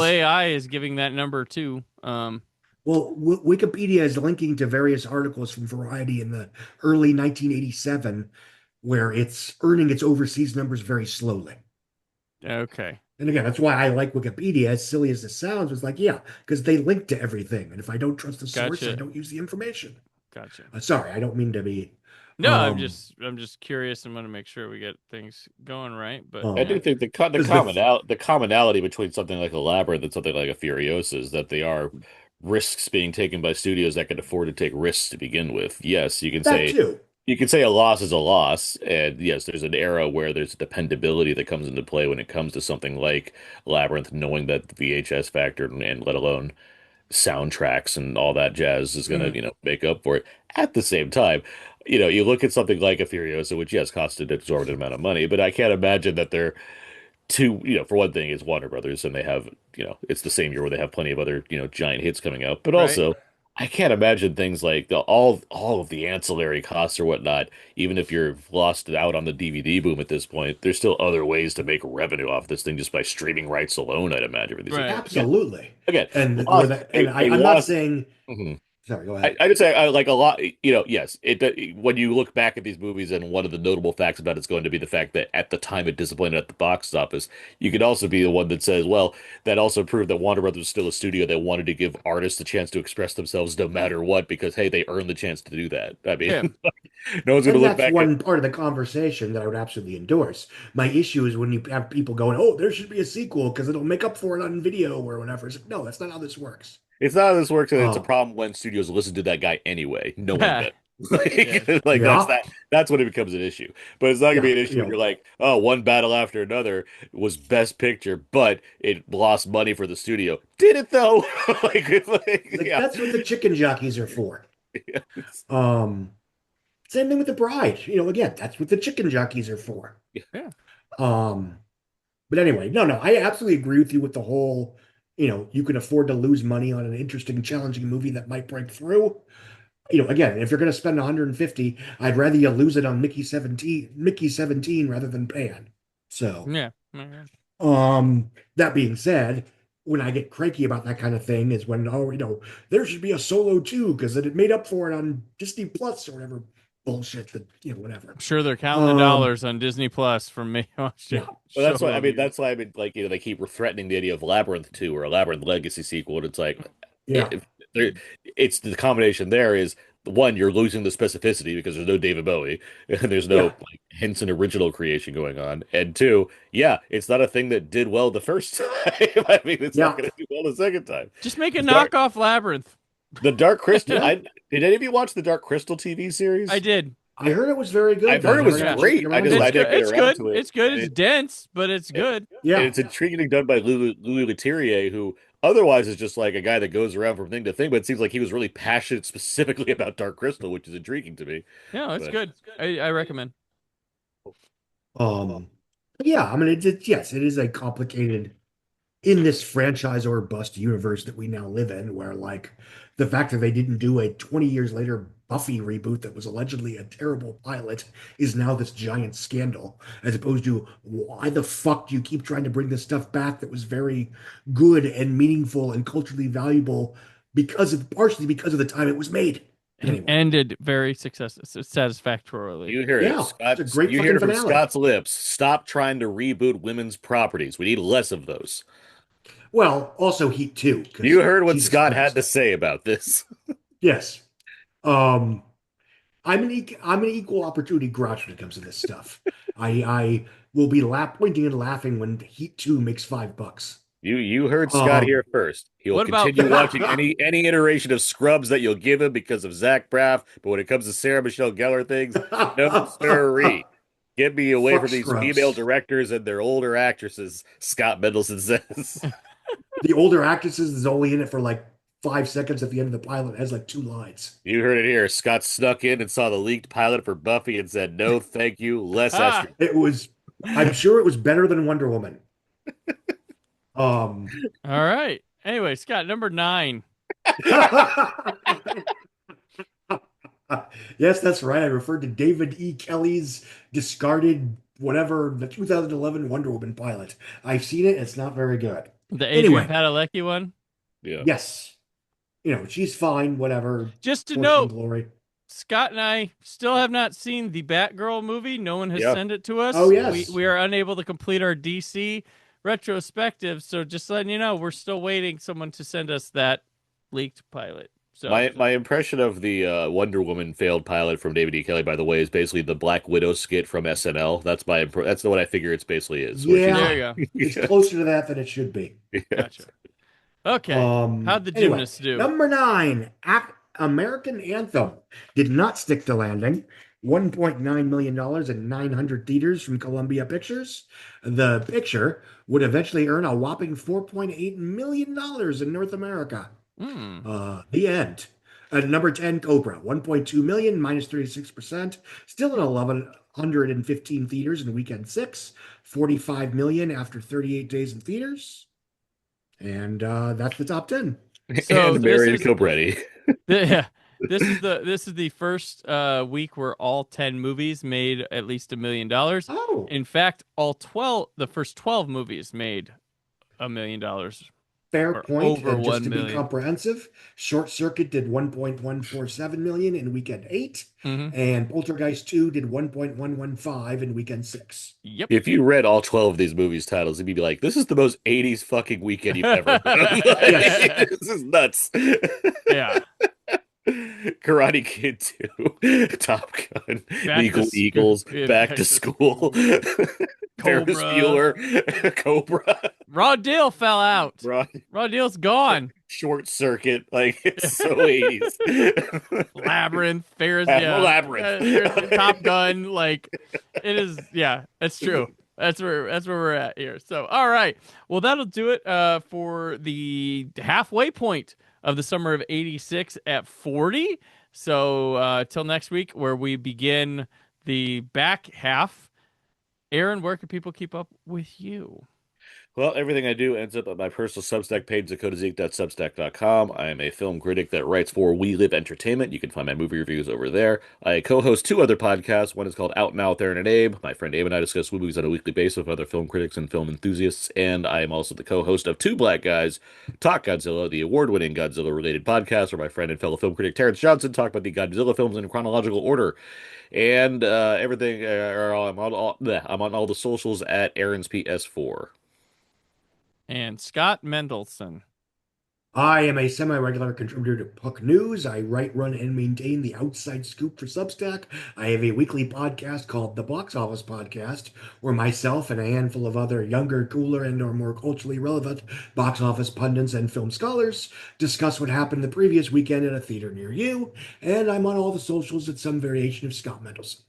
AI is giving that number too. Well, Wikipedia is linking to various articles from Variety in the early 1987 where it's earning its overseas numbers very slowly. Okay. And again, that's why I like Wikipedia, as silly as this sounds, was like, yeah, because they link to everything. And if I don't trust the source, I don't use the information. Gotcha. Sorry, I don't mean to be. No, I'm just curious and want to make sure we get things going right. But I do think the commonality between something like a Labyrinth and something like a Furiosa is that they are risks being taken by studios that can afford to take risks to begin with. Yes, you can say too. You can say a loss is a loss, and yes, there's an era where there's dependability that comes into play when it comes to something like Labyrinth, knowing that the VHS factor and let alone soundtracks and all that jazz is going to, make up for it. At the same time, you look at something like a Furiosa, which yes, cost an exorbitant amount of money, but I can't imagine that they're for one thing, it's Warner Brothers, and they have, it's the same year where they have plenty of other, giant hits coming out, but also I can't imagine things like all of the ancillary costs or whatnot. Even if you're lost out on the DVD boom at this point, there's still other ways to make revenue off this thing just by streaming rights alone, I'd imagine. Absolutely. Again, I'm not saying. Mm-hmm. Sorry, go ahead. I would say like a lot. Yes. When you look back at these movies, and one of the notable facts about it's going to be the fact that at the time it disappointed at the box office. You could also be the one that says, well, that also proved that Warner Brothers was still a studio that wanted to give artists a chance to express themselves no matter what, because hey, they earned the chance to do that. I mean, no one's going to look back. That's one part of the conversation that I would absolutely endorse. My issue is when you have people going, "Oh, there should be a sequel because it'll make up for it on video or whatever." It's like, no, that's not how this works. It's not how this works, and it's a problem when studios listen to that guy anyway. No one did. That's when it becomes an issue. But it's not gonna be an issue when you're like, oh, one battle after another was best picture, but it lost money for the studio. Did it though? That's what the chicken jockeys are for. Same thing with The Bride. Again, that's what the chicken jockeys are for. Yeah. But anyway, no, I absolutely agree with you with the whole you can afford to lose money on an interesting, challenging movie that might break through. Again, if you're going to spend 150, I'd rather you lose it on Mickey 17 rather than Pan. So, Yeah. that being said, when I get cranky about that kind of thing is when, there should be a Solo 2 because it made up for it on Disney Plus or whatever bullshit that, whatever. I'm sure they're counting the dollars on Disney Plus from me. Yeah. Well, that's why like they keep threatening the idea of Labyrinth 2 or a Labyrinth Legacy sequel, and it's like, Yeah. it's the combination there is one, you're losing the specificity because there's no David Bowie and there's no like Henson original creation going on, and two, it's not a thing that did well the first time. I mean, it's not going to do well the second time. Just make a knockoff Labyrinth. The Dark Crystal. Did any of you watch the Dark Crystal TV series? I did. I heard it was very good. I've heard it was great. I didn't get around to it. It's good. It's dense, but it's good. Yeah, and it's intriguingly done by Louis Leterrier, who otherwise is just like a guy that goes around from thing to thing. But it seems like he was really passionate specifically about Dark Crystal, which is intriguing to me. Yeah, it's good. I recommend. Yeah, I mean, it is a complicated in this franchise or bust universe that we now live in, where like the fact that they didn't do a 20 years later Buffy reboot that was allegedly a terrible pilot is now this giant scandal, as opposed to why the fuck do you keep trying to bring this stuff back that was very good and meaningful and culturally valuable partially because of the time it was made. Anyway. Ended very satisfactorily. You hear it. Scott, it's a great you hear it from finale. Scott's lips. Stop trying to reboot women's properties. We need less of those. Well, also Heat 2. You heard what Scott had to say about this. Yes. I'm an equal opportunity grouch when it comes to this stuff. I will be pointing and laughing when Heat 2 makes $5. You heard Scott here first. He'll continue watching any iteration of Scrubs that you'll give him because of Zach Braff, but when it comes to Sarah Michelle Gellar things, no sirree. Get me away from these female directors and their older actresses, Scott Mendelson says. The older actresses is only in it for like 5 seconds at the end of the pilot. It has like 2 lines. You heard it here. Scott snuck in and saw the leaked pilot for Buffy and said, no, thank you, less estrogen. I'm sure it was better than Wonder Woman. All right. Anyway, Scott, number 9. Yes, that's right. I referred to David E. Kelly's discarded the 2011 Wonder Woman pilot. I've seen it. It's not very good. The Adrian Padalecki one? Yeah. Yes. She's fine, whatever. Just to note, glory. Scott and I still have not seen the Batgirl movie. No one has sent it to us. Oh, yes. We are unable to complete our DC retrospective, so just letting you know, we're still waiting someone to send us that leaked pilot. So my impression of the Wonder Woman failed pilot from David E. Kelly, by the way, is basically the Black Widow skit from SNL. That's that's what I figure it basically is. Yeah, there you go. It's closer to that than it should be. Gotcha. Okay. How'd the gymnasts do? Number 9, American Anthem did not stick to landing. $1.9 million in 900 theaters from Columbia Pictures. The picture would eventually earn a whopping $4.8 million in North America. The end. Number 10, Cobra, 1.2 million, minus 36%. Still in 1,115 theaters in weekend 6. 45 million after 38 days in theaters. And that's the top 10. So and Marion Cobretti. Yeah. This is the first week where all 10 movies made at least $1 million. Oh. In fact, the first 12 movies made $1 million. Fair point. Over and just 1 to million. be comprehensive, Short Circuit did 1.147 million in weekend 8, and Poltergeist 2 did 1.115 in weekend 6. Yep. If you read all 12 of these movies titles, you'd be like, this is the most 80s fucking weekend you've ever done. This is nuts. Yeah. Karate Kid 2, Top Gun, Legal Eagles, Back to School, Ferris Bueller, Cobra. Rod Deal fell out. Rod Deal's gone. Short Circuit, like it's so 80s. Labyrinth, Labyrinth, Top Gun, like it is. Yeah, that's true. That's where we're at here. So, all right. Well, that'll do it for the halfway point of the summer of '86 at 40. So till next week, where we begin the back half. Aaron, where can people keep up with you? Well, everything I do ends up at my personal Substack page, dakotazeke.substack.com. I am a film critic that writes for We Live Entertainment. You can find my movie reviews over there. I co-host 2 other podcasts. One is called Out Now with Aaron and Abe. My friend Abe and I discuss movies on a weekly basis with other film critics and film enthusiasts. And I am also the co-host of Two Black Guys Talk Godzilla, the award-winning Godzilla-related podcast, where my friend and fellow film critic Terrence Johnson talk about the Godzilla films in chronological order. And everything, I'm on all the socials at Aaron's PS4. And Scott Mendelson. I am a semi-regular contributor to Puck News. I write, run, and maintain the Outside Scoop for Substack. I have a weekly podcast called The Box Office Podcast, where myself and a handful of other younger, cooler, and or more culturally relevant box office pundits and film scholars discuss what happened the previous weekend at a theater near you. And I'm on all the socials at some variation of Scott Mendelson.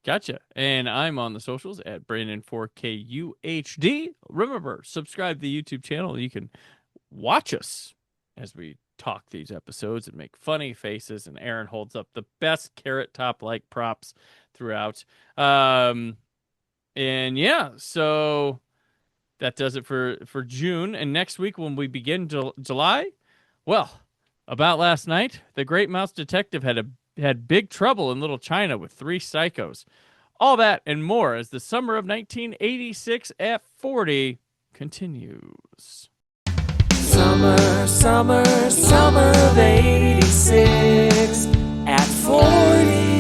Gotcha. And I'm on the socials at Brandon4KUHD. Remember, subscribe to the YouTube channel. You can watch us as we talk these episodes and make funny faces. And Aaron holds up the best Carrot Top-like props throughout. And yeah, so that does it for June. And next week when we begin July, well, about last night, the Great Mouse Detective had big trouble in Little China with 3 psychos. All that and more as the summer of 1986 at 40 continues. Summer, summer, summer of 86 at 40.